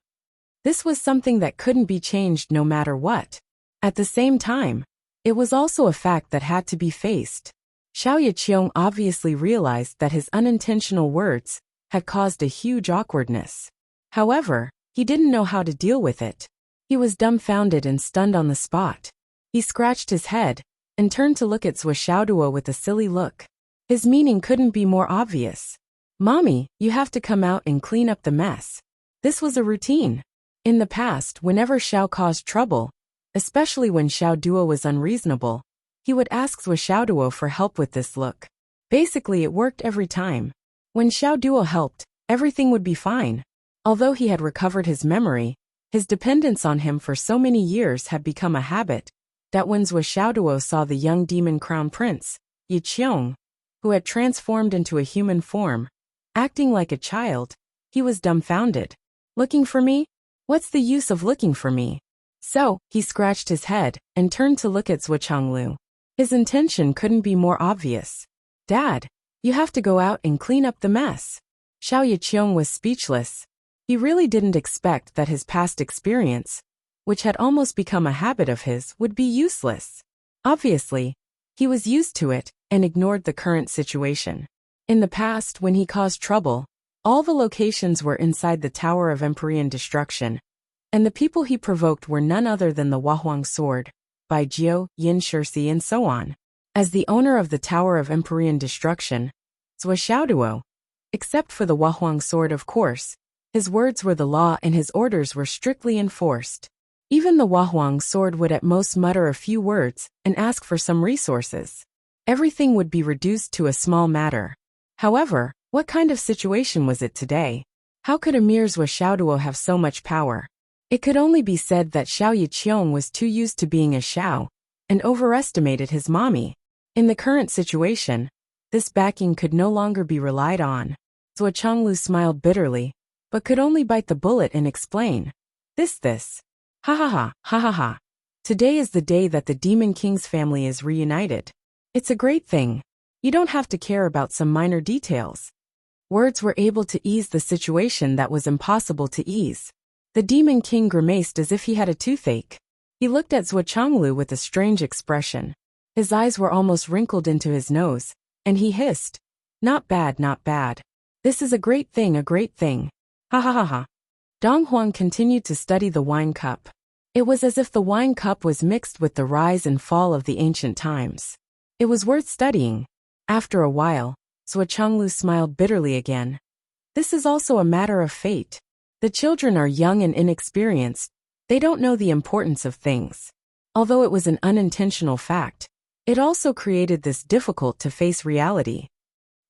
This was something that couldn't be changed no matter what. At the same time, it was also a fact that had to be faced. Xiao Yiqiong obviously realized that his unintentional words had caused a huge awkwardness. However, he didn't know how to deal with it. He was dumbfounded and stunned on the spot. He scratched his head and turned to look at Zhuo Xiaoduo with a silly look. His meaning couldn't be more obvious. Mommy, you have to come out and clean up the mess. This was a routine. In the past, whenever Xiao caused trouble, especially when Xiaoduo was unreasonable, he would ask Zhuo Xiaoduo for help with this look. Basically, it worked every time. When Xiaoduo helped, everything would be fine. Although he had recovered his memory, his dependence on him for so many years had become a habit, that when Zhuo Xiaoduo saw the young demon crown prince, Yiqiong, who had transformed into a human form, acting like a child, he was dumbfounded. Looking for me? What's the use of looking for me? So, he scratched his head and turned to look at Zhuo Chonglu. His intention couldn't be more obvious. Dad, you have to go out and clean up the mess. Xiao Yiqiong was speechless. He really didn't expect that his past experience, which had almost become a habit of his, would be useless. Obviously, he was used to it and ignored the current situation. In the past, when he caused trouble, all the locations were inside the Tower of Empyrean Destruction, and the people he provoked were none other than the Wahuang Sword, Bai Jiu, Yin Shirsi, and so on. As the owner of the Tower of Empyrean Destruction, Zhuo Xiaoduo, except for the Wahuang Sword of course, his words were the law and his orders were strictly enforced. Even the Wahuang Sword would at most mutter a few words and ask for some resources. Everything would be reduced to a small matter. However, what kind of situation was it today? How could Emir Zhuo Xiaoduo have so much power? It could only be said that Xiao Yiqiong was too used to being a Xiao and overestimated his mommy. In the current situation, this backing could no longer be relied on. Zhuo Chonglu smiled bitterly, but could only bite the bullet and explain. This. Ha ha ha, ha ha ha. Today is the day that the Demon King's family is reunited. It's a great thing. You don't have to care about some minor details. Words were able to ease the situation that was impossible to ease. The Demon King grimaced as if he had a toothache. He looked at Zhuo Chonglu with a strange expression. His eyes were almost wrinkled into his nose, and he hissed, "Not bad, not bad. This is a great thing, a great thing. Ha ha ha ha." Dong Huang continued to study the wine cup. It was as if the wine cup was mixed with the rise and fall of the ancient times. It was worth studying. After a while, Zhuo Chonglu smiled bitterly again. This is also a matter of fate. The children are young and inexperienced. They don't know the importance of things. Although it was an unintentional fact, it also created this difficult-to-face reality.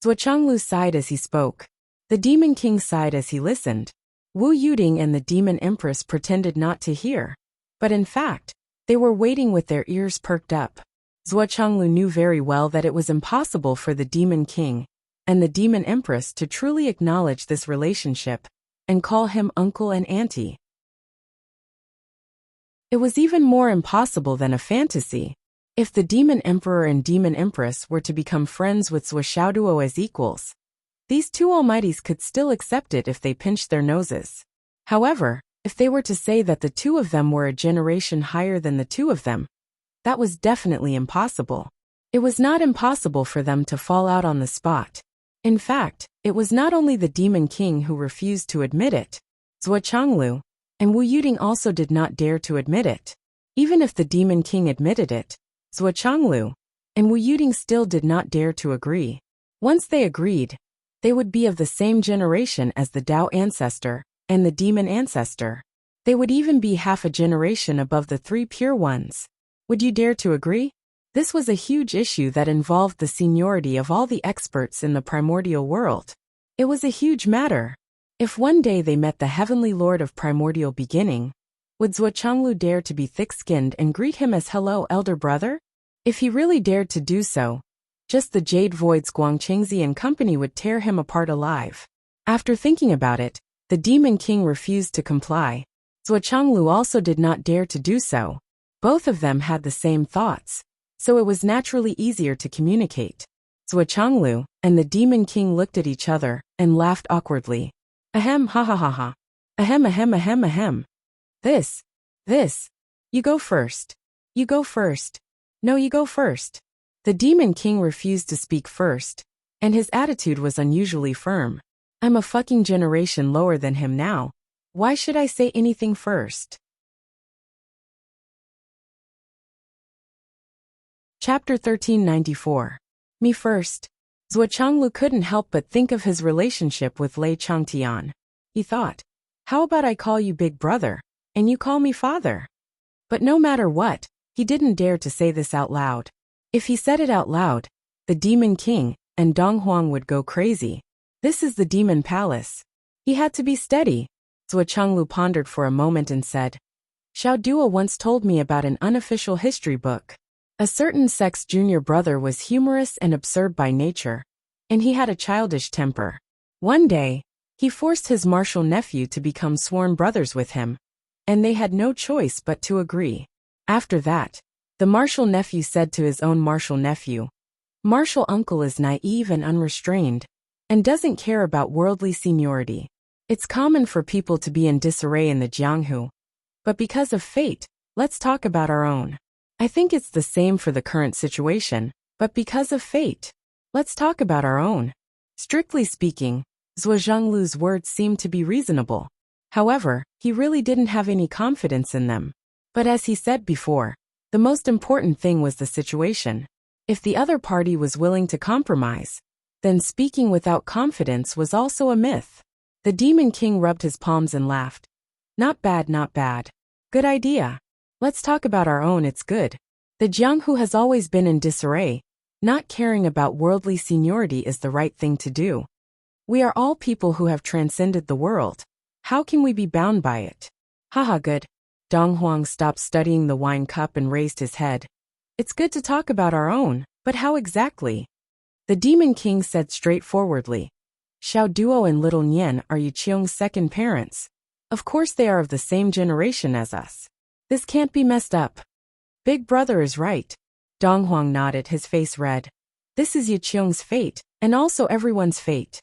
Zhuo Chonglu sighed as he spoke. The Demon King sighed as he listened. Wu Yuding and the Demon Empress pretended not to hear. But in fact, they were waiting with their ears perked up. Zhuo Chonglu knew very well that it was impossible for the Demon King and the Demon Empress to truly acknowledge this relationship and call him uncle and auntie. It was even more impossible than a fantasy. If the Demon Emperor and Demon Empress were to become friends with Zhuo Xiaoduo as equals, these two almighties could still accept it if they pinched their noses. However, if they were to say that the two of them were a generation higher than the two of them, that was definitely impossible. It was not impossible for them to fall out on the spot. In fact, it was not only the Demon King who refused to admit it. Zhuo Changlu and Wu Yuding also did not dare to admit it. Even if the Demon King admitted it, Zhuo Changlu and Wu Yuding still did not dare to agree. Once they agreed, they would be of the same generation as the Tao ancestor and the Demon ancestor. They would even be half a generation above the three pure ones. Would you dare to agree? This was a huge issue that involved the seniority of all the experts in the primordial world. It was a huge matter. If one day they met the heavenly lord of primordial beginning, would Zhuo Changlu dare to be thick-skinned and greet him as hello, elder brother? If he really dared to do so, just the Jade Voids Guangqingzi and company would tear him apart alive. After thinking about it, the Demon King refused to comply. Zhuo Changlu also did not dare to do so. Both of them had the same thoughts, so it was naturally easier to communicate. Zhuo Changlu and the Demon King looked at each other and laughed awkwardly. Ahem, ha ha ha ha. Ahem, ahem, ahem, ahem. This. You go first. You go first. No, you go first. The Demon King refused to speak first, and his attitude was unusually firm. I'm a fucking generation lower than him now. Why should I say anything first? Chapter 1394. Me first. Zhuo Changlu couldn't help but think of his relationship with Lei Changtian. He thought, how about I call you big brother, and you call me father? But no matter what, he didn't dare to say this out loud. If he said it out loud, the Demon King and Dong Huang would go crazy. This is the Demon Palace. He had to be steady. Zhuo Changlu pondered for a moment and said, Xiao Duo once told me about an unofficial history book. A certain sect's junior brother was humorous and absurd by nature, and he had a childish temper. One day, he forced his martial nephew to become sworn brothers with him, and they had no choice but to agree. After that, the martial nephew said to his own martial nephew, Martial uncle is naive and unrestrained, and doesn't care about worldly seniority. It's common for people to be in disarray in the Jianghu. But because of fate, let's talk about our own. I think it's the same for the current situation, but because of fate, let's talk about our own. Strictly speaking, Zhuo Zhanglu's words seemed to be reasonable. However, he really didn't have any confidence in them. But as he said before, the most important thing was the situation. If the other party was willing to compromise, then speaking without confidence was also a myth. The Demon King rubbed his palms and laughed. Not bad, not bad. Good idea. Let's talk about our own, it's good. The Jianghu has always been in disarray. Not caring about worldly seniority is the right thing to do. We are all people who have transcended the world. How can we be bound by it? Haha, good. Dong Huang stopped studying the wine cup and raised his head. It's good to talk about our own, but how exactly? The Demon King said straightforwardly. Xiao Duo and Little Nian are Yiqiong's second parents. Of course they are of the same generation as us. This can't be messed up. Big brother is right. Dong Huang nodded, his face red. This is Yiqiong's fate, and also everyone's fate.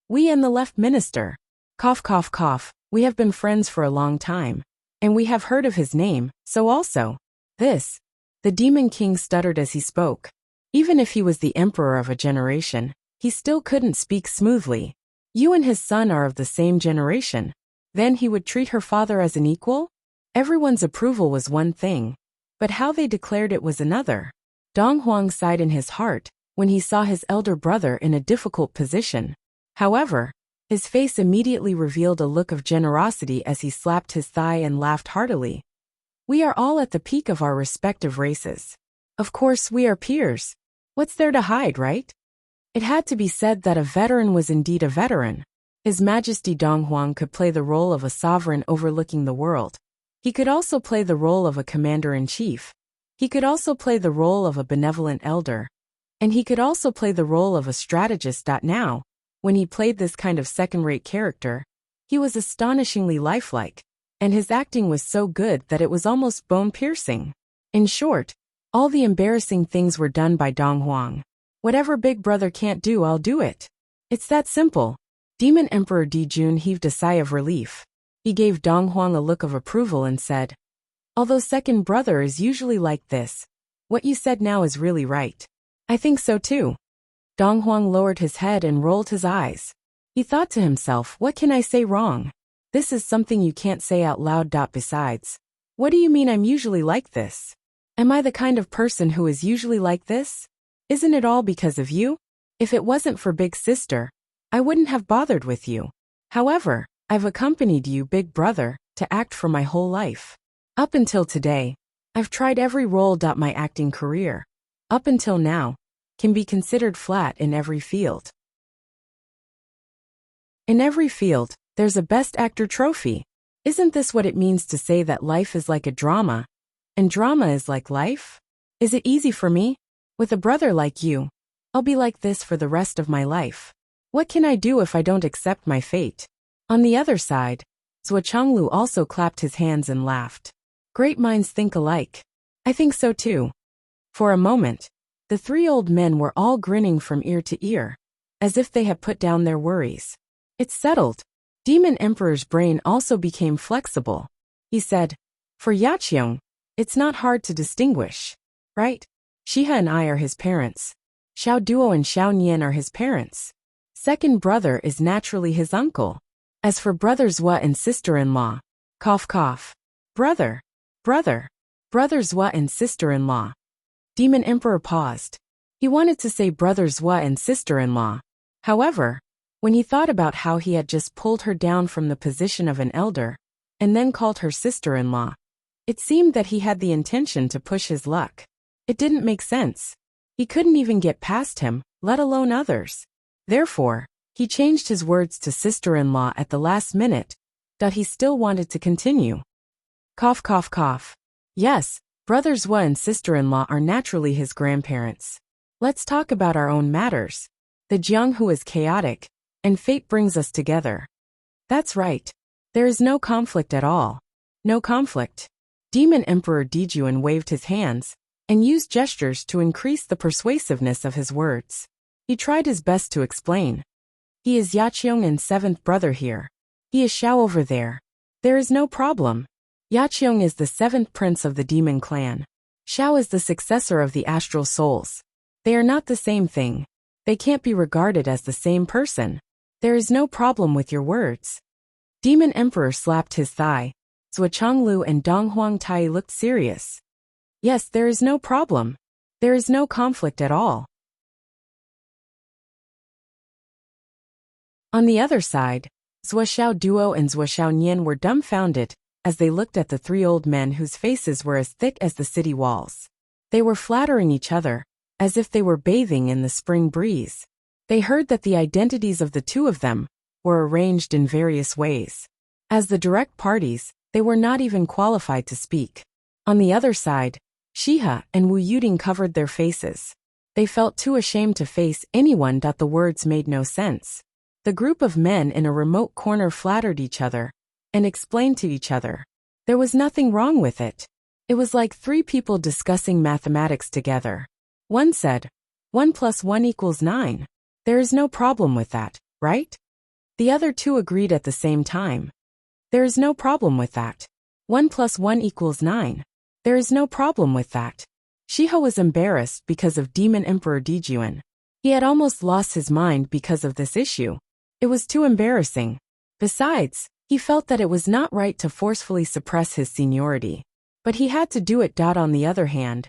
We and the left minister. Cough, cough, cough. We have been friends for a long time. And we have heard of his name, so also. This. The Demon King stuttered as he spoke. Even if he was the emperor of a generation, he still couldn't speak smoothly. You and his son are of the same generation. Then he would treat her father as an equal? Everyone's approval was one thing, but how they declared it was another. Dong Huang sighed in his heart when he saw his elder brother in a difficult position. However, his face immediately revealed a look of generosity as he slapped his thigh and laughed heartily. We are all at the peak of our respective races. Of course, we are peers. What's there to hide, right? It had to be said that a veteran was indeed a veteran. His Majesty Dong Huang could play the role of a sovereign overlooking the world. He could also play the role of a commander-in-chief. He could also play the role of a benevolent elder. And he could also play the role of a strategist. Now, when he played this kind of second-rate character, he was astonishingly lifelike, and his acting was so good that it was almost bone-piercing. In short, all the embarrassing things were done by Dong Huang. Whatever Big Brother can't do, I'll do it. It's that simple. Demon Emperor Dijun heaved a sigh of relief. He gave Dong Huang a look of approval and said, Although second brother is usually like this, what you said now is really right. I think so too. Dong Huang lowered his head and rolled his eyes. He thought to himself, what can I say wrong? This is something you can't say out loud. Besides, what do you mean I'm usually like this? Am I the kind of person who is usually like this? Isn't it all because of you? If it wasn't for big sister, I wouldn't have bothered with you. However, I've accompanied you, big brother, to act for my whole life. Up until today, I've tried every role. My acting career, up until now, can be considered flat in every field. In every field, there's a Best Actor trophy. Isn't this what it means to say that life is like a drama, and drama is like life? Is it easy for me? With a brother like you, I'll be like this for the rest of my life. What can I do if I don't accept my fate? On the other side, Zhuo Changlu also clapped his hands and laughed. Great minds think alike. I think so too. For a moment, the three old men were all grinning from ear to ear, as if they had put down their worries. It's settled. Demon Emperor's brain also became flexible. He said, for Yaqiong, it's not hard to distinguish, right? Shihe and I are his parents. Xiao Duo and Xiao Nian are his parents. Second brother is naturally his uncle. As for brothers Zhuo and sister-in-law, cough cough. Brother, brothers Zhuo and sister-in-law. Demon Emperor paused. He wanted to say brothers Zhuo and sister-in-law. However, when he thought about how he had just pulled her down from the position of an elder, and then called her sister-in-law, it seemed that he had the intention to push his luck. It didn't make sense. He couldn't even get past him, let alone others. Therefore, he changed his words to sister-in-law at the last minute, but he still wanted to continue. Cough cough cough. Yes, brothers Zhuo and sister-in-law are naturally his grandparents. Let's talk about our own matters. The Jianghu is chaotic, and fate brings us together. That's right. There is no conflict at all. No conflict. Demon Emperor Dijuan waved his hands, and used gestures to increase the persuasiveness of his words. He tried his best to explain. He is Yaqiong and seventh brother here. He is Xiao over there. There is no problem. Yaqiong is the seventh prince of the demon clan. Xiao is the successor of the astral souls. They are not the same thing. They can't be regarded as the same person. There is no problem with your words. Demon Emperor slapped his thigh. Zhuo Changlu and Dong Huang Tai looked serious. Yes, there is no problem. There is no conflict at all. On the other side, Zhuo Xiao Duo and Zhuo Xiao Nian were dumbfounded as they looked at the three old men whose faces were as thick as the city walls. They were flattering each other, as if they were bathing in the spring breeze. They heard that the identities of the two of them were arranged in various ways. As the direct parties, they were not even qualified to speak. On the other side, Shihe and Wu Yuding covered their faces. They felt too ashamed to face anyone. The words made no sense. The group of men in a remote corner flattered each other and explained to each other. There was nothing wrong with it. It was like three people discussing mathematics together. One said, 1 + 1 = 9. There is no problem with that, right? The other two agreed at the same time. There is no problem with that. 1 + 1 = 9. There is no problem with that. Shihe was embarrassed because of Demon Emperor Dijuan. He had almost lost his mind because of this issue. It was too embarrassing. Besides, he felt that it was not right to forcefully suppress his seniority. But he had to do it. On the other hand,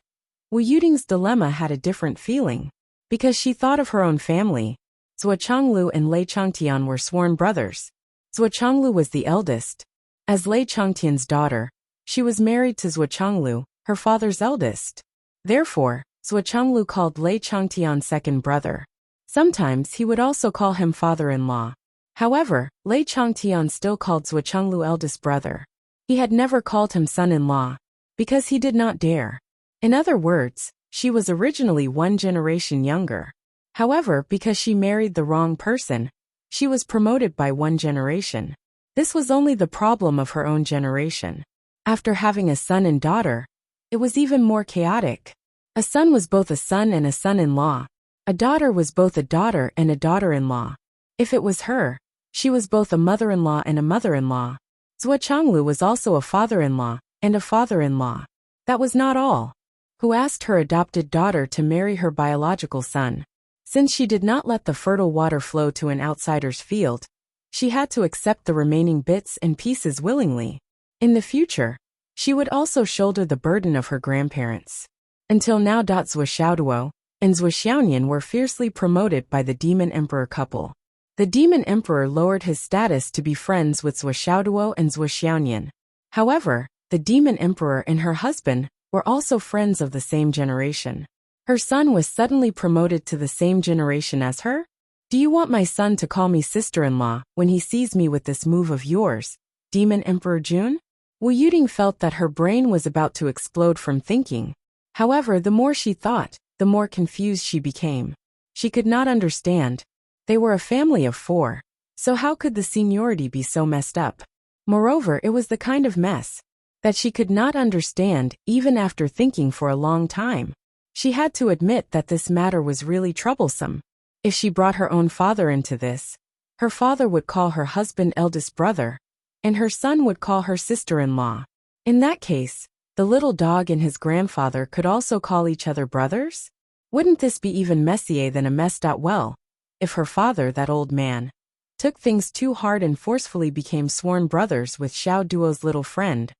Wu Yuding's dilemma had a different feeling. Because she thought of her own family. Zhuo Changlu and Lei Changtian were sworn brothers. Zhuo Changlu was the eldest. As Lei Changtian's daughter, she was married to Zhuo Changlu, her father's eldest. Therefore, Zhuo Changlu called Lei Changtian second brother. Sometimes he would also call him father-in-law. However, Lei Changtian still called Zhuo Changlu eldest brother. He had never called him son-in-law, because he did not dare. In other words, she was originally 1 generation younger. However, because she married the wrong person, she was promoted by 1 generation. This was only the problem of her own generation. After having a son and daughter, it was even more chaotic. A son was both a son and a son-in-law. A daughter was both a daughter and a daughter-in-law. If it was her, she was both a mother-in-law and a mother-in-law. Zhuo Changlu was also a father-in-law and a father-in-law. That was not all. Who asked her adopted daughter to marry her biological son. Since she did not let the fertile water flow to an outsider's field, she had to accept the remaining bits and pieces willingly. In the future, she would also shoulder the burden of her grandparents. Until now, Zhou Xiaoduo and Zhou Xiaonian were fiercely promoted by the Demon Emperor couple. The Demon Emperor lowered his status to be friends with Zhou Xiaoduo and Zhou Xiaonian. However, the Demon Emperor and her husband were also friends of the same generation. Her son was suddenly promoted to the same generation as her? Do you want my son to call me sister-in-law when he sees me with this move of yours, Demon Emperor Jun? Wu Yuding felt that her brain was about to explode from thinking. However, the more she thought, the more confused she became. She could not understand. They were a family of 4, so how could the seniority be so messed up? Moreover, it was the kind of mess that she could not understand even after thinking for a long time. She had to admit that this matter was really troublesome. If she brought her own father into this, her father would call her husband eldest brother, and her son would call her sister-in-law. In that case, the little dog and his grandfather could also call each other brothers? Wouldn't this be even messier than a mess? Well, if her father, that old man, took things too hard and forcefully became sworn brothers with Xiao Duo's little friend,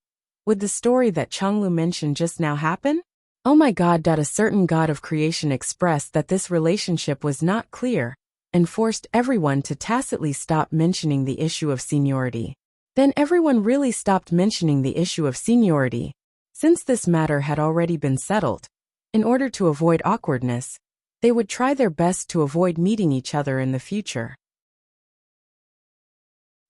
would the story that Chenglu mentioned just now happen? Oh my God! A certain god of creation expressed that this relationship was not clear and forced everyone to tacitly stop mentioning the issue of seniority. Then everyone really stopped mentioning the issue of seniority. Since this matter had already been settled, in order to avoid awkwardness, they would try their best to avoid meeting each other in the future.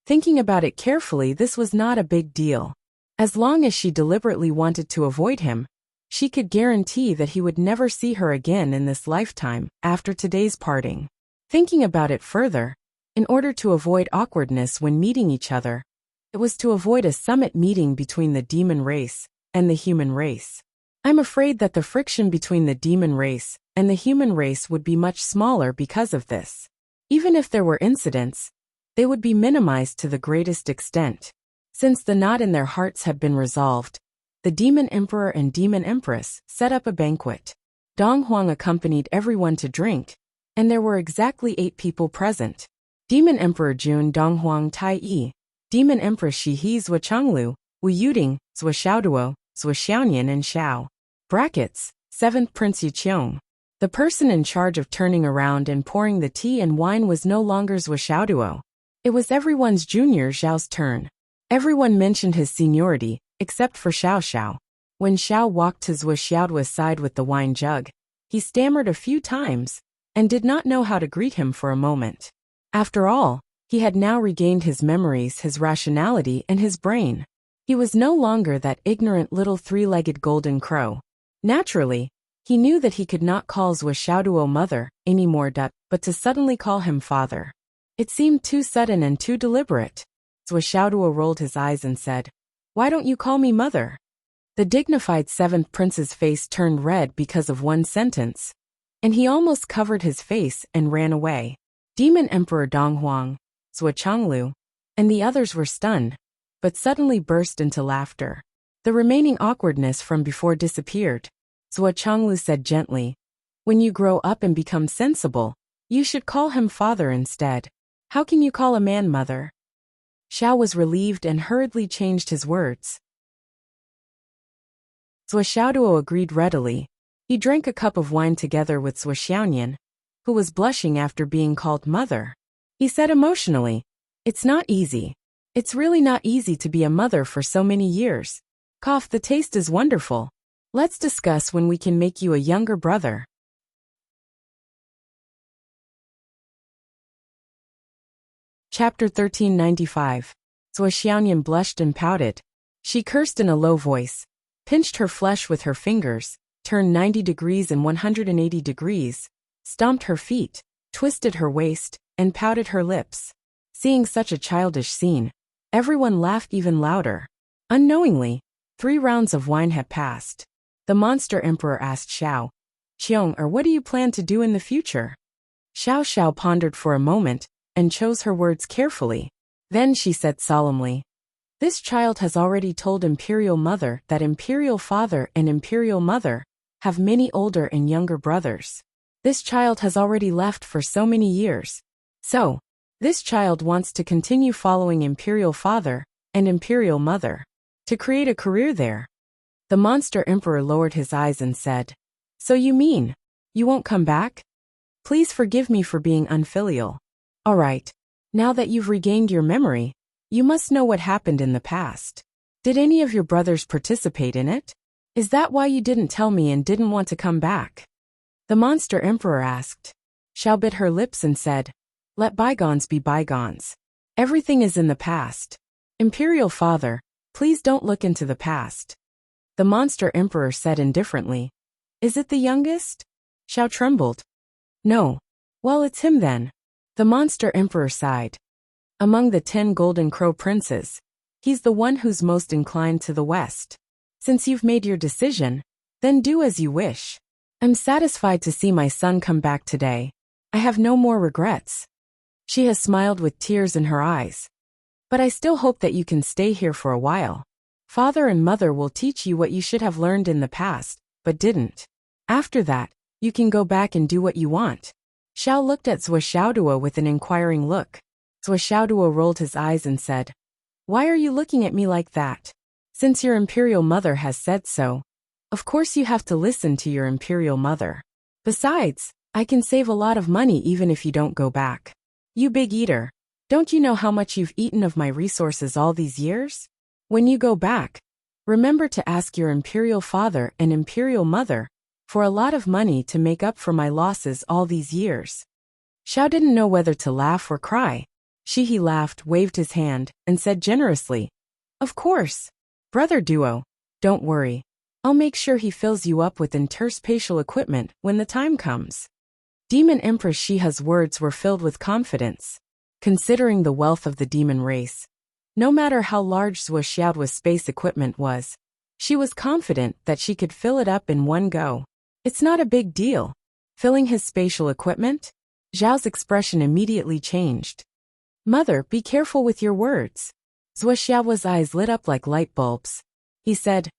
Thinking about it carefully, this was not a big deal. As long as she deliberately wanted to avoid him, she could guarantee that he would never see her again in this lifetime after today's parting. Thinking about it further, in order to avoid awkwardness when meeting each other, it was to avoid a summit meeting between the demon race and the human race. I'm afraid that the friction between the demon race and the human race would be much smaller because of this. Even if there were incidents, they would be minimized to the greatest extent. Since the knot in their hearts had been resolved, the Demon Emperor and Demon Empress set up a banquet. Dong Huang accompanied everyone to drink, and there were exactly 8 people present. Demon Emperor Jun, Dong Huang, Tai Yi, Demon Empress Shi He, Zhou Chenglu, Wu Yuding, Zhou Xiaoduo, Zhou Xiaonian and Xiao. Brackets, 7th Prince Yiqiong. The person in charge of turning around and pouring the tea and wine was no longer Zhou Xiaoduo. It was everyone's junior Xiao's turn. Everyone mentioned his seniority, except for Xiao Xiao. When Xiao walked to Zhou Xiaoduo's side with the wine jug, he stammered a few times, and did not know how to greet him for a moment. After all, he had now regained his memories, his rationality, and his brain. He was no longer that ignorant little 3-legged golden crow. Naturally, he knew that he could not call Zhou Xiaoduo mother anymore, but to suddenly call him father. It seemed too sudden and too deliberate. Zhou Xiaoduo rolled his eyes and said, "Why don't you call me mother?" The dignified 7th Prince's face turned red because of one sentence, and he almost covered his face and ran away. Demon Emperor Dong Huang, Zhou Chenglu, and the others were stunned, but suddenly burst into laughter. The remaining awkwardness from before disappeared. Zhou Chenglu said gently, "When you grow up and become sensible, you should call him father instead. How can you call a man mother?" Xiao was relieved and hurriedly changed his words. Zhou Xiaoduo agreed readily. He drank a cup of wine together with Zhou Xiaonian, who was blushing after being called mother. He said emotionally, "It's not easy. It's really not easy to be a mother for so many years. Cough, the taste is wonderful. Let's discuss when we can make you a younger brother." Chapter 1395. Zhou Xiaonian blushed and pouted. She cursed in a low voice, pinched her flesh with her fingers, turned 90 degrees and 180 degrees, stomped her feet, twisted her waist, and pouted her lips. Seeing such a childish scene, everyone laughed even louder. Unknowingly, 3 rounds of wine had passed. The monster emperor asked Xiao, "Qiong, or what do you plan to do in the future?" Xiao Xiao pondered for a moment, and chose her words carefully. Then she said solemnly, "This child has already told Imperial Mother that Imperial Father and Imperial Mother have many older and younger brothers. This child has already left for so many years. So, this child wants to continue following Imperial Father and Imperial Mother, to create a career there. The monster emperor lowered his eyes and said, "So you mean, you won't come back? Please forgive me for being unfilial. Alright, now that you've regained your memory, you must know what happened in the past. Did any of your brothers participate in it? Is that why you didn't tell me and didn't want to come back?" The monster emperor asked. Xiao bit her lips and said, "Let bygones be bygones. Everything is in the past. Imperial Father, please don't look into the past." The monster emperor said indifferently, "Is it the youngest?" Xiao trembled. "No. Well, it's him then." The monster emperor sighed. "Among the 10 golden crow princes, he's the one who's most inclined to the west. Since you've made your decision, then do as you wish. I'm satisfied to see my son come back today. I have no more regrets." She has smiled with tears in her eyes. "But I still hope that you can stay here for a while. Father and Mother will teach you what you should have learned in the past, but didn't. After that, you can go back and do what you want." Xiao looked at Zhuo with an inquiring look. Zhuo rolled his eyes and said, "Why are you looking at me like that? Since your Imperial Mother has said so, of course you have to listen to your Imperial Mother. Besides, I can save a lot of money even if you don't go back. You big eater, don't you know how much you've eaten of my resources all these years? When you go back, remember to ask your Imperial Father and Imperial Mother for a lot of money to make up for my losses all these years." Xiao didn't know whether to laugh or cry. He laughed, waved his hand, and said generously, "Of course. Brother Duo, don't worry. I'll make sure he fills you up with interspatial equipment when the time comes." Demon Empress Shiha's words were filled with confidence. Considering the wealth of the demon race, no matter how large Zhuoxiao's space equipment was, she was confident that she could fill it up in one go. It's not a big deal. Filling his spatial equipment? Zhao's expression immediately changed. "Mother, be careful with your words." Zhuoxiao's eyes lit up like light bulbs. He said,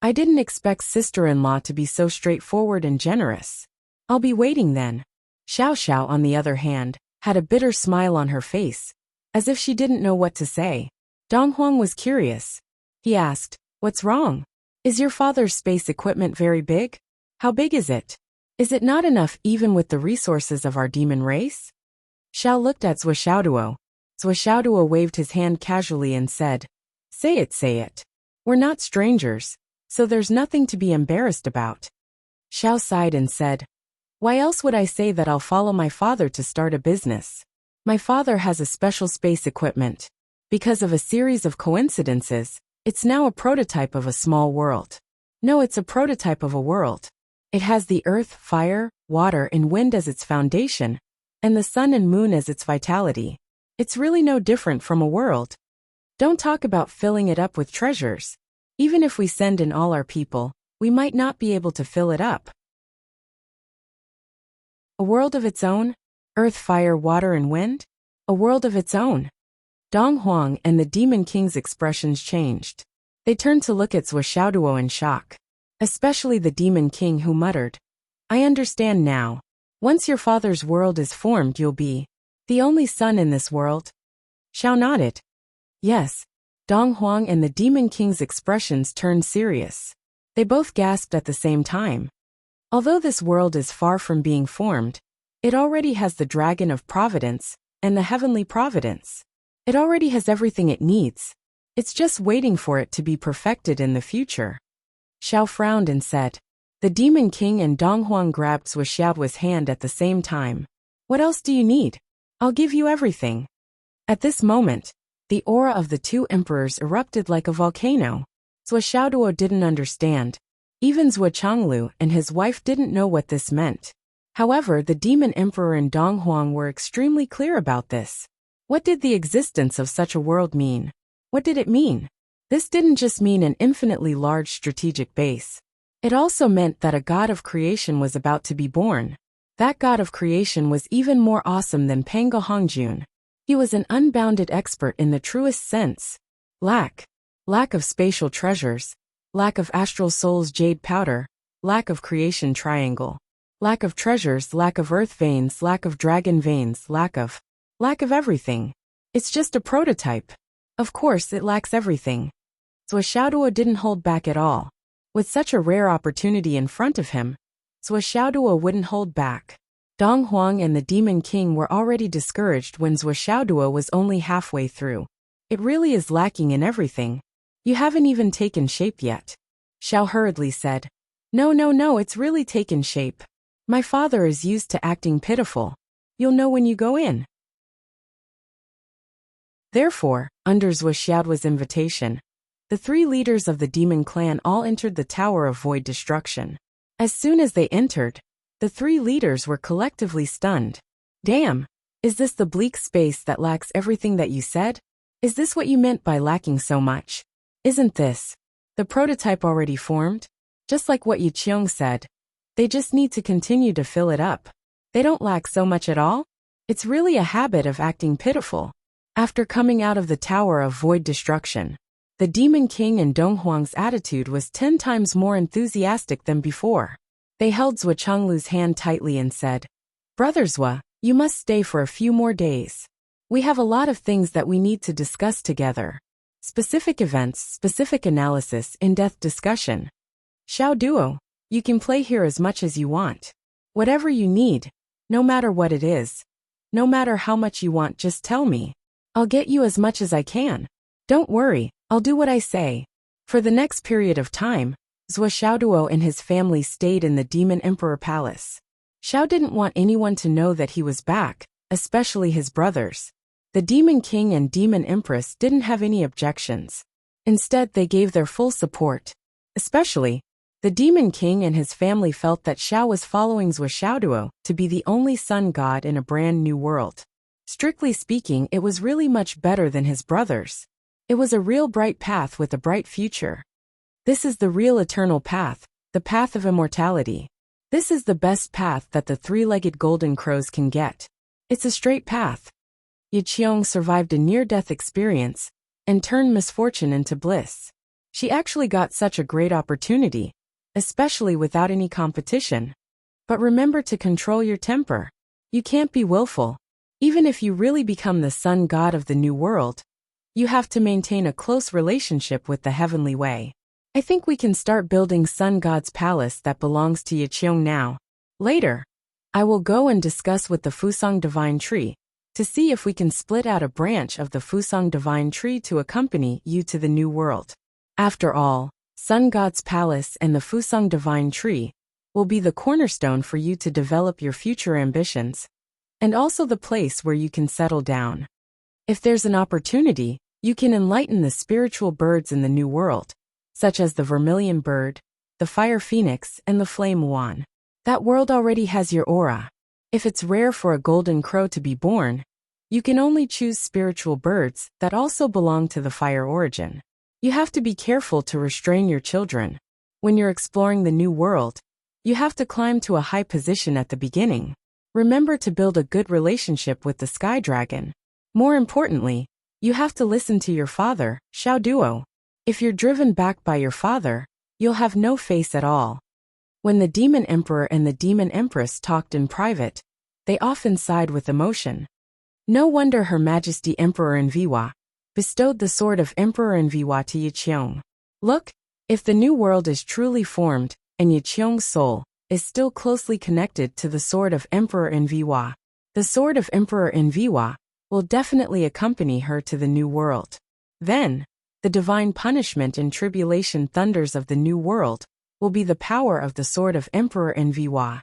"I didn't expect sister-in-law to be so straightforward and generous. I'll be waiting then." Xiao, on the other hand, had a bitter smile on her face, as if she didn't know what to say. Donghuang was curious. He asked, "What's wrong? Is your father's space equipment very big? How big is it? Is it not enough even with the resources of our demon race?" Xiao looked at Zhuoxiaoduo. Zhuoxiaoduo waved his hand casually and said, Say it. We're not strangers, so there's nothing to be embarrassed about." Xiao sighed and said, "Why else would I say that I'll follow my father to start a business? My father has a special space equipment. Because of a series of coincidences, it's now a prototype of a small world. No, it's a prototype of a world. It has the earth, fire, water, and wind as its foundation, and the sun and moon as its vitality. It's really no different from a world. Don't talk about filling it up with treasures. Even if we send in all our people, we might not be able to fill it up. A world of its own? Earth, fire, water, and wind? A world of its own." Dong Huang and the Demon King's expressions changed. They turned to look at Zhuoxiaoduo in shock. Especially the Demon King, who muttered, "I understand now. Once your father's world is formed, you'll be the only son in this world." Xiao nodded. Yes. Dong Huang and the Demon King's expressions turned serious. They both gasped at the same time. Although this world is far from being formed, it already has the Dragon of Providence and the Heavenly Providence. It already has everything it needs. It's just waiting for it to be perfected in the future. Xiao frowned and said. The Demon King and Dong Huang grabbed Zhuoxiaoduo's hand at the same time. "What else do you need? I'll give you everything." At this moment, the aura of the two emperors erupted like a volcano. Zhuoxiaoduo didn't understand. Even Zhuochanglu and his wife didn't know what this meant. However, the Demon Emperor and Dong Huang were extremely clear about this. What did the existence of such a world mean? What did it mean? This didn't just mean an infinitely large strategic base. It also meant that a god of creation was about to be born. That god of creation was even more awesome than Panga Hongjun. He was an unbounded expert in the truest sense. Lack of spatial treasures, lack of astral soul's jade powder, lack of creation triangle. Lack of treasures, lack of earth veins, lack of dragon veins, lack of everything. It's just a prototype. Of course, it lacks everything. Zhuo didn't hold back at all. With such a rare opportunity in front of him, Zhuo wouldn't hold back. Dong Huang and the Demon King were already discouraged when Zhuo was only halfway through. It really is lacking in everything. You haven't even taken shape yet. Xiao hurriedly said. No, it's really taken shape. My father is used to acting pitiful. You'll know when you go in. Therefore, under Zhuo's invitation, the 3 leaders of the demon clan all entered the Tower of Void Destruction. As soon as they entered, the 3 leaders were collectively stunned. Damn! Is this the bleak space that lacks everything that you said? Is this what you meant by lacking so much? Isn't this the prototype already formed? Just like what Yiqiong said. They just need to continue to fill it up. They don't lack so much at all? It's really a habit of acting pitiful. After coming out of the Tower of Void Destruction, the Demon King and Dong Huang's attitude was 10 times more enthusiastic than before. They held Zhuo Chenglu's hand tightly and said, Brother Zhuo, you must stay for a few more days. We have a lot of things that we need to discuss together. Specific events, specific analysis, in-depth discussion. Xiao Duo, you can play here as much as you want. Whatever you need, no matter what it is. No matter how much you want, just tell me. I'll get you as much as I can. Don't worry, I'll do what I say. For the next period of time, Zhuo and his family stayed in the Demon Emperor Palace. Xiao didn't want anyone to know that he was back, especially his brothers. The Demon King and Demon Empress didn't have any objections. Instead, they gave their full support. Especially, the Demon King and his family felt that Xiao was following Zhuo to be the only sun god in a brand new world. Strictly speaking, it was really much better than his brothers. It was a real bright path with a bright future. This is the real eternal path, the path of immortality. This is the best path that the 3-legged golden crows can get. It's a straight path. Yiqiong survived a near-death experience and turned misfortune into bliss. She actually got such a great opportunity, especially without any competition. But remember to control your temper. You can't be willful. Even if you really become the sun god of the new world, you have to maintain a close relationship with the heavenly way. I think we can start building Sun God's palace that belongs to Yiqiong now. Later, I will go and discuss with the Fusang Divine Tree to see if we can split out a branch of the Fusang Divine Tree to accompany you to the new world. After all, Sun God's palace and the Fusang Divine Tree will be the cornerstone for you to develop your future ambitions, and also the place where you can settle down. If there's an opportunity, you can enlighten the spiritual birds in the new world, such as the vermilion bird, the fire phoenix, and the flame swan. That world already has your aura. If it's rare for a golden crow to be born, you can only choose spiritual birds that also belong to the fire origin. You have to be careful to restrain your children. When you're exploring the new world, you have to climb to a high position at the beginning. Remember to build a good relationship with the sky dragon. More importantly, you have to listen to your father, Xiao Duo. If you're driven back by your father, you'll have no face at all. When the Demon Emperor and the Demon Empress talked in private, they often sighed with emotion. No wonder Her Majesty Emperor Enviwa bestowed the sword of Emperor Enviwa to Yiqiong. Look, if the new world is truly formed, and Yiqiong's soul is still closely connected to the sword of Emperor Enviwa, the sword of Emperor Enviwa will definitely accompany her to the new world. Then, the divine punishment and tribulation thunders of the new world will be the power of the sword of Emperor Enviwa.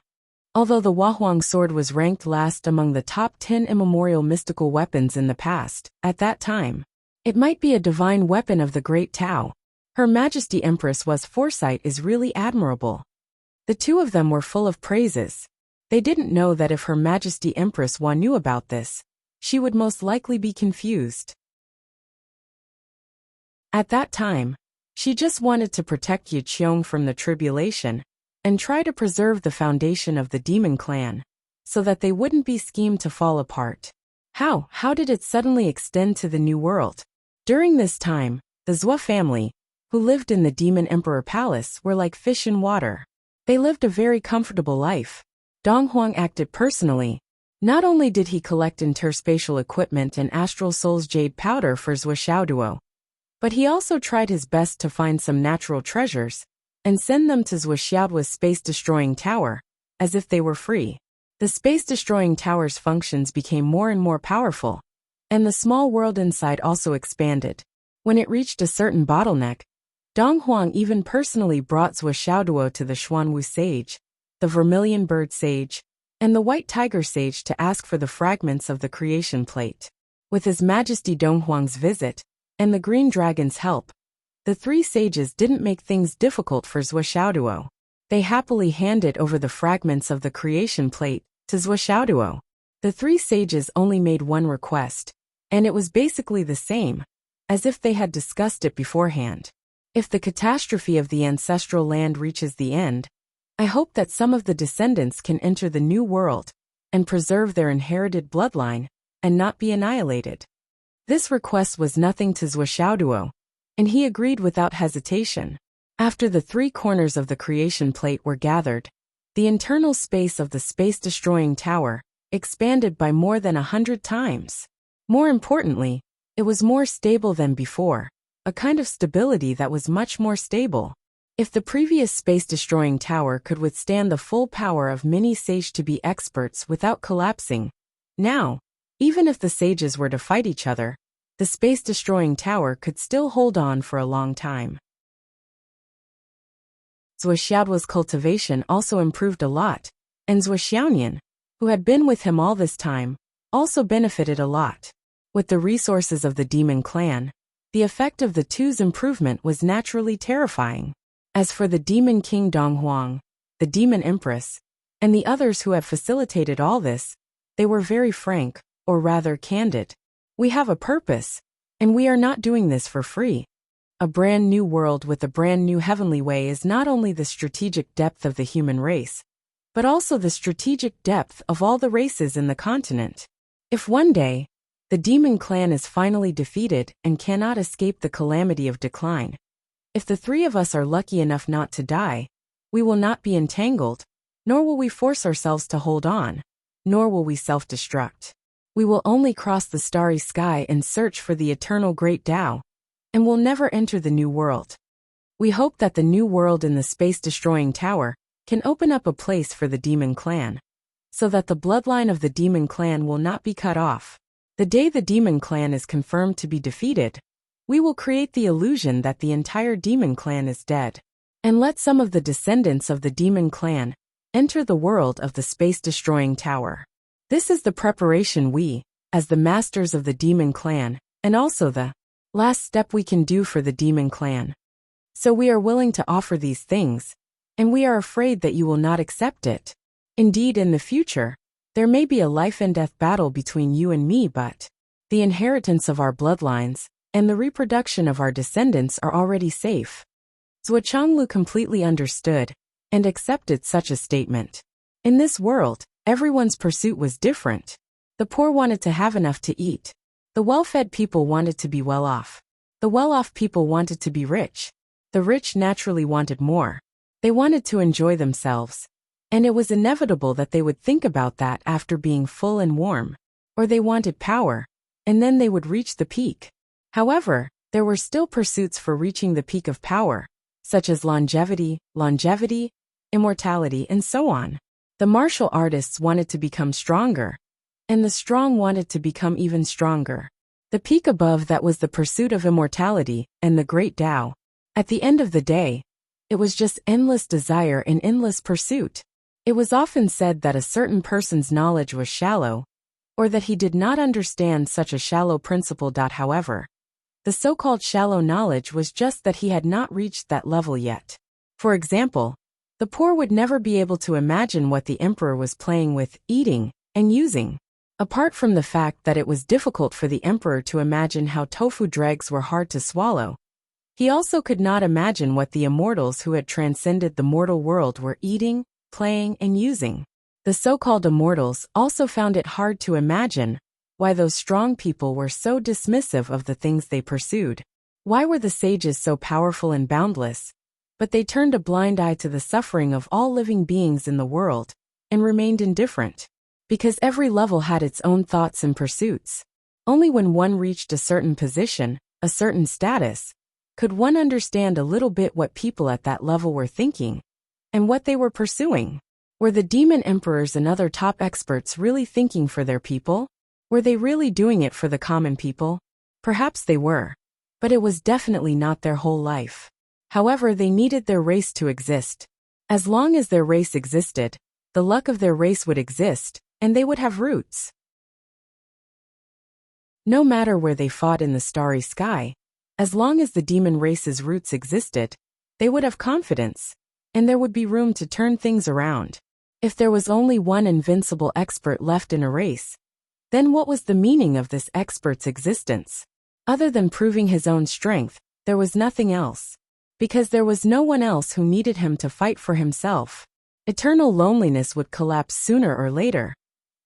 Although the Wahuang sword was ranked last among the top 10 immemorial mystical weapons in the past, at that time, it might be a divine weapon of the Great Tao. Her Majesty Empress Wa's foresight is really admirable. The two of them were full of praises. They didn't know that if Her Majesty Empress Wa knew about this, she would most likely be confused. At that time, she just wanted to protect Yiqiong from the tribulation and try to preserve the foundation of the demon clan so that they wouldn't be schemed to fall apart. How did it suddenly extend to the new world? During this time, the Zhuo family, who lived in the Demon Emperor Palace, were like fish in water. They lived a very comfortable life. Dong Huang acted personally. Not only did he collect interspatial equipment and Astral Soul's jade powder for Zhuoxiaoduo, but he also tried his best to find some natural treasures and send them to Zhuoxiaoduo's space-destroying tower, as if they were free. The space-destroying tower's functions became more and more powerful, and the small world inside also expanded. When it reached a certain bottleneck, Dong Huang even personally brought Zhuoxiaoduo to the Xuanwu sage, the vermilion bird sage, and the white tiger sage to ask for the fragments of the creation plate. With His Majesty Dong Huang's visit, and the green dragon's help, the three sages didn't make things difficult for Zhuoxiaoduo. They happily handed over the fragments of the creation plate to Zhuoxiaoduo. The three sages only made one request, and it was basically the same, as if they had discussed it beforehand. If the catastrophe of the ancestral land reaches the end, I hope that some of the descendants can enter the new world and preserve their inherited bloodline and not be annihilated. This request was nothing to Zhuoxiaoduo, and he agreed without hesitation. After the three corners of the creation plate were gathered, the internal space of the space-destroying tower expanded by more than 100 times. More importantly, it was more stable than before, a kind of stability that was much more stable. If the previous space-destroying tower could withstand the full power of many sage to be experts without collapsing, now, even if the sages were to fight each other, the space-destroying tower could still hold on for a long time. Zhuoxiaoduo's cultivation also improved a lot, and Zhuoxiaonian, who had been with him all this time, also benefited a lot. With the resources of the demon clan, the effect of the two's improvement was naturally terrifying. As for the demon king Dong Huang, the demon empress, and the others who have facilitated all this, they were very frank, or rather candid. We have a purpose, and we are not doing this for free. A brand new world with a brand new heavenly way is not only the strategic depth of the human race, but also the strategic depth of all the races in the continent. If one day, the demon clan is finally defeated and cannot escape the calamity of decline, if the three of us are lucky enough not to die, we will not be entangled, nor will we force ourselves to hold on, nor will we self-destruct. We will only cross the starry sky and search for the eternal great Tao, and will never enter the new world. We hope that the new world in the space-destroying tower can open up a place for the demon clan, so that the bloodline of the demon clan will not be cut off. The day the demon clan is confirmed to be defeated, we will create the illusion that the entire demon clan is dead, and let some of the descendants of the demon clan enter the world of the space-destroying tower. This is the preparation we, as the masters of the demon clan, and also the last step we can do for the demon clan. So we are willing to offer these things, and we are afraid that you will not accept it. Indeed, in the future, there may be a life and death battle between you and me, but the inheritance of our bloodlines and the reproduction of our descendants are already safe. Zhuoxiaodu completely understood and accepted such a statement. In this world, everyone's pursuit was different. The poor wanted to have enough to eat. The well-fed people wanted to be well-off. The well-off people wanted to be rich. The rich naturally wanted more. They wanted to enjoy themselves. And it was inevitable that they would think about that after being full and warm. Or they wanted power, and then they would reach the peak. However, there were still pursuits for reaching the peak of power, such as longevity, immortality, and so on. The martial artists wanted to become stronger, and the strong wanted to become even stronger. The peak above that was the pursuit of immortality and the great Tao. At the end of the day, it was just endless desire and endless pursuit. It was often said that a certain person's knowledge was shallow, or that he did not understand such a shallow principle. However, the so-called shallow knowledge was just that he had not reached that level yet. For example, the poor would never be able to imagine what the emperor was playing with, eating, and using. Apart from the fact that it was difficult for the emperor to imagine how tofu dregs were hard to swallow, he also could not imagine what the immortals who had transcended the mortal world were eating, playing, and using. The so-called immortals also found it hard to imagine why those strong people were so dismissive of the things they pursued. Why were the sages so powerful and boundless, but they turned a blind eye to the suffering of all living beings in the world, and remained indifferent. Because every level had its own thoughts and pursuits. Only when one reached a certain position, a certain status, could one understand a little bit what people at that level were thinking, and what they were pursuing. Were the demon emperors and other top experts really thinking for their people? Were they really doing it for the common people? Perhaps they were. But it was definitely not their whole life. However, they needed their race to exist. As long as their race existed, the luck of their race would exist, and they would have roots. No matter where they fought in the starry sky, as long as the demon race's roots existed, they would have confidence, and there would be room to turn things around. If there was only one invincible expert left in a race, then what was the meaning of this expert's existence? Other than proving his own strength, there was nothing else. Because there was no one else who needed him to fight for himself. Eternal loneliness would collapse sooner or later,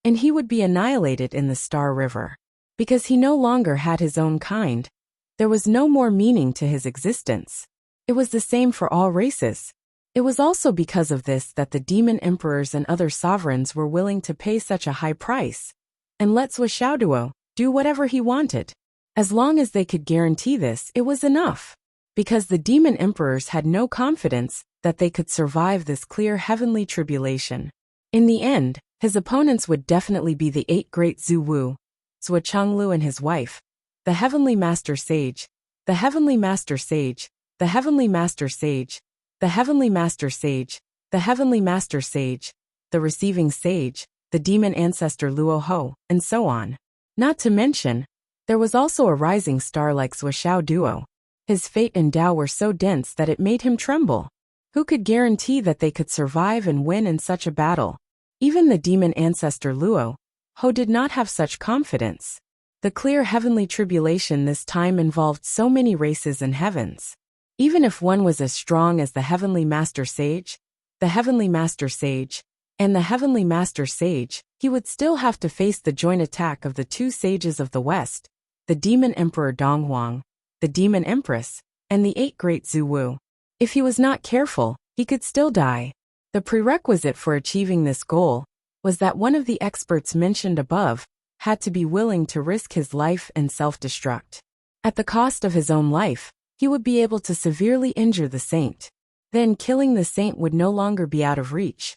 and he would be annihilated in the Star River. Because he no longer had his own kind, there was no more meaning to his existence. It was the same for all races. It was also because of this that the demon emperors and other sovereigns were willing to pay such a high price, and let Swishaoduo do whatever he wanted. As long as they could guarantee this, it was enough. Because the demon emperors had no confidence that they could survive this clear heavenly tribulation. In the end, his opponents would definitely be the 8 great Zhu Wu, Zhuo Chenglu and his wife, the Heavenly Master Sage, the Heavenly Master Sage, the Heavenly Master Sage, the Heavenly Master Sage, the Heavenly Master Sage, the Receiving Sage, the Demon Ancestor Luo Ho, and so on. Not to mention, there was also a rising star like Zuoxiao Duo. His fate and Tao were so dense that it made him tremble. Who could guarantee that they could survive and win in such a battle? Even the demon ancestor Luo Ho did not have such confidence. The clear heavenly tribulation this time involved so many races and heavens. Even if one was as strong as the Heavenly Master Sage, the Heavenly Master Sage, and the Heavenly Master Sage, he would still have to face the joint attack of the 2 sages of the West, the Demon Emperor Donghuang, the Demon Empress, and the 8 great Zhu Wu. If he was not careful, he could still die. The prerequisite for achieving this goal was that one of the experts mentioned above had to be willing to risk his life and self-destruct. At the cost of his own life, he would be able to severely injure the saint. Then killing the saint would no longer be out of reach.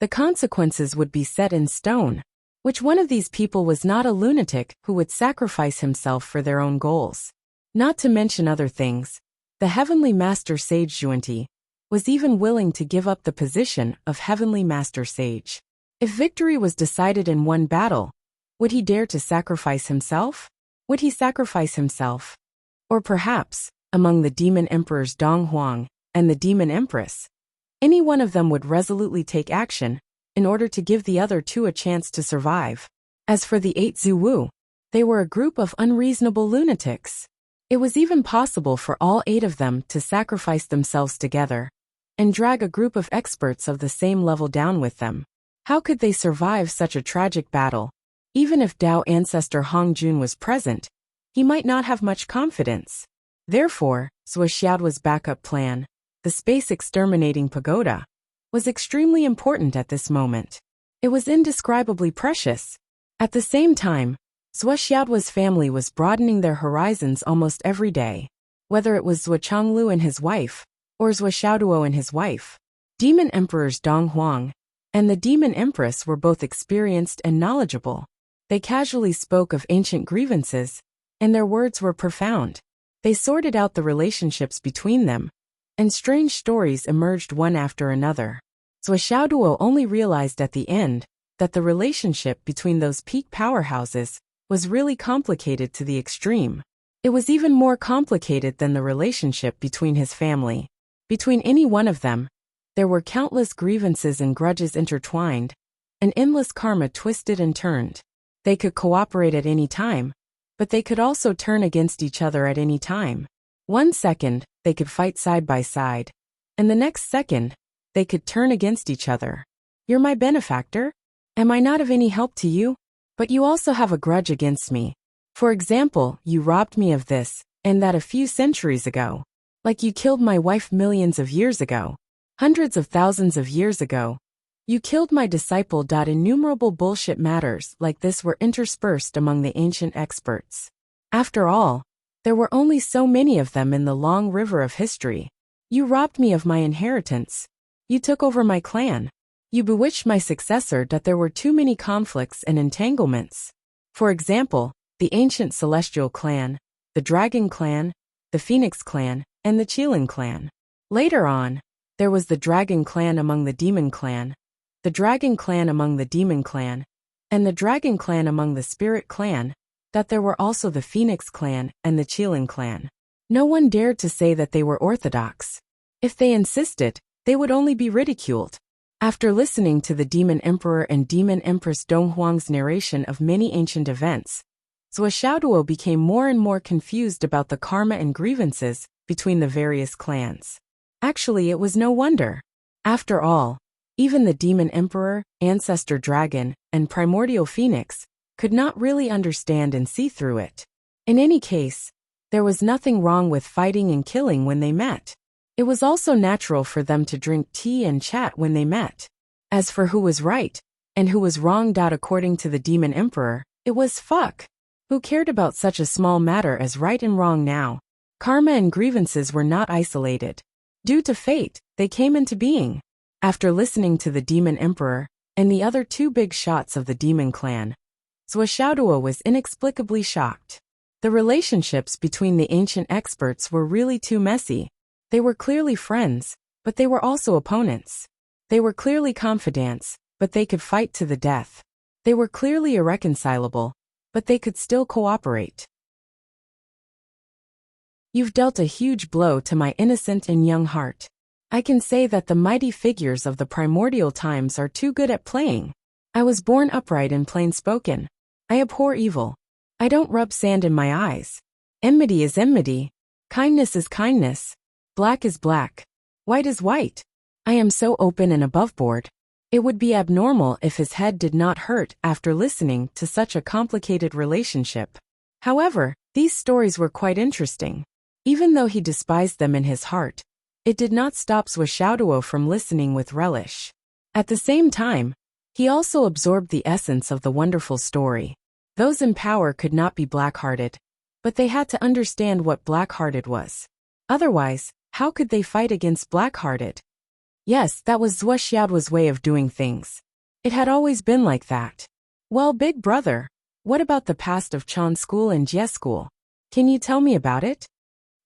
The consequences would be set in stone. Which one of these people was not a lunatic who would sacrifice himself for their own goals? Not to mention other things, the Heavenly Master Sage Xuanti was even willing to give up the position of Heavenly Master Sage. If victory was decided in one battle, would he dare to sacrifice himself? Would he sacrifice himself? Or perhaps, among the demon emperors Donghuang and the demon empress, any one of them would resolutely take action in order to give the other 2 a chance to survive. As for the 8 Zhu Wu, they were a group of unreasonable lunatics. It was even possible for all 8 of them to sacrifice themselves together and drag a group of experts of the same level down with them. How could they survive such a tragic battle? Even if Tao ancestor Hong Jun was present, he might not have much confidence. Therefore, Zuoxiao's backup plan, the space exterminating pagoda, was extremely important at this moment. It was indescribably precious. At the same time, Zuoxiao's family was broadening their horizons almost every day. Whether it was Zhuo Chenglu and his wife, or Zuoxiaoduo and his wife, Demon Emperors Donghuang and the Demon Empress were both experienced and knowledgeable. They casually spoke of ancient grievances, and their words were profound. They sorted out the relationships between them, and strange stories emerged one after another. Zuoxiaoduo only realized at the end that the relationship between those peak powerhouses was really complicated to the extreme. It was even more complicated than the relationship between his family. Between any one of them, there were countless grievances and grudges intertwined, and endless karma twisted and turned. They could cooperate at any time, but they could also turn against each other at any time. One second, they could fight side by side, and the next second, they could turn against each other. You're my benefactor? Am I not of any help to you? But you also have a grudge against me. For example, you robbed me of this and that a few centuries ago. Like you killed my wife millions of years ago. Hundreds of thousands of years ago, you killed my disciple. Innumerable bullshit matters like this were interspersed among the ancient experts. After all, there were only so many of them in the long river of history. You robbed me of my inheritance. You took over my clan. You bewitched my successor. There were too many conflicts and entanglements. For example, the ancient celestial clan, the dragon clan, the phoenix clan, and the Qilin clan. Later on, there was the dragon clan among the demon clan, the dragon clan among the demon clan, and the dragon clan among the spirit clan. There were also the phoenix clan and the Qilin clan. No one dared to say that they were orthodox. If they insisted, they would only be ridiculed. After listening to the demon emperor and demon empress Donghuang's narration of many ancient events, Zhou Xiaoduo became more and more confused about the karma and grievances between the various clans. Actually, it was no wonder. After all, even the demon emperor, ancestor dragon, and primordial phoenix could not really understand and see through it. In any case, there was nothing wrong with fighting and killing when they met. It was also natural for them to drink tea and chat when they met. As for who was right and who was wrong. According to the demon emperor, it was fuck. Who cared about such a small matter as right and wrong now? Karma and grievances were not isolated. Due to fate, they came into being. After listening to the demon emperor and the other two big shots of the demon clan, Zhou Xiaoduo was inexplicably shocked. The relationships between the ancient experts were really too messy. They were clearly friends, but they were also opponents. They were clearly confidants, but they could fight to the death. They were clearly irreconcilable, but they could still cooperate. You've dealt a huge blow to my innocent and young heart. I can say that the mighty figures of the primordial times are too good at playing. I was born upright and plain-spoken. I abhor evil. I don't rub sand in my eyes. Enmity is enmity. Kindness is kindness. Black is black. White is white. I am so open and aboveboard. It would be abnormal if his head did not hurt after listening to such a complicated relationship. However, these stories were quite interesting. Even though he despised them in his heart, it did not stop Zhou Xiaoduo from listening with relish. At the same time, he also absorbed the essence of the wonderful story. Those in power could not be black-hearted, but they had to understand what black-hearted was. Otherwise, how could they fight against black-hearted? Yes, that was Zhou Xiaoduo's way of doing things. It had always been like that. Well, big brother, what about the past of Chan School and Jie School? Can you tell me about it?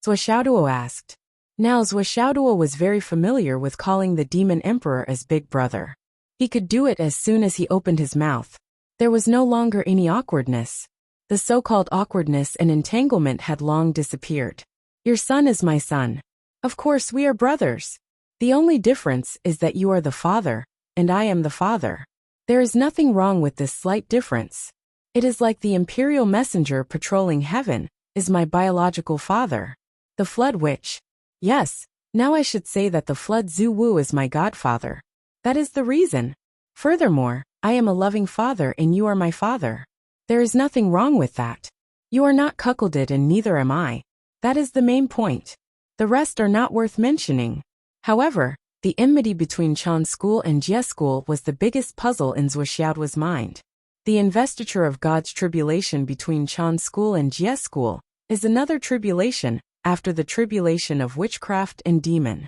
Zhou Xiaoduo asked. Now Zhou Xiaoduo was very familiar with calling the demon emperor as big brother. He could do it as soon as he opened his mouth. There was no longer any awkwardness. The so-called awkwardness and entanglement had long disappeared. Your son is my son. Of course we are brothers. The only difference is that you are the father, and I am the father. There is nothing wrong with this slight difference. It is like the imperial messenger patrolling heaven is my biological father. The flood witch. Yes, now I should say that the flood Zhu Wu is my godfather. That is the reason. Furthermore, I am a loving father and you are my father. There is nothing wrong with that. You are not cuckolded and neither am I. That is the main point. The rest are not worth mentioning. However, the enmity between Chan School and Jie School was the biggest puzzle in Zhou Xiaoduo's mind. The investiture of God's tribulation between Chan School and Jie School is another tribulation after the tribulation of witchcraft and demon.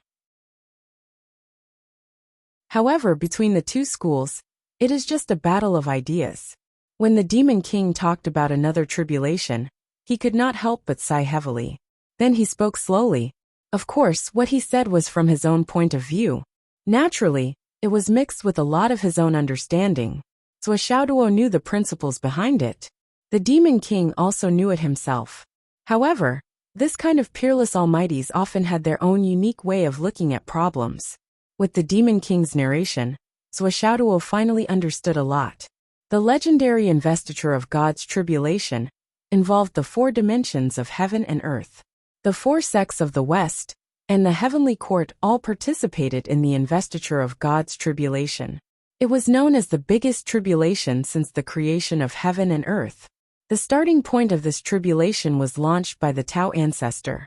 However, between the two schools, it is just a battle of ideas. When the demon king talked about another tribulation, he could not help but sigh heavily. Then he spoke slowly. Of course, what he said was from his own point of view. Naturally, it was mixed with a lot of his own understanding. Zhou Xiaoduo knew the principles behind it. The demon king also knew it himself. However, this kind of peerless almighties often had their own unique way of looking at problems. With the demon king's narration, Zhou Xiaoduo finally understood a lot. The legendary investiture of God's tribulation involved the 4 dimensions of heaven and earth. The 4 sects of the West and the heavenly court all participated in the investiture of God's tribulation. It was known as the biggest tribulation since the creation of heaven and earth. The starting point of this tribulation was launched by the Tao ancestor.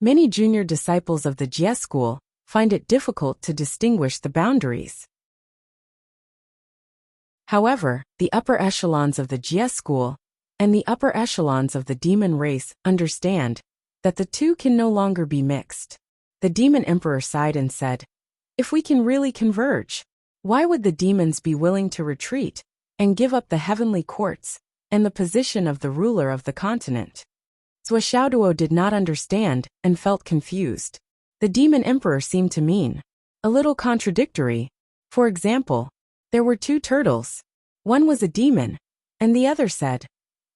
Many junior disciples of the Jie school find it difficult to distinguish the boundaries. However, the upper echelons of the Jie school and the upper echelons of the demon race understand that the two can no longer be mixed. The demon emperor sighed and said, "If we can really converge, why would the demons be willing to retreat and give up the heavenly courts and the position of the ruler of the continent?" Zhou Xiaoduo did not understand and felt confused. The demon emperor seemed to mean a little contradictory. For example, there were two turtles. One was a demon, and the other said,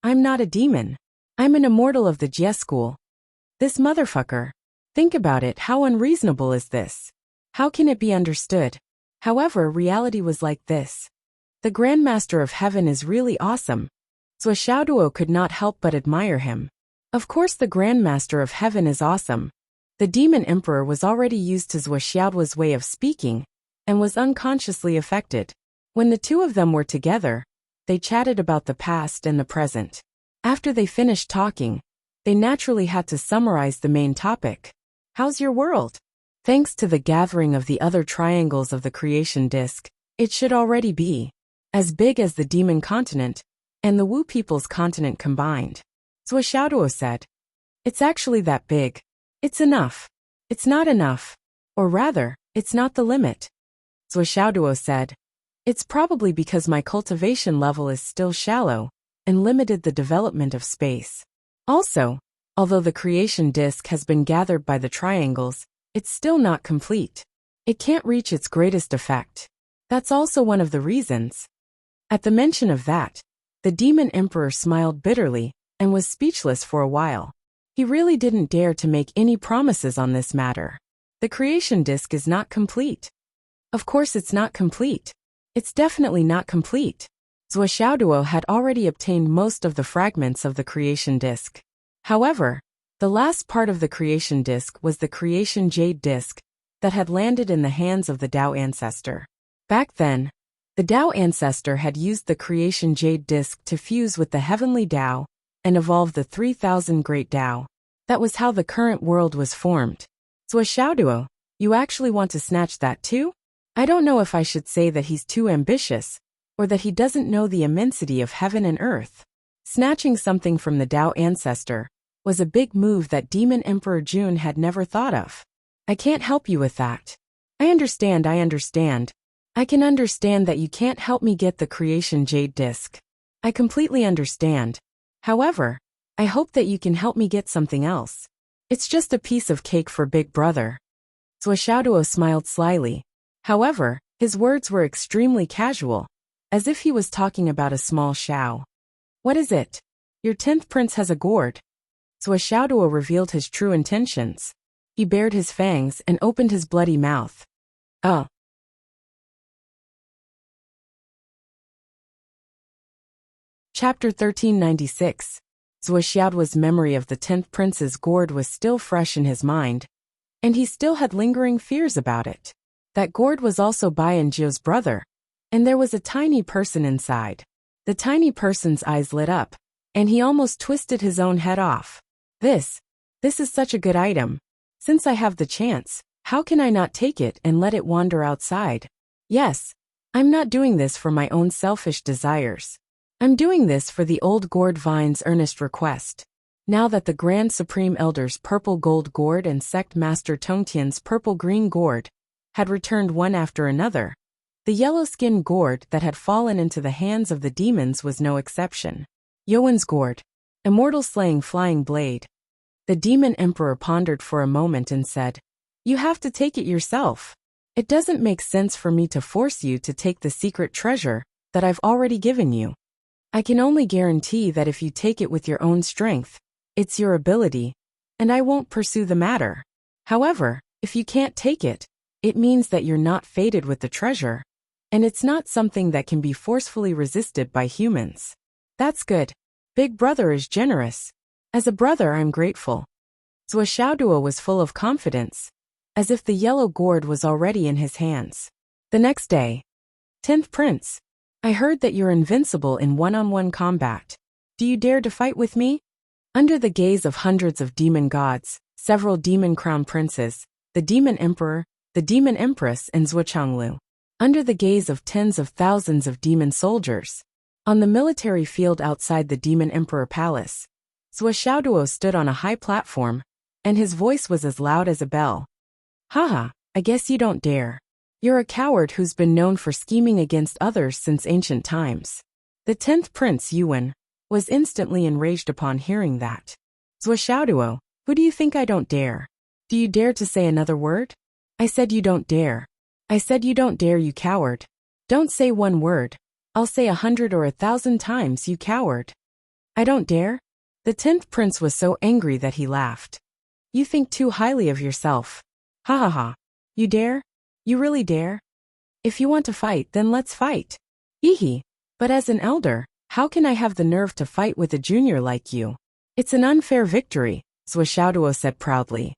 "I'm not a demon. I'm an immortal of the Jie school." This motherfucker. Think about it, how unreasonable is this? How can it be understood? However, reality was like this. The Grandmaster of Heaven is really awesome. Zhou Xiaoduo could not help but admire him. Of course the Grandmaster of Heaven is awesome. The Demon Emperor was already used to Zhou Xiaoduo's way of speaking and was unconsciously affected. When the two of them were together, they chatted about the past and the present. After they finished talking, they naturally had to summarize the main topic. How's your world? Thanks to the gathering of the other triangles of the creation disk, it should already be as big as the demon continent and the Wu people's continent combined. Zhou Xiaoduo said, "It's actually that big. It's enough. It's not enough. Or rather, it's not the limit." Zhou Xiaoduo said, "It's probably because my cultivation level is still shallow and limited the development of space. Also, although the creation disk has been gathered by the triangles, it's still not complete. It can't reach its greatest effect. That's also one of the reasons." At the mention of that, the Demon Emperor smiled bitterly and was speechless for a while. He really didn't dare to make any promises on this matter. The creation disk is not complete. Of course it's not complete. It's definitely not complete. Zhou Xiaoduo had already obtained most of the fragments of the creation disk. However, the last part of the creation disk was the creation jade disk that had landed in the hands of the Tao ancestor. Back then, the Tao ancestor had used the creation jade disk to fuse with the heavenly Tao and evolve the 3,000 great Tao. That was how the current world was formed. Zhou Xiaoduo, you actually want to snatch that too? I don't know if I should say that he's too ambitious, or that he doesn't know the immensity of heaven and earth. Snatching something from the Tao ancestor was a big move that Demon Emperor Jun had never thought of. I can't help you with that. I understand. I can understand that you can't help me get the creation jade disk. I completely understand. However, I hope that you can help me get something else. It's just a piece of cake for Big Brother. Zhou Xiaoduo smiled slyly. However, his words were extremely casual, as if he was talking about a small shao. What is it? Your 10th prince has a gourd. Zhou Xiaoduo revealed his true intentions. He bared his fangs and opened his bloody mouth. Chapter 1396. Zhou Xiaoduo's memory of the 10th prince's gourd was still fresh in his mind, and he still had lingering fears about it. That gourd was also Baiyan Jiu's brother, and there was a tiny person inside. The tiny person's eyes lit up, and he almost twisted his own head off. This is such a good item. Since I have the chance, how can I not take it and let it wander outside? Yes, I'm not doing this for my own selfish desires. I'm doing this for the old gourd vine's earnest request. Now that the Grand Supreme Elder's purple gold gourd and Sect Master Tongtian's purple green gourd had returned one after another, the yellow-skinned gourd that had fallen into the hands of the demons was no exception. Yowen's gourd, immortal slaying flying blade. The Demon Emperor pondered for a moment and said, "You have to take it yourself. It doesn't make sense for me to force you to take the secret treasure that I've already given you. I can only guarantee that if you take it with your own strength, it's your ability, and I won't pursue the matter. However, if you can't take it, it means that you're not fated with the treasure, and it's not something that can be forcefully resisted by humans. That's good. Big Brother is generous. As a brother, I'm grateful." Zhou Xiaoduo was full of confidence, as if the yellow gourd was already in his hands. The next day, 10th Prince, I heard that you're invincible in one-on-one combat. Do you dare to fight with me? Under the gaze of hundreds of demon gods, several demon crown princes, the demon emperor, the demon empress, and Zhuchanglu, under the gaze of tens of thousands of demon soldiers. On the military field outside the demon emperor palace, Zhuxiaoduo stood on a high platform, and his voice was as loud as a bell. Haha, I guess you don't dare. You're a coward who's been known for scheming against others since ancient times. The 10th Prince Yuan was instantly enraged upon hearing that. Zhuxiaoduo, who do you think I don't dare? Do you dare to say another word? I said you don't dare. I said you don't dare, you coward. Don't say one word. I'll say 100 or 1,000 times, you coward. I don't dare? The 10th Prince was so angry that he laughed. You think too highly of yourself. Ha ha ha. You dare? You really dare? If you want to fight, then let's fight. Hee. But as an elder, how can I have the nerve to fight with a junior like you? It's an unfair victory, Zhuxiaoduo said proudly.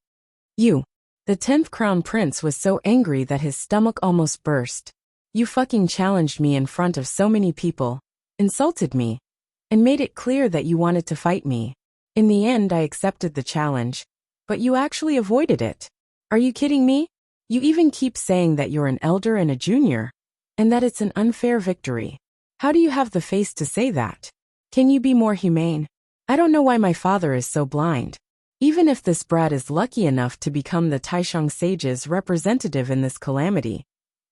You. The 10th Crown Prince was so angry that his stomach almost burst. You fucking challenged me in front of so many people, insulted me, and made it clear that you wanted to fight me. In the end, I accepted the challenge, but you actually avoided it. Are you kidding me? You even keep saying that you're an elder and a junior, and that it's an unfair victory. How do you have the face to say that? Can you be more humane? I don't know why my father is so blind. Even if this brat is lucky enough to become the Taishang sage's representative in this calamity,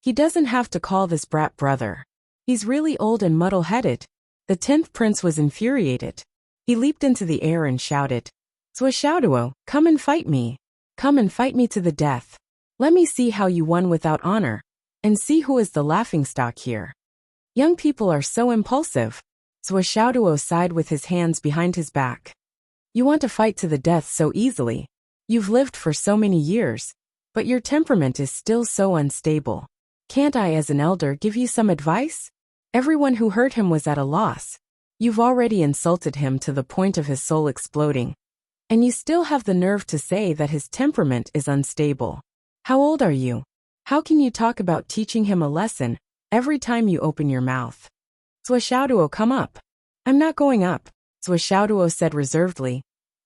he doesn't have to call this brat brother. He's really old and muddle-headed. The 10th Prince was infuriated. He leaped into the air and shouted, Zhuxiaoduo, come and fight me. Come and fight me to the death. Let me see how you won without honor, and see who is the laughingstock here. Young people are so impulsive. Zhuxiaoduo sighed with his hands behind his back. You want to fight to the death so easily. You've lived for so many years, but your temperament is still so unstable. Can't I, as an elder, give you some advice? Everyone who heard him was at a loss. You've already insulted him to the point of his soul exploding, and you still have the nerve to say that his temperament is unstable. How old are you? How can you talk about teaching him a lesson every time you open your mouth? Zhuxiaoduo, come up. I'm not going up, Zhuxiaoduo said reservedly.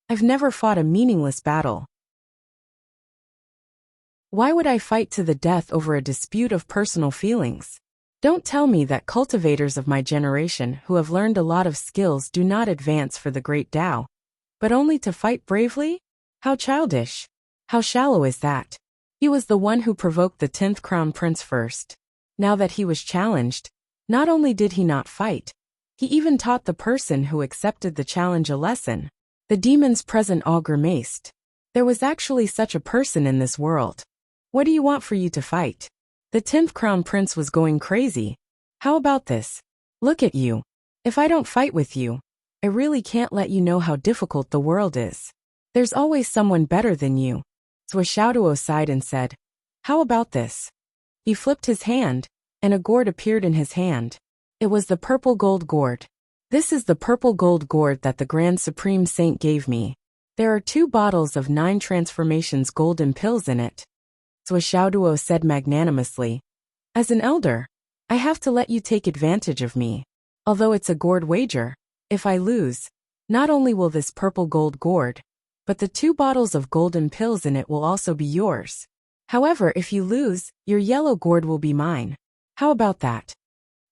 I've never fought a meaningless battle. Why would I fight to the death over a dispute of personal feelings? Don't tell me that cultivators of my generation who have learned a lot of skills do not advance for the great Tao, but only to fight bravely? How childish. How shallow is that? He was the one who provoked the 10th Crown Prince first. Now that he was challenged, not only did he not fight, he even taught the person who accepted the challenge a lesson. The demons present all grimaced. There was actually such a person in this world. What do you want for you to fight? The 10th Crown Prince was going crazy. How about this? Look at you. If I don't fight with you, I really can't let you know how difficult the world is. There's always someone better than you. Zhuxiaoduo sighed and said, how about this? He flipped his hand, and a gourd appeared in his hand. It was the purple gold gourd. This is the purple gold gourd that the Grand Supreme Saint gave me. There are 2 bottles of 9 transformations golden pills in it. Zhuxiaoduo said magnanimously. As an elder, I have to let you take advantage of me. Although it's a gourd wager, if I lose, not only will this purple gold gourd, but the 2 bottles of golden pills in it will also be yours. However, if you lose, your yellow gourd will be mine. How about that?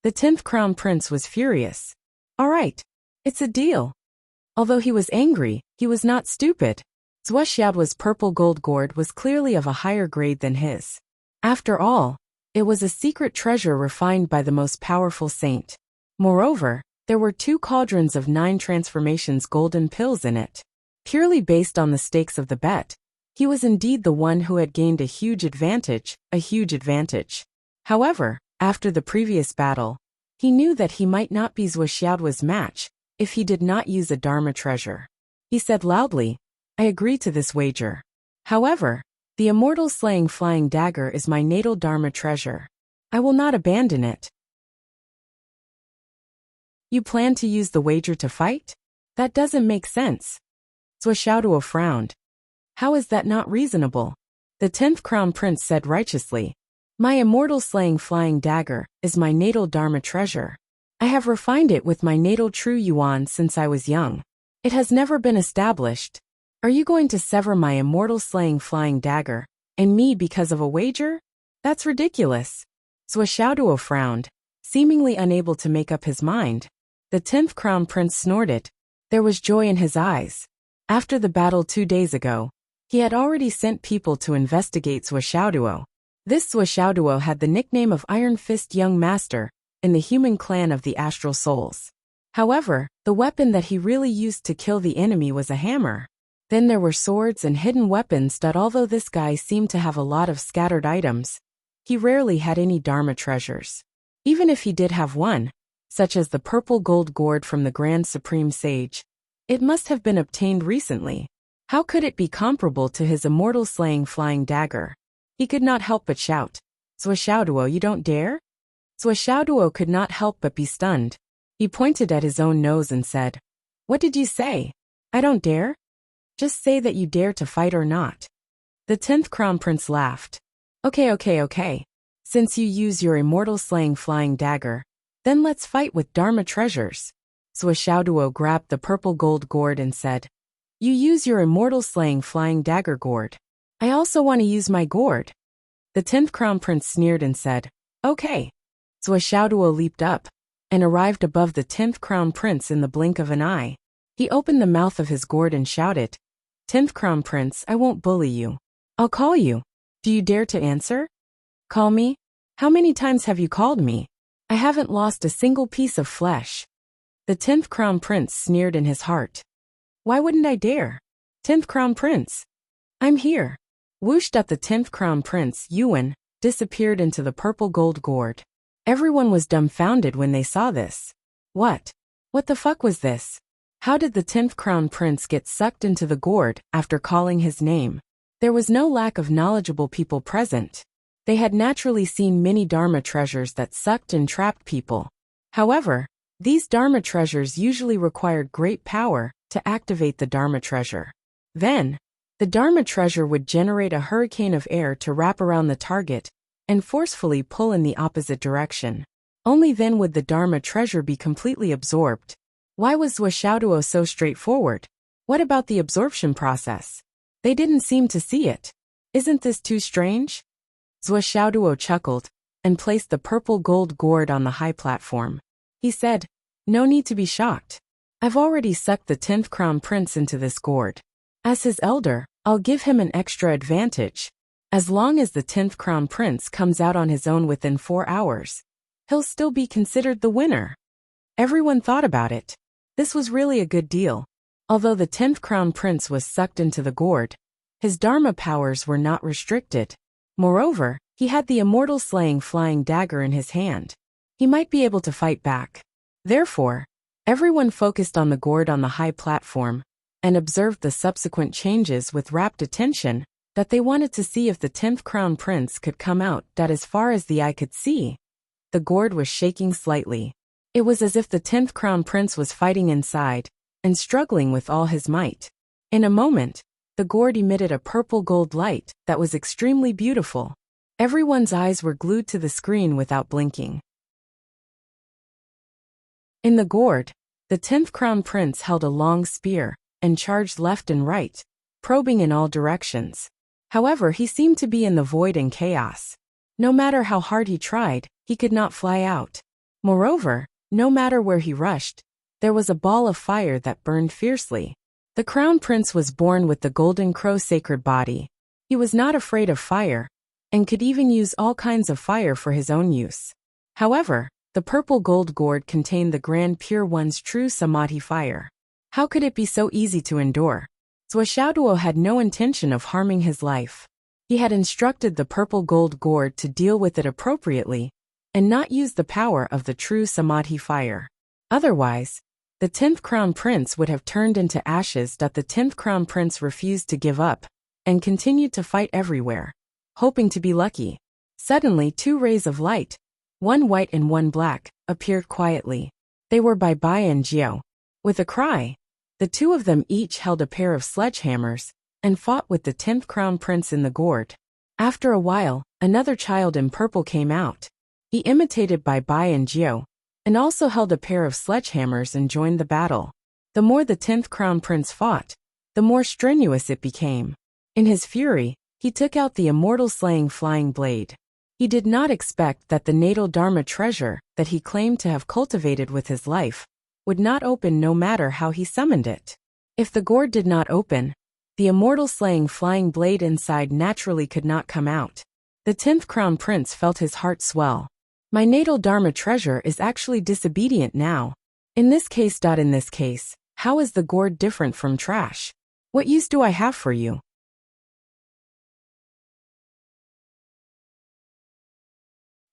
The 10th Crown Prince was furious. All right, it's a deal. Although he was angry, he was not stupid. Zhuxiaoduo's purple gold gourd was clearly of a higher grade than his. After all, it was a secret treasure refined by the most powerful saint. Moreover, there were 2 cauldrons of 9 transformations golden pills in it. Purely based on the stakes of the bet, he was indeed the one who had gained a huge advantage. However, after the previous battle, he knew that he might not be Zhuxiaoduo's match if he did not use a Dharma treasure. He said loudly, I agree to this wager. However, the immortal slaying flying dagger is my natal Dharma treasure. I will not abandon it. You plan to use the wager to fight? That doesn't make sense. Zhuxiaoduo frowned. How is that not reasonable? The 10th Crown Prince said righteously. My immortal slaying flying dagger is my natal Dharma treasure. I have refined it with my natal true yuan since I was young. It has never been established Are you going to sever my immortal-slaying flying dagger, and me because of a wager? That's ridiculous. Swishaoduo frowned, seemingly unable to make up his mind. The 10th Crown Prince snorted. There was joy in his eyes. After the battle 2 days ago, he had already sent people to investigate Swishaoduo. This Swishaoduo had the nickname of Iron Fist Young Master in the human clan of the Astral Souls. However, the weapon that he really used to kill the enemy was a hammer. Then there were swords and hidden weapons that although this guy seemed to have a lot of scattered items, he rarely had any Dharma treasures. Even if he did have one, such as the purple gold gourd from the Grand Supreme Sage, it must have been obtained recently. How could it be comparable to his immortal-slaying flying dagger? He could not help but shout, "Swishaoduo, you don't dare?" Swishaoduo could not help but be stunned. He pointed at his own nose and said, "What did you say? I don't dare? Just say that you dare to fight or not." The 10th Crown Prince laughed. Okay. Since you use your immortal-slaying flying dagger, then let's fight with Dharma treasures." Swishaoduo grabbed the purple gold gourd and said, "You use your immortal-slaying flying dagger gourd. I also want to use my gourd." The 10th Crown Prince sneered and said, "Okay." Swishaoduo leaped up and arrived above the 10th Crown Prince in the blink of an eye. He opened the mouth of his gourd and shouted, "10th Crown Prince, I won't bully you. I'll call you. Do you dare to answer?" "Call me? How many times have you called me? I haven't lost a single piece of flesh." The 10th Crown Prince sneered in his heart. "Why wouldn't I dare? 10th Crown Prince. I'm here." Whooshed at the 10th Crown Prince, Yuan disappeared into the purple gold gourd. Everyone was dumbfounded when they saw this. What the fuck was this? How did the 10th Crown Prince get sucked into the gourd after calling his name? There was no lack of knowledgeable people present. They had naturally seen many Dharma treasures that sucked and trapped people. However, these Dharma treasures usually required great power to activate the Dharma treasure. Then, the Dharma treasure would generate a hurricane of air to wrap around the target and forcefully pull in the opposite direction. Only then would the Dharma treasure be completely absorbed. Why was Swishaoduo so straightforward? What about the absorption process? They didn't seem to see it. Isn't this too strange? Swishaoduo chuckled and placed the purple gold gourd on the high platform. He said, "No need to be shocked. I've already sucked the 10th Crown Prince into this gourd. As his elder, I'll give him an extra advantage. As long as the 10th Crown Prince comes out on his own within 4 hours, he'll still be considered the winner." Everyone thought about it. This was really a good deal. Although the 10th Crown Prince was sucked into the gourd, his Dharma powers were not restricted. Moreover, he had the immortal-slaying flying dagger in his hand. He might be able to fight back. Therefore, everyone focused on the gourd on the high platform and observed the subsequent changes with rapt attention that they wanted to see if the 10th Crown Prince could come out. That as far as the eye could see, the gourd was shaking slightly. It was as if the 10th Crown Prince was fighting inside and struggling with all his might. In a moment, the gourd emitted a purple gold light that was extremely beautiful. Everyone's eyes were glued to the screen without blinking. In the gourd, the 10th Crown Prince held a long spear and charged left and right, probing in all directions. However, he seemed to be in the void and chaos. No matter how hard he tried, he could not fly out. Moreover, no matter where he rushed, there was a ball of fire that burned fiercely. The Crown Prince was born with the Golden Crow sacred body. He was not afraid of fire, and could even use all kinds of fire for his own use. However, the purple gold gourd contained the Grand Pure One's true Samadhi fire. How could it be so easy to endure? Swishaoduo had no intention of harming his life. He had instructed the purple gold gourd to deal with it appropriately, and not use the power of the true Samadhi fire. Otherwise, the 10th Crown Prince would have turned into ashes. The 10th Crown Prince refused to give up, and continued to fight everywhere, hoping to be lucky. Suddenly 2 rays of light, one white and one black, appeared quietly. They were by Bai and Jiao. With a cry, the 2 of them each held a pair of sledgehammers, and fought with the 10th Crown Prince in the gourd. After a while, another child in purple came out. He imitated Bai and Jiao, and also held a pair of sledgehammers and joined the battle. The more the 10th Crown Prince fought, the more strenuous it became. In his fury, he took out the immortal-slaying flying blade. He did not expect that the natal Dharma treasure that he claimed to have cultivated with his life would not open no matter how he summoned it. If the gourd did not open, the immortal-slaying flying blade inside naturally could not come out. The 10th Crown Prince felt his heart swell. My natal Dharma treasure is actually disobedient now. In this case, how is the gourd different from trash? What use do I have for you?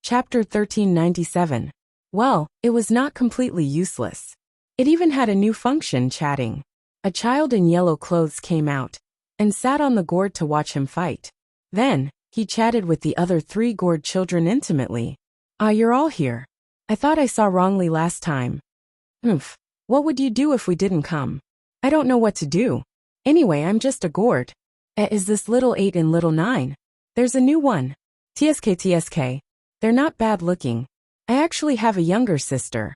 Chapter 1397. Well, it was not completely useless. It even had a new function, chatting. A child in yellow clothes came out and sat on the gourd to watch him fight. Then, he chatted with the other 3 gourd children intimately. Ah, you're all here. I thought I saw wrongly last time. What would you do if we didn't come? I don't know what to do. Anyway, I'm just a gourd. Is this little 8 and little 9? There's a new one. TSK. They're not bad looking. I actually have a younger sister.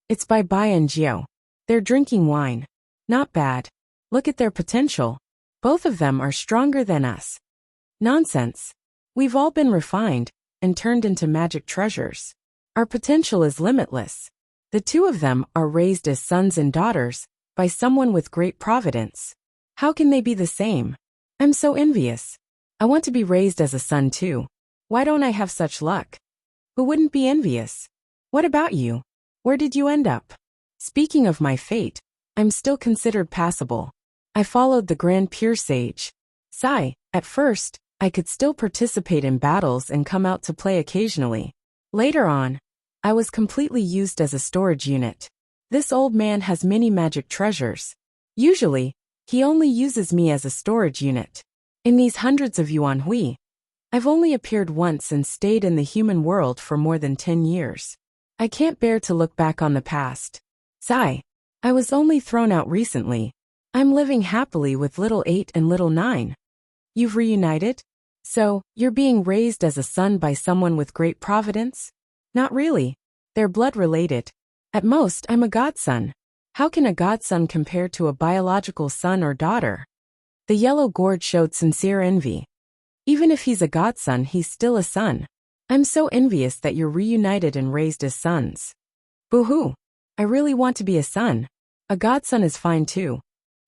It's by Bai and Jiao. They're drinking wine. Not bad. Look at their potential. Both of them are stronger than us. Nonsense. We've all been refined and turned into magic treasures. Our potential is limitless. The 2 of them are raised as sons and daughters by someone with great providence. How can they be the same? I'm so envious. I want to be raised as a son too. Why don't I have such luck? Who wouldn't be envious? What about you? Where did you end up? Speaking of my fate, I'm still considered passable. I followed the Grand Pure Sage. At first, I could still participate in battles and come out to play occasionally. Later on, I was completely used as a storage unit. This old man has many magic treasures. Usually, he only uses me as a storage unit. In these hundreds of Yuan Hui, I've only appeared once and stayed in the human world for more than 10 years. I can't bear to look back on the past. I was only thrown out recently. I'm living happily with little 8 and little 9. You've reunited? So, you're being raised as a son by someone with great providence? Not really. They're blood related. At most, I'm a godson. How can a godson compare to a biological son or daughter? The yellow gourd showed sincere envy. Even if he's a godson, he's still a son. I'm so envious that you're reunited and raised as sons. Boo-hoo. I really want to be a son. A godson is fine too.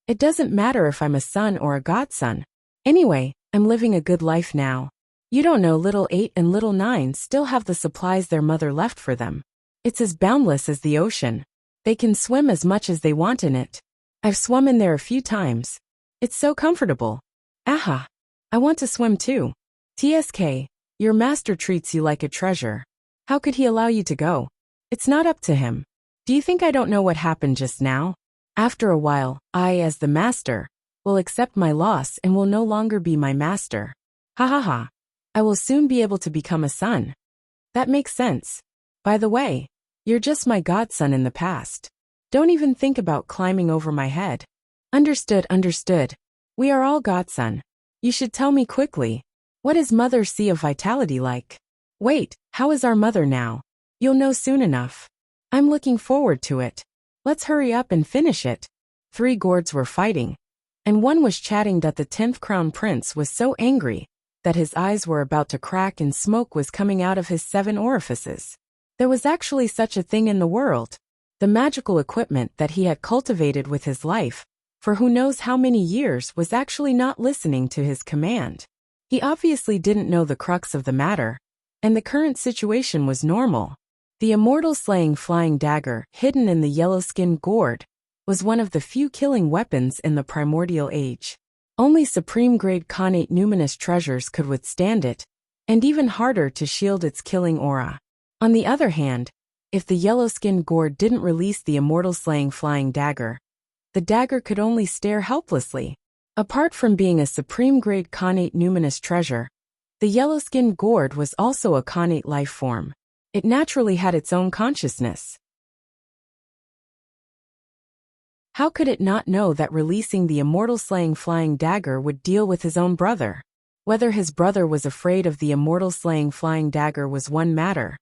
It doesn't matter if I'm a son or a godson. Anyway, I'm living a good life now. You don't know, little 8 and little 9 still have the supplies their mother left for them. It's as boundless as the ocean. They can swim as much as they want in it. I've swum in there a few times. It's so comfortable. Aha! I want to swim too. TSK, your master treats you like a treasure. How could he allow you to go? It's not up to him. Do you think I don't know what happened just now? After a while, I, as the master, will accept my loss and will no longer be my master. Ha ha ha. I will soon be able to become a son. That makes sense. By the way, you're just my godson in the past. Don't even think about climbing over my head. Understood. We are all godson. You should tell me quickly. What is Mother's Sea of Vitality like? Wait, how is our mother now? You'll know soon enough. I'm looking forward to it. Let's hurry up and finish it. 3 gourds were fighting, and one was chatting that the 10th Crown Prince was so angry that his eyes were about to crack and smoke was coming out of his 7 orifices. There was actually such a thing in the world. The magical equipment that he had cultivated with his life, for who knows how many years, was actually not listening to his command. He obviously didn't know the crux of the matter, and the current situation was normal. The immortal-slaying flying dagger, hidden in the yellow-skinned gourd, was one of the few killing weapons in the primordial age. Only supreme-grade connate numinous treasures could withstand it, and even harder to shield its killing aura. On the other hand, if the yellow-skinned gourd didn't release the immortal-slaying flying dagger, the dagger could only stare helplessly. Apart from being a supreme-grade connate numinous treasure, the yellow-skinned gourd was also a connate life form. It naturally had its own consciousness. How could it not know that releasing the immortal-slaying flying dagger would deal with his own brother? Whether his brother was afraid of the immortal-slaying flying dagger was one matter,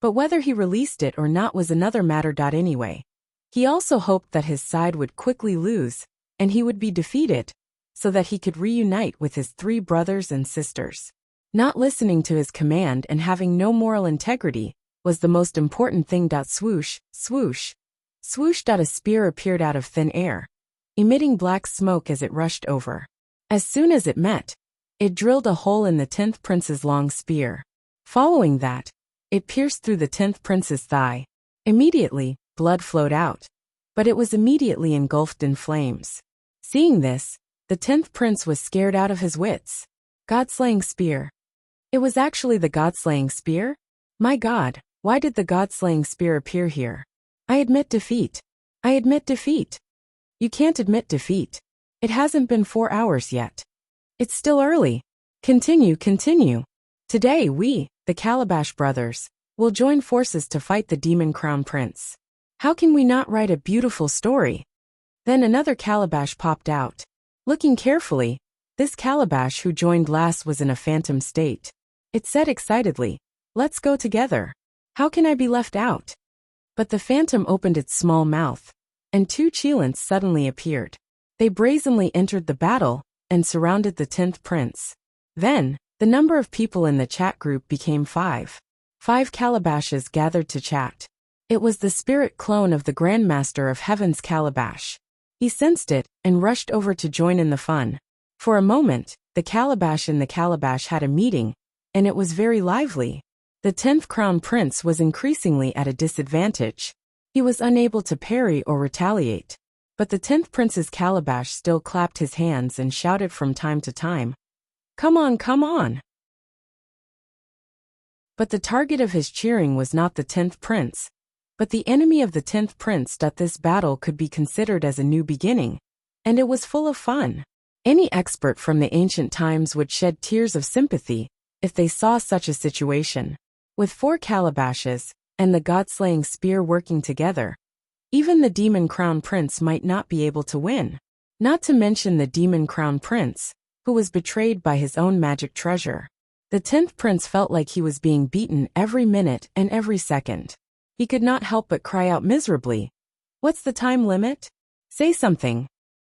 but whether he released it or not was another matter. Anyway, he also hoped that his side would quickly lose, and he would be defeated, so that he could reunite with his 3 brothers and sisters. Not listening to his command and having no moral integrity was the most important thing. Swoosh, swoosh, swoosh. A spear appeared out of thin air, emitting black smoke as it rushed over. As soon as it met, it drilled a hole in the 10th prince's long spear. Following that, it pierced through the 10th prince's thigh. Immediately, blood flowed out, but it was immediately engulfed in flames. Seeing this, the 10th prince was scared out of his wits. God-slaying spear. It was actually the God-slaying spear? My God, why did the God-slaying spear appear here? I admit defeat. I admit defeat. You can't admit defeat. It hasn't been 4 hours yet. It's still early. Continue, continue. Today we, the Calabash brothers, will join forces to fight the Demon Crown Prince. How can we not write a beautiful story? Then another Calabash popped out. Looking carefully, this Calabash who joined last was in a phantom state. It said excitedly, "Let's go together. How can I be left out?" But the phantom opened its small mouth, and 2 Cheelants suddenly appeared. They brazenly entered the battle and surrounded the 10th prince. Then, the number of people in the chat group became 5. 5 Calabashes gathered to chat. It was the spirit clone of the Grandmaster of Heaven's Calabash. He sensed it and rushed over to join in the fun. For a moment, the Calabash and the Calabash had a meeting, and it was very lively. The 10th Crown Prince was increasingly at a disadvantage. He was unable to parry or retaliate. But the 10th Prince's Calabash still clapped his hands and shouted from time to time, "Come on, come on!" But the target of his cheering was not the 10th Prince, but the enemy of the 10th Prince. This battle could be considered as a new beginning, and it was full of fun. Any expert from the ancient times would shed tears of sympathy if they saw such a situation. With 4 Calabashes and the God-slaying spear working together, even the Demon Crown Prince might not be able to win. Not to mention the Demon Crown Prince, who was betrayed by his own magic treasure. The 10th Prince felt like he was being beaten every minute and every second. He could not help but cry out miserably, "What's the time limit? Say something."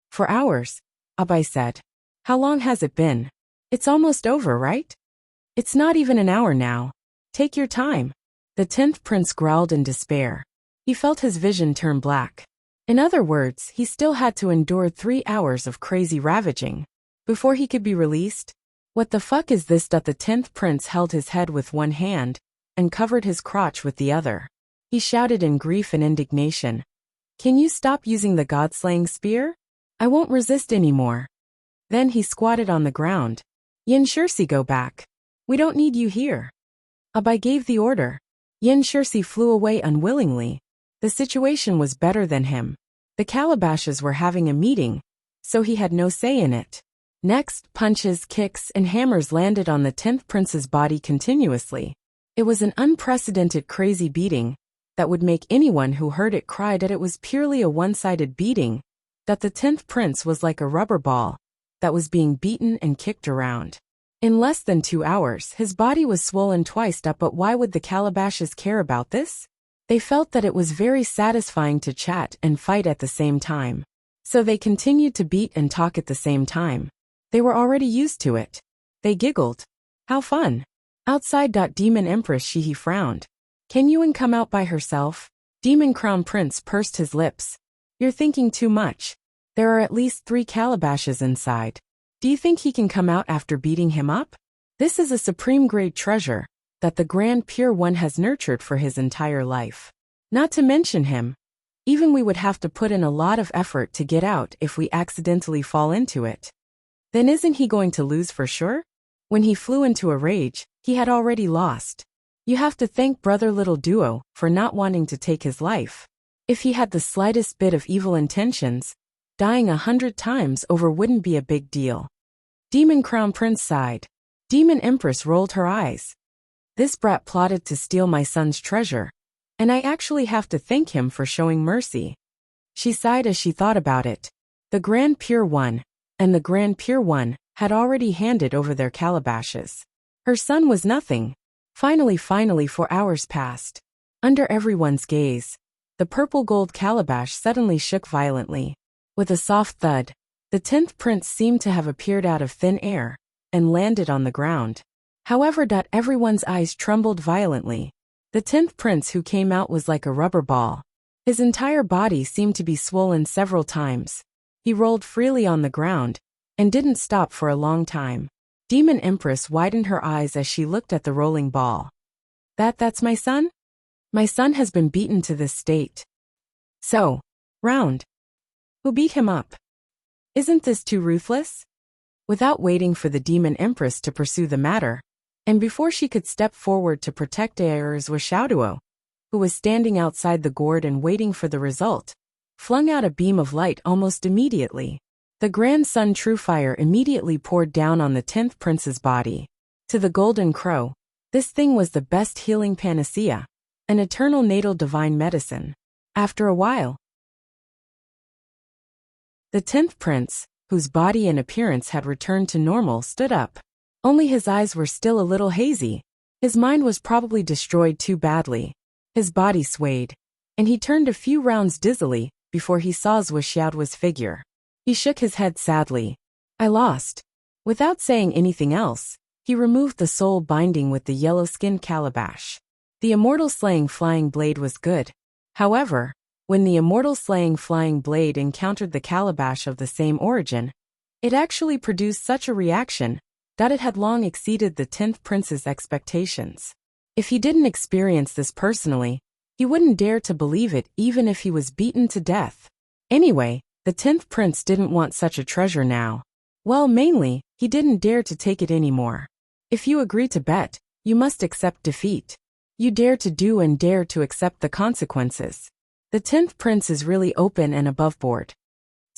"For hours," Abai said. "How long has it been? It's almost over, right?" "It's not even an hour now. Take your time." The 10th Prince growled in despair. He felt his vision turn black. In other words, he still had to endure 3 hours of crazy ravaging before he could be released. What the fuck is this? The 10th Prince held his head with one hand and covered his crotch with the other. He shouted in grief and indignation, "Can you stop using the God-slaying spear? I won't resist anymore." Then he squatted on the ground. "Yin Shirsi, go back. We don't need you here." Abai gave the order. Yin Shirsi flew away unwillingly. The situation was better than him. The Calabashes were having a meeting, so he had no say in it. Next, punches, kicks, and hammers landed on the 10th Prince's body continuously. It was an unprecedented crazy beating that would make anyone who heard it cry. That it was purely a one-sided beating, that the 10th Prince was like a rubber ball that was being beaten and kicked around. In less than 2 hours, his body was swollen twice up. But why would the Calabashes care about this? They felt that it was very satisfying to chat and fight at the same time. So they continued to beat and talk at the same time. They were already used to it. They giggled. How fun. Outside. Demon Empress Shihi frowned. Can Yuan come out by herself? Demon Crown Prince pursed his lips. You're thinking too much. There are at least 3 Calabashes inside. Do you think he can come out after beating him up? This is a supreme grade treasure that the Grand Pure One has nurtured for his entire life. Not to mention him. Even we would have to put in a lot of effort to get out if we accidentally fall into it. Then isn't he going to lose for sure? When he flew into a rage, he had already lost. You have to thank Brother Little Duo for not wanting to take his life. If he had the slightest bit of evil intentions, dying 100 times over wouldn't be a big deal. Demon Crown Prince sighed. Demon Empress rolled her eyes. This brat plotted to steal my son's treasure, and I actually have to thank him for showing mercy. She sighed as she thought about it. The Grand Pure One and the Grand Pure One had already handed over their Calabashes. Her son was nothing. Finally 4 hours passed. Under everyone's gaze, the purple gold calabash suddenly shook violently. With a soft thud, the 10th prince seemed to have appeared out of thin air and landed on the ground. However, everyone's eyes trembled violently. The 10th prince who came out was like a rubber ball. His entire body seemed to be swollen several times. He rolled freely on the ground and didn't stop for a long time. Demon Empress widened her eyes as she looked at the rolling ball. That's my son? My son has been beaten to this state. So, round. Who beat him up? Isn't this too ruthless? Without waiting for the Demon Empress to pursue the matter, and before she could step forward to protect Ayers Wuxiaoduo, who was standing outside the gourd and waiting for the result, flung out a beam of light almost immediately. The Grand Sun True Fire immediately poured down on the 10th prince's body. To the Golden Crow, this thing was the best healing panacea, an eternal natal divine medicine. After a while, the 10th prince, whose body and appearance had returned to normal, stood up. Only his eyes were still a little hazy. His mind was probably destroyed too badly. His body swayed, and he turned a few rounds dizzily before he saw Wuxiaoduo's figure. He shook his head sadly. I lost. Without saying anything else, he removed the soul binding with the yellow-skinned calabash. The immortal slaying flying blade was good. However, when the immortal slaying flying blade encountered the calabash of the same origin, it actually produced such a reaction that it had long exceeded the 10th prince's expectations. If he didn't experience this personally, he wouldn't dare to believe it even if he was beaten to death. Anyway, the 10th prince didn't want such a treasure now. Well, mainly, he didn't dare to take it anymore. If you agree to bet, you must accept defeat. You dare to do and dare to accept the consequences. The 10th prince is really open and aboveboard.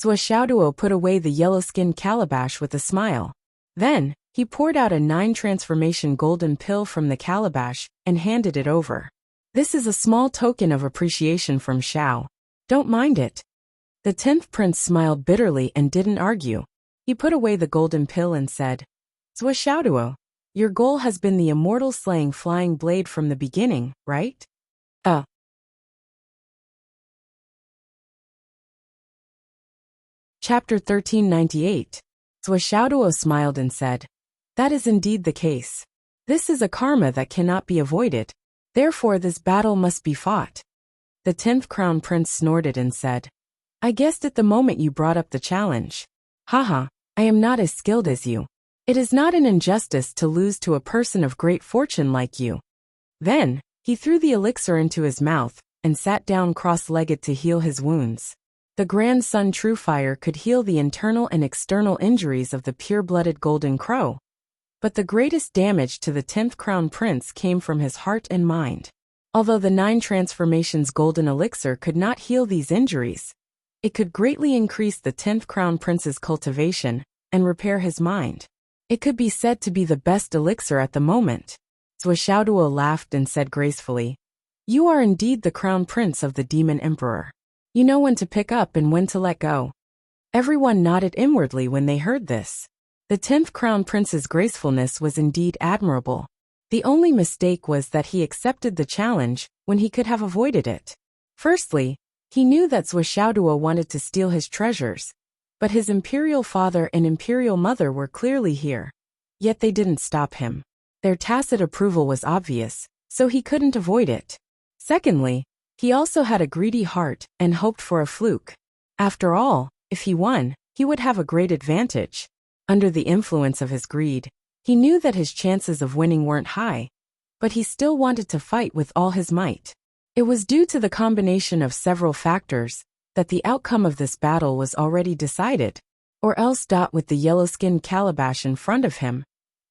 Wuxiaoduo put away the yellow-skinned calabash with a smile. Then, he poured out a 9-transformation golden pill from the calabash and handed it over. This is a small token of appreciation from Xiao. Don't mind it. The 10th prince smiled bitterly and didn't argue. He put away the golden pill and said, Wuxiaoduo, your goal has been the immortal slaying flying blade from the beginning, right? Chapter 1398. Wuxiaoduo smiled and said, that is indeed the case. This is a karma that cannot be avoided. Therefore this battle must be fought. The 10th crown prince snorted and said, I guessed it the moment you brought up the challenge. Haha, I am not as skilled as you. It is not an injustice to lose to a person of great fortune like you. Then, he threw the elixir into his mouth and sat down cross-legged to heal his wounds. The Grand Sun True Fire could heal the internal and external injuries of the pure-blooded Golden Crow. But the greatest damage to the 10th crown prince came from his heart and mind. Although the 9 transformations golden elixir could not heal these injuries, it could greatly increase the 10th crown prince's cultivation and repair his mind. It could be said to be the best elixir at the moment. Wuxiaoduo laughed and said gracefully, you are indeed the crown prince of the demon emperor. You know when to pick up and when to let go. Everyone nodded inwardly when they heard this. The 10th crown prince's gracefulness was indeed admirable. The only mistake was that he accepted the challenge when he could have avoided it. Firstly, he knew that Wuxiaoduo wanted to steal his treasures, but his imperial father and imperial mother were clearly here. Yet they didn't stop him. Their tacit approval was obvious, so he couldn't avoid it. Secondly, he also had a greedy heart and hoped for a fluke. After all, if he won, he would have a great advantage. Under the influence of his greed, he knew that his chances of winning weren't high, but he still wanted to fight with all his might. It was due to the combination of several factors that the outcome of this battle was already decided, or else with the yellow-skinned calabash in front of him,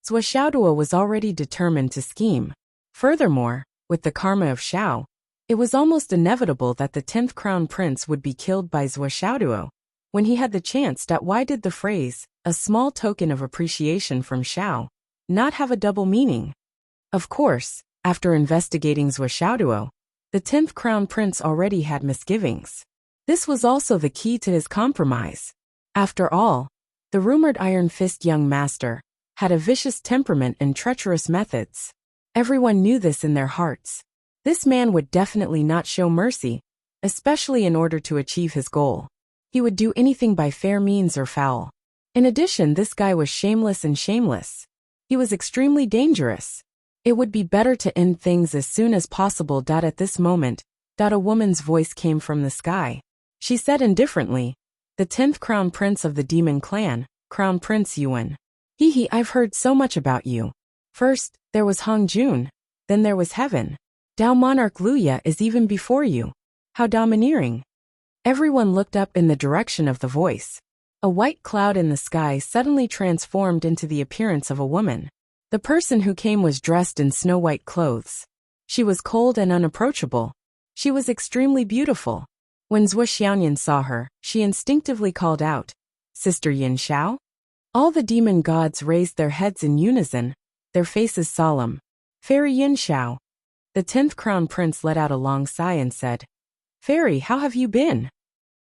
Wuxiaoduo was already determined to scheme. Furthermore, with the karma of Xiao, it was almost inevitable that the 10th crown prince would be killed by Wuxiaoduo. When he had the chance, why did the phrase, a small token of appreciation from Xiao, not have a double meaning? Of course, after investigating Wuxiaoduo, the 10th crown prince already had misgivings. This was also the key to his compromise. After all, the rumored Iron Fist young master had a vicious temperament and treacherous methods. Everyone knew this in their hearts. This man would definitely not show mercy, especially in order to achieve his goal. He would do anything by fair means or foul. In addition, this guy was shameless and shameless. He was extremely dangerous. It would be better to end things as soon as possible. At this moment, a woman's voice came from the sky. She said indifferently, "The 10th Crown Prince of the Demon Clan, Crown Prince Yuan. I've heard so much about you. First, there was Hong Jun. Then there was Heaven. Dao Monarch Luya is even before you. How domineering." Everyone looked up in the direction of the voice. A white cloud in the sky suddenly transformed into the appearance of a woman. The person who came was dressed in snow-white clothes. She was cold and unapproachable. She was extremely beautiful. When Zhuo saw her, she instinctively called out, "Sister Yin Xiao?" All the demon gods raised their heads in unison, their faces solemn. "Fairy Yin Xiao." The 10th Crown Prince let out a long sigh and said, "Fairy, how have you been?"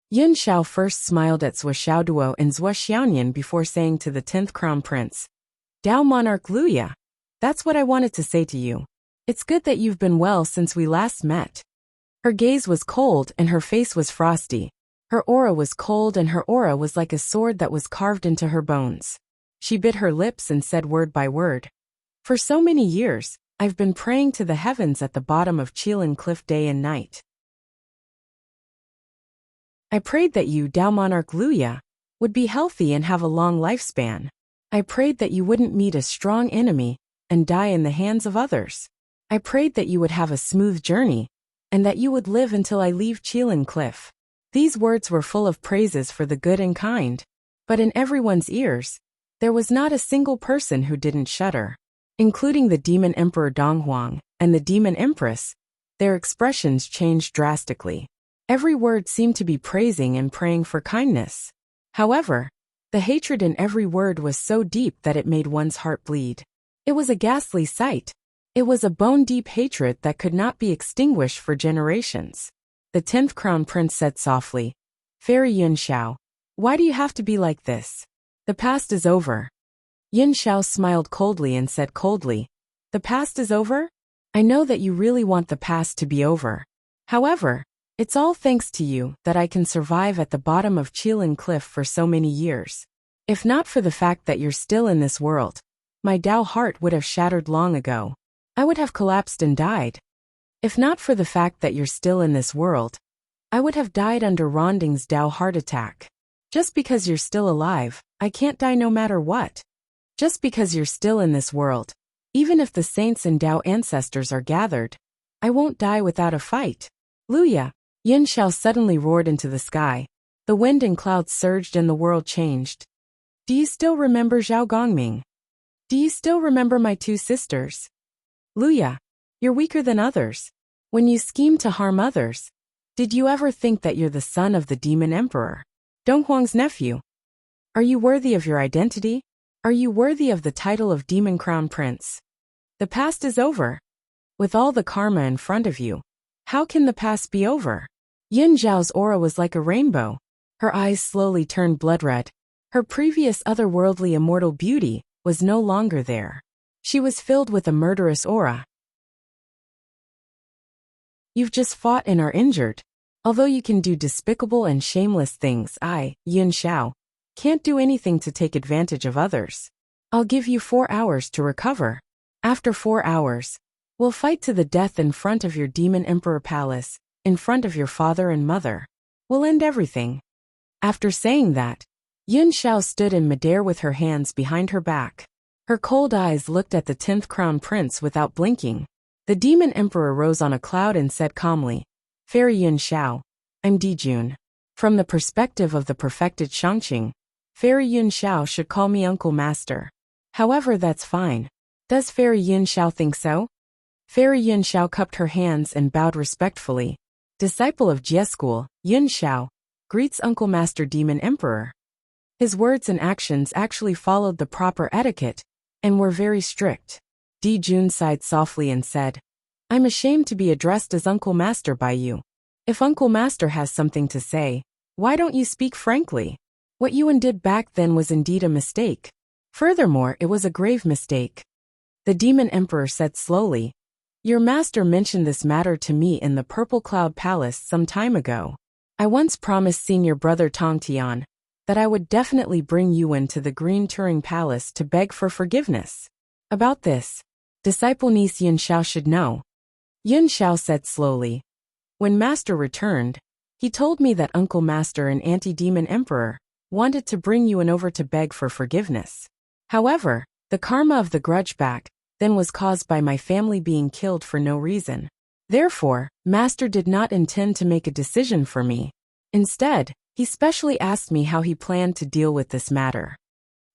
Yin Xiao first smiled at Zhuo Xiaoduo and Zhuo Xiaoyan before saying to the 10th Crown Prince, "Dao Monarch Luya, that's what I wanted to say to you. It's good that you've been well since we last met." Her gaze was cold and her face was frosty. Her aura was cold and her aura was like a sword that was carved into her bones. She bit her lips and said word by word, "For so many years, I've been praying to the heavens at the bottom of Qilin Cliff day and night. I prayed that you, Dao Monarch Luya, would be healthy and have a long lifespan. I prayed that you wouldn't meet a strong enemy and die in the hands of others. I prayed that you would have a smooth journey and that you would live until I leave Qilin Cliff." These words were full of praises for the good and kind, but in everyone's ears, there was not a single person who didn't shudder. Including the Demon Emperor Donghuang and the Demon Empress, their expressions changed drastically. Every word seemed to be praising and praying for kindness. However, the hatred in every word was so deep that it made one's heart bleed. It was a ghastly sight. It was a bone-deep hatred that could not be extinguished for generations. The 10th Crown Prince said softly, "Fairy Yin Xiao, why do you have to be like this? The past is over." Yin Xiao smiled coldly and said coldly, "The past is over? I know that you really want the past to be over. However, it's all thanks to you that I can survive at the bottom of Qilin Cliff for so many years. If not for the fact that you're still in this world, my Dao heart would have shattered long ago. I would have collapsed and died. If not for the fact that you're still in this world, I would have died under Ronding's Dao heart attack. Just because you're still alive, I can't die no matter what. Just because you're still in this world, even if the saints and Dao ancestors are gathered, I won't die without a fight. Luya!" Yin Xiao suddenly roared into the sky. The wind and clouds surged and the world changed. "Do you still remember Zhao Gongming? Do you still remember my two sisters? Luya, you're weaker than others. When you scheme to harm others, did you ever think that you're the son of the Demon Emperor, Donghuang's nephew? Are you worthy of your identity? Are you worthy of the title of Demon Crown Prince? The past is over. With all the karma in front of you, how can the past be over?" Yin Zhao's aura was like a rainbow. Her eyes slowly turned blood red. Her previous otherworldly immortal beauty was no longer there. She was filled with a murderous aura. "You've just fought and are injured. Although you can do despicable and shameless things, I, Yin Xiao, can't do anything to take advantage of others. I'll give you 4 hours to recover. After 4 hours, we'll fight to the death in front of your Demon Emperor Palace, in front of your father and mother. We'll end everything." After saying that, Yin Xiao stood in midair with her hands behind her back. Her cold eyes looked at the 10th Crown Prince without blinking. The Demon Emperor rose on a cloud and said calmly, "Fairy Yin Xiao, I'm Dijun. From the perspective of the perfected Shangqing, Fairy Yin Xiao should call me Uncle Master. However, that's fine. Does Fairy Yin Xiao think so?" Fairy Yin Xiao cupped her hands and bowed respectfully. "Disciple of Jie School, Yin Xiao, greets Uncle Master Demon Emperor." His words and actions actually followed the proper etiquette and were very strict. Dijun sighed softly and said, "I'm ashamed to be addressed as Uncle Master by you. If Uncle Master has something to say, why don't you speak frankly? What Yuan did back then was indeed a mistake. Furthermore, it was a grave mistake." The Demon Emperor said slowly, "Your master mentioned this matter to me in the Purple Cloud Palace some time ago. I once promised senior brother Tongtian that I would definitely bring Yuan to the Green Turing Palace to beg for forgiveness. About this, disciple niece Yun Xiao should know. Yun Xiao said slowly. When Master returned, he told me that Uncle Master and Anti-Demon Emperor wanted to bring Yuan over to beg for forgiveness. However, the karma of the grudge back then was caused by my family being killed for no reason. Therefore, Master did not intend to make a decision for me. Instead, he specially asked me how he planned to deal with this matter.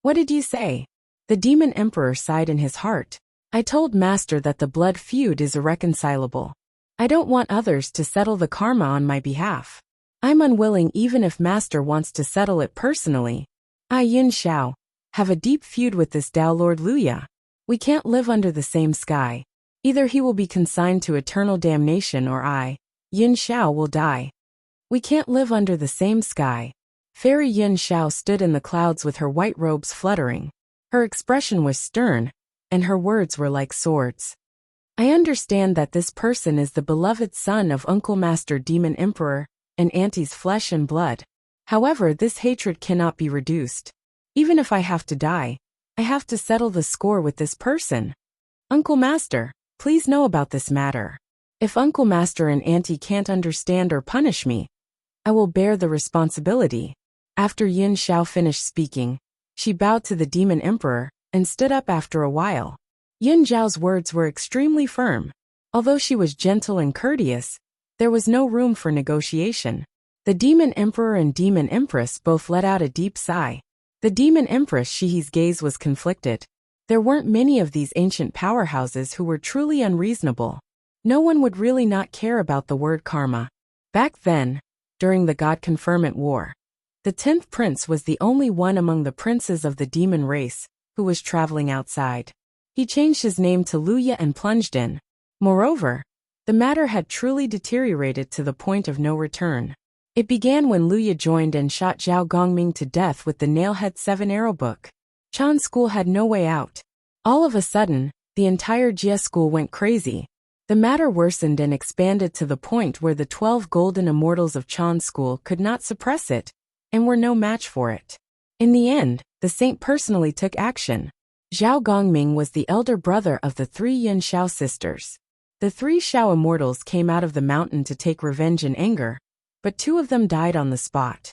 What did you say? The Demon Emperor sighed in his heart. I told Master that the blood feud is irreconcilable. I don't want others to settle the karma on my behalf. I'm unwilling even if Master wants to settle it personally. I, Yun Xiao, have a deep feud with this Dao Lord Luya. We can't live under the same sky. Either he will be consigned to eternal damnation or I, Yun Xiao, will die. We can't live under the same sky. Fairy Yun Xiao stood in the clouds with her white robes fluttering. Her expression was stern, and her words were like swords. I understand that this person is the beloved son of Uncle Master Demon Emperor and Auntie's flesh and blood. However, this hatred cannot be reduced. Even if I have to die, I have to settle the score with this person. Uncle Master, please know about this matter. If Uncle Master and Auntie can't understand or punish me, I will bear the responsibility. After Yun Xiao finished speaking, she bowed to the Demon Emperor and stood up after a while. Yun Xiao's words were extremely firm. Although she was gentle and courteous, there was no room for negotiation. The Demon Emperor and Demon Empress both let out a deep sigh. The Demon Empress Shihi's gaze was conflicted. There weren't many of these ancient powerhouses who were truly unreasonable. No one would really not care about the word karma. Back then, during the God Conferment War, the 10th prince was the only one among the princes of the demon race who was traveling outside. He changed his name to Luya and plunged in. Moreover, the matter had truly deteriorated to the point of no return. It began when Luya joined and shot Zhao Gongming to death with the Nailhead 7 arrow book. Chan school had no way out. All of a sudden, the entire Jia school went crazy. The matter worsened and expanded to the point where the 12 golden immortals of Chan school could not suppress it, and were no match for it. In the end, the saint personally took action. Zhao Gongming was the elder brother of the 3 Yun Xiao sisters. The 3 Xiao immortals came out of the mountain to take revenge in anger, but 2 of them died on the spot.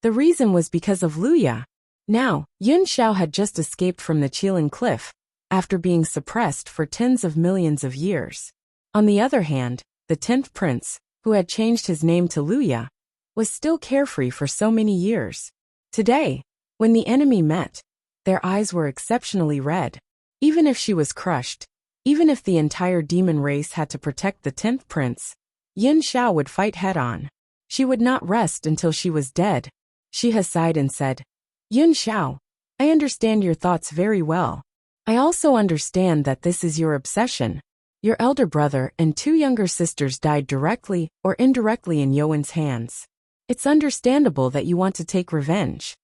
The reason was because of Luya. Now, Yun Xiao had just escaped from the Qilin Cliff, after being suppressed for tens of millions of years. On the other hand, the 10th prince, who had changed his name to Luya, was still carefree for so many years. Today, when the enemy met, their eyes were exceptionally red. Even if she was crushed, even if the entire demon race had to protect the 10th prince, Yun Xiao would fight head-on. She would not rest until she was dead. She sighed and said, Yun Xiao, I understand your thoughts very well. I also understand that this is your obsession. Your elder brother and 2 younger sisters died directly or indirectly in Yuan's hands. It's understandable that you want to take revenge.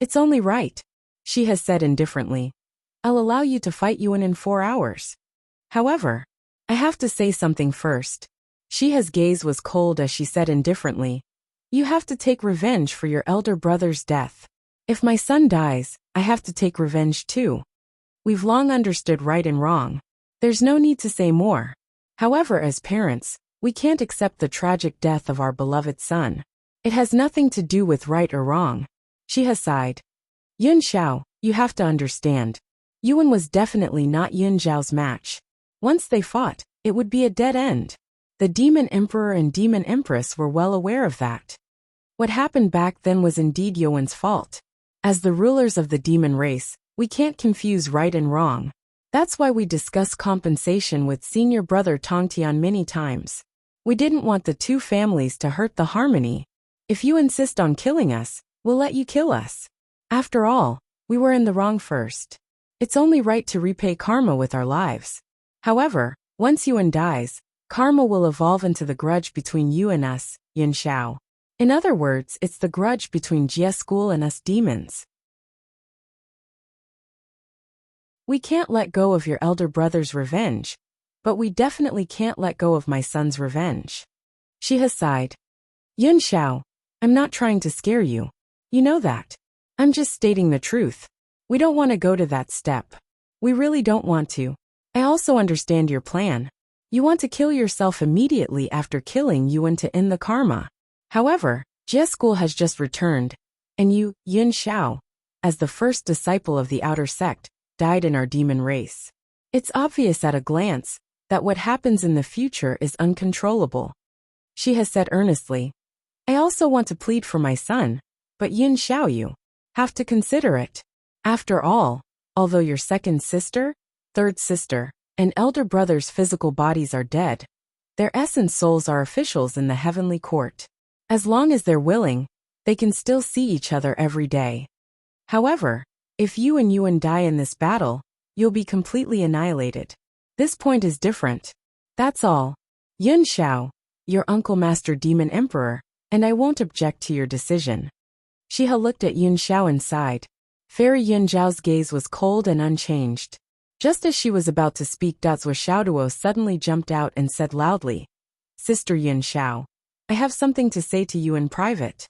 It's only right, she has said indifferently. I'll allow you to fight Yuan in 4 hours. However, I have to say something first. Shiha's gaze was cold as she said indifferently, You have to take revenge for your elder brother's death. If my son dies, I have to take revenge too. We've long understood right and wrong. There's no need to say more. However, as parents, we can't accept the tragic death of our beloved son. It has nothing to do with right or wrong. Shiha sighed. Yun Xiao, you have to understand. Yuan was definitely not Yun Zhao's match. Once they fought, it would be a dead end. The Demon Emperor and Demon Empress were well aware of that. What happened back then was indeed Yuan's fault. As the rulers of the demon race, we can't confuse right and wrong. That's why we discussed compensation with senior brother Tongtian many times. We didn't want the 2 families to hurt the harmony. If you insist on killing us, we'll let you kill us. After all, we were in the wrong first. It's only right to repay karma with our lives. However, once Yuan dies, karma will evolve into the grudge between you and us, Yun Xiao. In other words, it's the grudge between Jia School and us demons. We can't let go of your elder brother's revenge, but we definitely can't let go of my son's revenge. She has sighed. Yun Xiao, I'm not trying to scare you. You know that. I'm just stating the truth. We don't want to go to that step. We really don't want to. I also understand your plan. You want to kill yourself immediately after killing Yuan to end the karma. However, Jie school has just returned, and you, Yun Xiao, as the first disciple of the outer sect, died in our demon race. It's obvious at a glance that what happens in the future is uncontrollable. She has said earnestly. I also want to plead for my son, but Yun Xiao, you have to consider it. After all, although your second sister, third sister, and elder brother's physical bodies are dead, their essence souls are officials in the heavenly court. As long as they're willing, they can still see each other every day. However, if you and Yuan die in this battle, you'll be completely annihilated. This point is different. That's all. Yun Xiao, your uncle Master Demon Emperor, and I won't object to your decision. Shiha looked at Yun Xiao and sighed. Fairy Yun Zhao's gaze was cold and unchanged. Just as she was about to speak, Zhao Xiaoduo suddenly jumped out and said loudly, Sister Yun Xiao, I have something to say to you in private.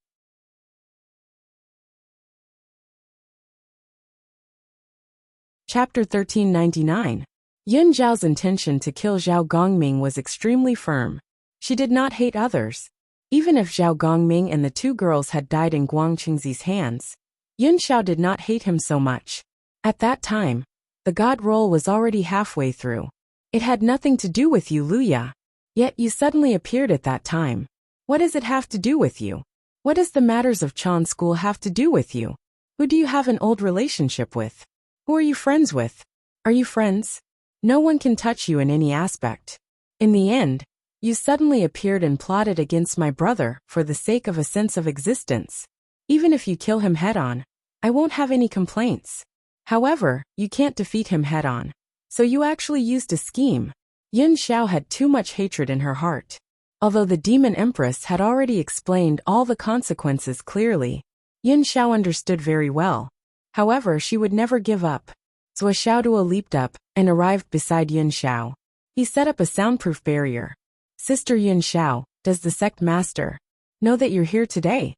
Chapter 1399. Yun Zhao's intention to kill Zhao Gongming was extremely firm. She did not hate others. Even if Zhao Gongming and the two girls had died in Guang Qingzi's hands, Yun Xiao did not hate him so much. At that time, the god role was already halfway through. It had nothing to do with you, Luya. Yet you suddenly appeared at that time. What does it have to do with you? What does the matters of Chan school have to do with you? Who do you have an old relationship with? Who are you friends with? Are you friends? No one can touch you in any aspect. In the end, you suddenly appeared and plotted against my brother for the sake of a sense of existence. Even if you kill him head-on, I won't have any complaints. However, you can't defeat him head-on. So you actually used a scheme. Yun Xiao had too much hatred in her heart. Although the Demon Empress had already explained all the consequences clearly, Yun Xiao understood very well. However, she would never give up. Zhao Xiaoduo leaped up and arrived beside Yun Xiao. He set up a soundproof barrier. Sister Yun Xiao, does the sect master know that you're here today?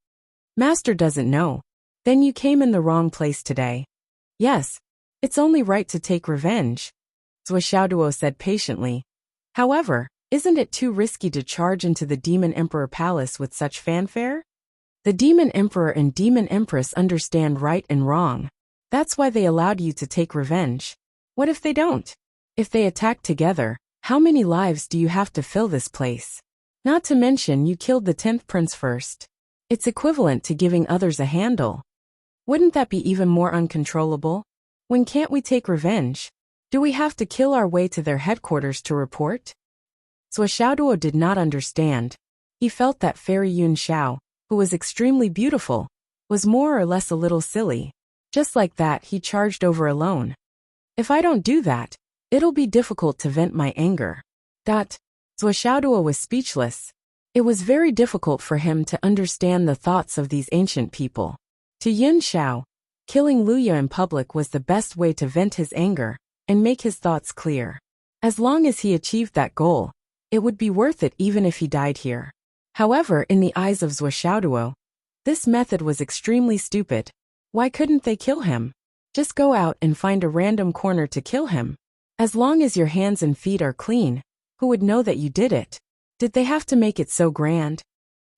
Master doesn't know. Then you came in the wrong place today. Yes, it's only right to take revenge, Zhao Xiaoduo said patiently. However, isn't it too risky to charge into the Demon Emperor Palace with such fanfare? The Demon Emperor and Demon Empress understand right and wrong. That's why they allowed you to take revenge. What if they don't? If they attack together, how many lives do you have to fill this place? Not to mention you killed the 10th prince first. It's equivalent to giving others a handle. Wouldn't that be even more uncontrollable? When can't we take revenge? Do we have to kill our way to their headquarters to report? Zhao Xiaoduo did not understand. He felt that Fairy Yun Xiao, who was extremely beautiful, was more or less a little silly. Just like that, he charged over alone. If I don't do that, it'll be difficult to vent my anger. Zhao Xiaoduo was speechless. It was very difficult for him to understand the thoughts of these ancient people. To Yun Xiao, killing Luya in public was the best way to vent his anger and make his thoughts clear. As long as he achieved that goal, it would be worth it even if he died here. However, in the eyes of Zhao Xiaoduo, this method was extremely stupid. Why couldn't they kill him? Just go out and find a random corner to kill him. As long as your hands and feet are clean, who would know that you did it? Did they have to make it so grand?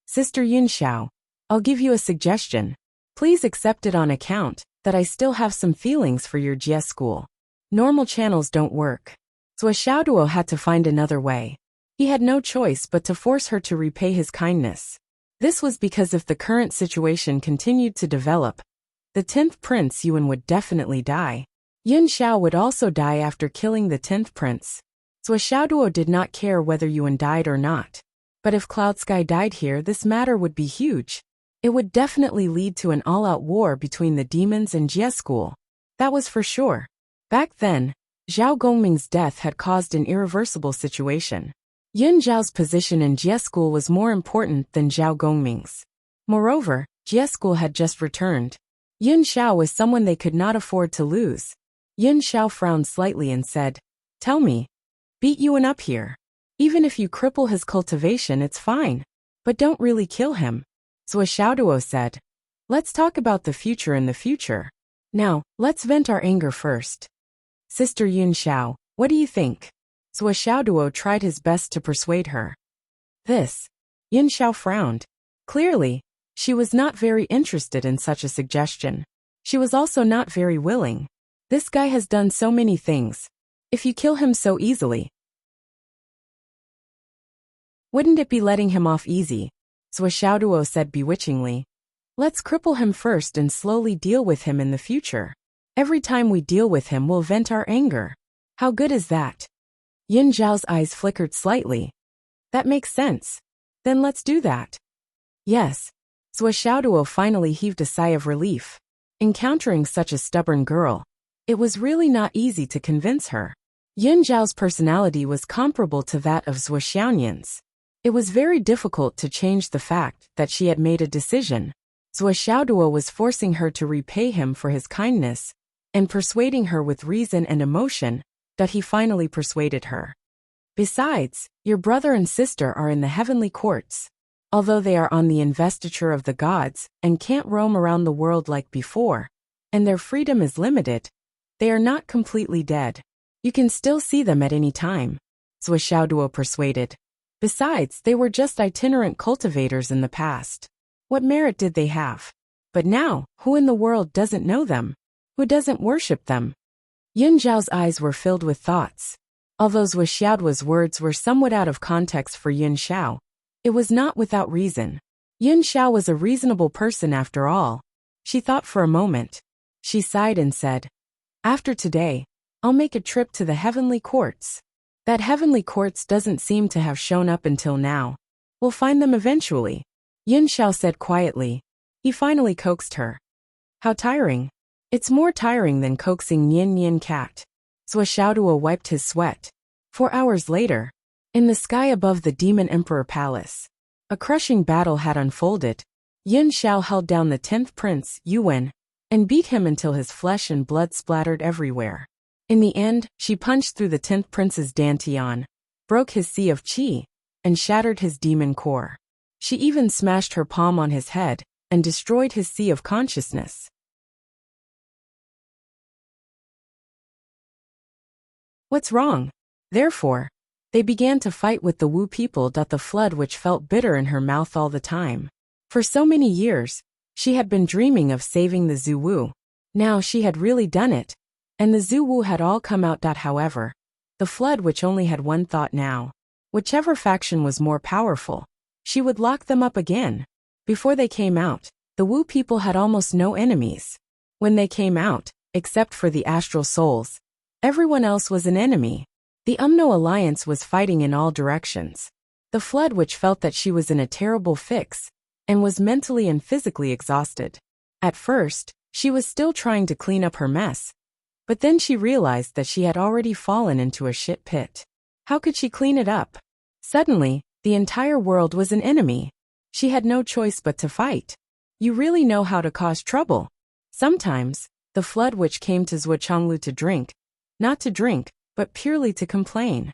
Sister Yun Xiao, I'll give you a suggestion. Please accept it on account that I still have some feelings for your Jie school. Normal channels don't work. Zhao Xiaoduo had to find another way. He had no choice but to force her to repay his kindness. This was because if the current situation continued to develop, the 10th prince Yuan would definitely die. Yun Xiao would also die after killing the 10th prince. Zhao Xiaoduo did not care whether Yuan died or not. But if Cloud Sky died here, this matter would be huge. It would definitely lead to an all-out war between the demons and Jie school. That was for sure. Back then, Zhao Gongming's death had caused an irreversible situation. Yun Zhao's position in Jie school was more important than Zhao Gongming's. Moreover, Jie school had just returned. Yun Xiao was someone they could not afford to lose. Yun Xiao frowned slightly and said, Tell me. Beat Yuan up here. Even if you cripple his cultivation, it's fine. But don't really kill him. Zhuo said. Let's talk about the future in the future. Now, let's vent our anger first. Sister Yun Xiao, what do you think? Zhuo tried his best to persuade her. This. Yun Xiao frowned. Clearly, she was not very interested in such a suggestion. She was also not very willing. This guy has done so many things. If you kill him so easily, wouldn't it be letting him off easy? Zhuo said bewitchingly. Let's cripple him first and slowly deal with him in the future. Every time we deal with him, we'll vent our anger. How good is that? Yin Zhao's eyes flickered slightly. That makes sense. Then let's do that. Yes. Zhuo finally heaved a sigh of relief. Encountering such a stubborn girl, it was really not easy to convince her. Yin Zhao's personality was comparable to that of Zhuo Xiaoyan's. It was very difficult to change the fact that she had made a decision. Zhuo was forcing her to repay him for his kindness, and persuading her with reason and emotion, that he finally persuaded her. Besides, your brother and sister are in the heavenly courts. Although they are on the investiture of the gods and can't roam around the world like before, and their freedom is limited, they are not completely dead. You can still see them at any time, Zhuo persuaded. Besides, they were just itinerant cultivators in the past. What merit did they have? But now, who in the world doesn't know them? Who doesn't worship them? Yin Zhao's eyes were filled with thoughts. Although Zhuo's words were somewhat out of context for Yin Xiao, it was not without reason. Yin Xiao was a reasonable person after all. She thought for a moment. She sighed and said, after today, I'll make a trip to the heavenly courts. That heavenly courts doesn't seem to have shown up until now. We'll find them eventually. Yin Xiao said quietly. He finally coaxed her. How tiring. It's more tiring than coaxing Yin cat. Zhuo wiped his sweat. 4 hours later, in the sky above the Demon Emperor Palace, a crushing battle had unfolded. Yin Xiao held down the 10th Prince, Yuwen, and beat him until his flesh and blood splattered everywhere. In the end, she punched through the 10th Prince's dantian, broke his sea of qi, and shattered his demon core. She even smashed her palm on his head and destroyed his sea of consciousness. What's wrong? Therefore, they began to fight with the Wu people. The flood which felt bitter in her mouth all the time. For so many years, she had been dreaming of saving the Zhu Wu. Now she had really done it, and the Zhu Wu had all come out. However, the flood which only had one thought now. Whichever faction was more powerful, she would lock them up again. Before they came out, the Wu people had almost no enemies. When they came out, except for the astral souls, everyone else was an enemy. The Umno Alliance was fighting in all directions. The flood which felt that she was in a terrible fix, and was mentally and physically exhausted. At first, she was still trying to clean up her mess. But then she realized that she had already fallen into a shit pit. How could she clean it up? Suddenly, the entire world was an enemy. She had no choice but to fight. You really know how to cause trouble. Sometimes, the flood which came to Zhuochanglu to drink, not to drink, but purely to complain.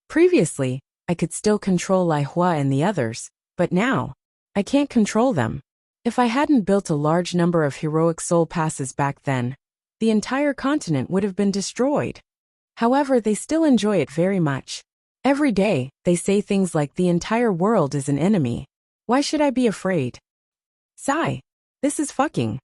Previously, I could still control Lai Hua and the others, but now, I can't control them. If I hadn't built a large number of heroic soul passes back then, the entire continent would have been destroyed. However, they still enjoy it very much. Every day, they say things like the entire world is an enemy. Why should I be afraid? Sigh. This is fucking.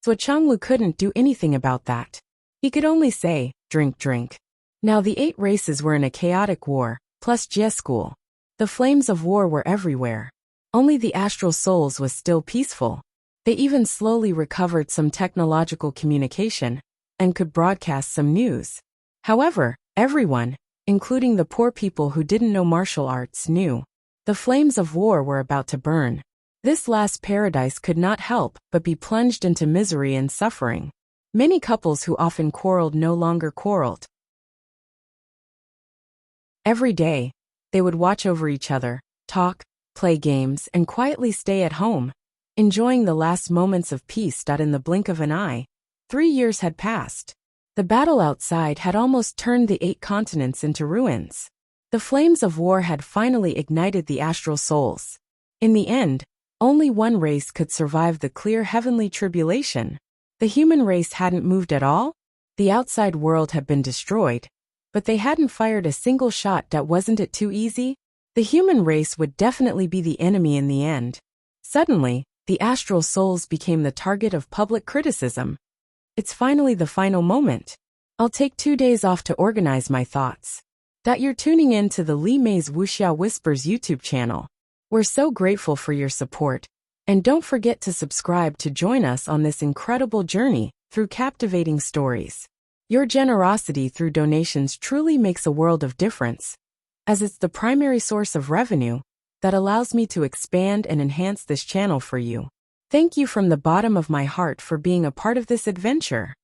Zhuochanglu couldn't do anything about that. He could only say, drink, drink. Now the 8 races were in a chaotic war, plus Jie school. The flames of war were everywhere. Only the astral souls was still peaceful. They even slowly recovered some technological communication, and could broadcast some news. However, everyone, including the poor people who didn't know martial arts, knew the flames of war were about to burn. This last paradise could not help but be plunged into misery and suffering. Many couples who often quarreled no longer quarreled. Every day, they would watch over each other, talk, play games, and quietly stay at home, enjoying the last moments of peace. In the blink of an eye, 3 years had passed. The battle outside had almost turned the 8 continents into ruins. The flames of war had finally ignited the astral souls. In the end, only one race could survive the clear heavenly tribulation. The human race hadn't moved at all. The outside world had been destroyed, but they hadn't fired a single shot. That wasn't it too easy? The human race would definitely be the enemy in the end. Suddenly, the astral souls became the target of public criticism. It's finally the final moment. I'll take 2 days off to organize my thoughts. That you're tuning in to the Li Mei's Wuxia Whispers YouTube channel. We're so grateful for your support, and don't forget to subscribe to join us on this incredible journey through captivating stories. Your generosity through donations truly makes a world of difference, as it's the primary source of revenue that allows me to expand and enhance this channel for you. Thank you from the bottom of my heart for being a part of this adventure.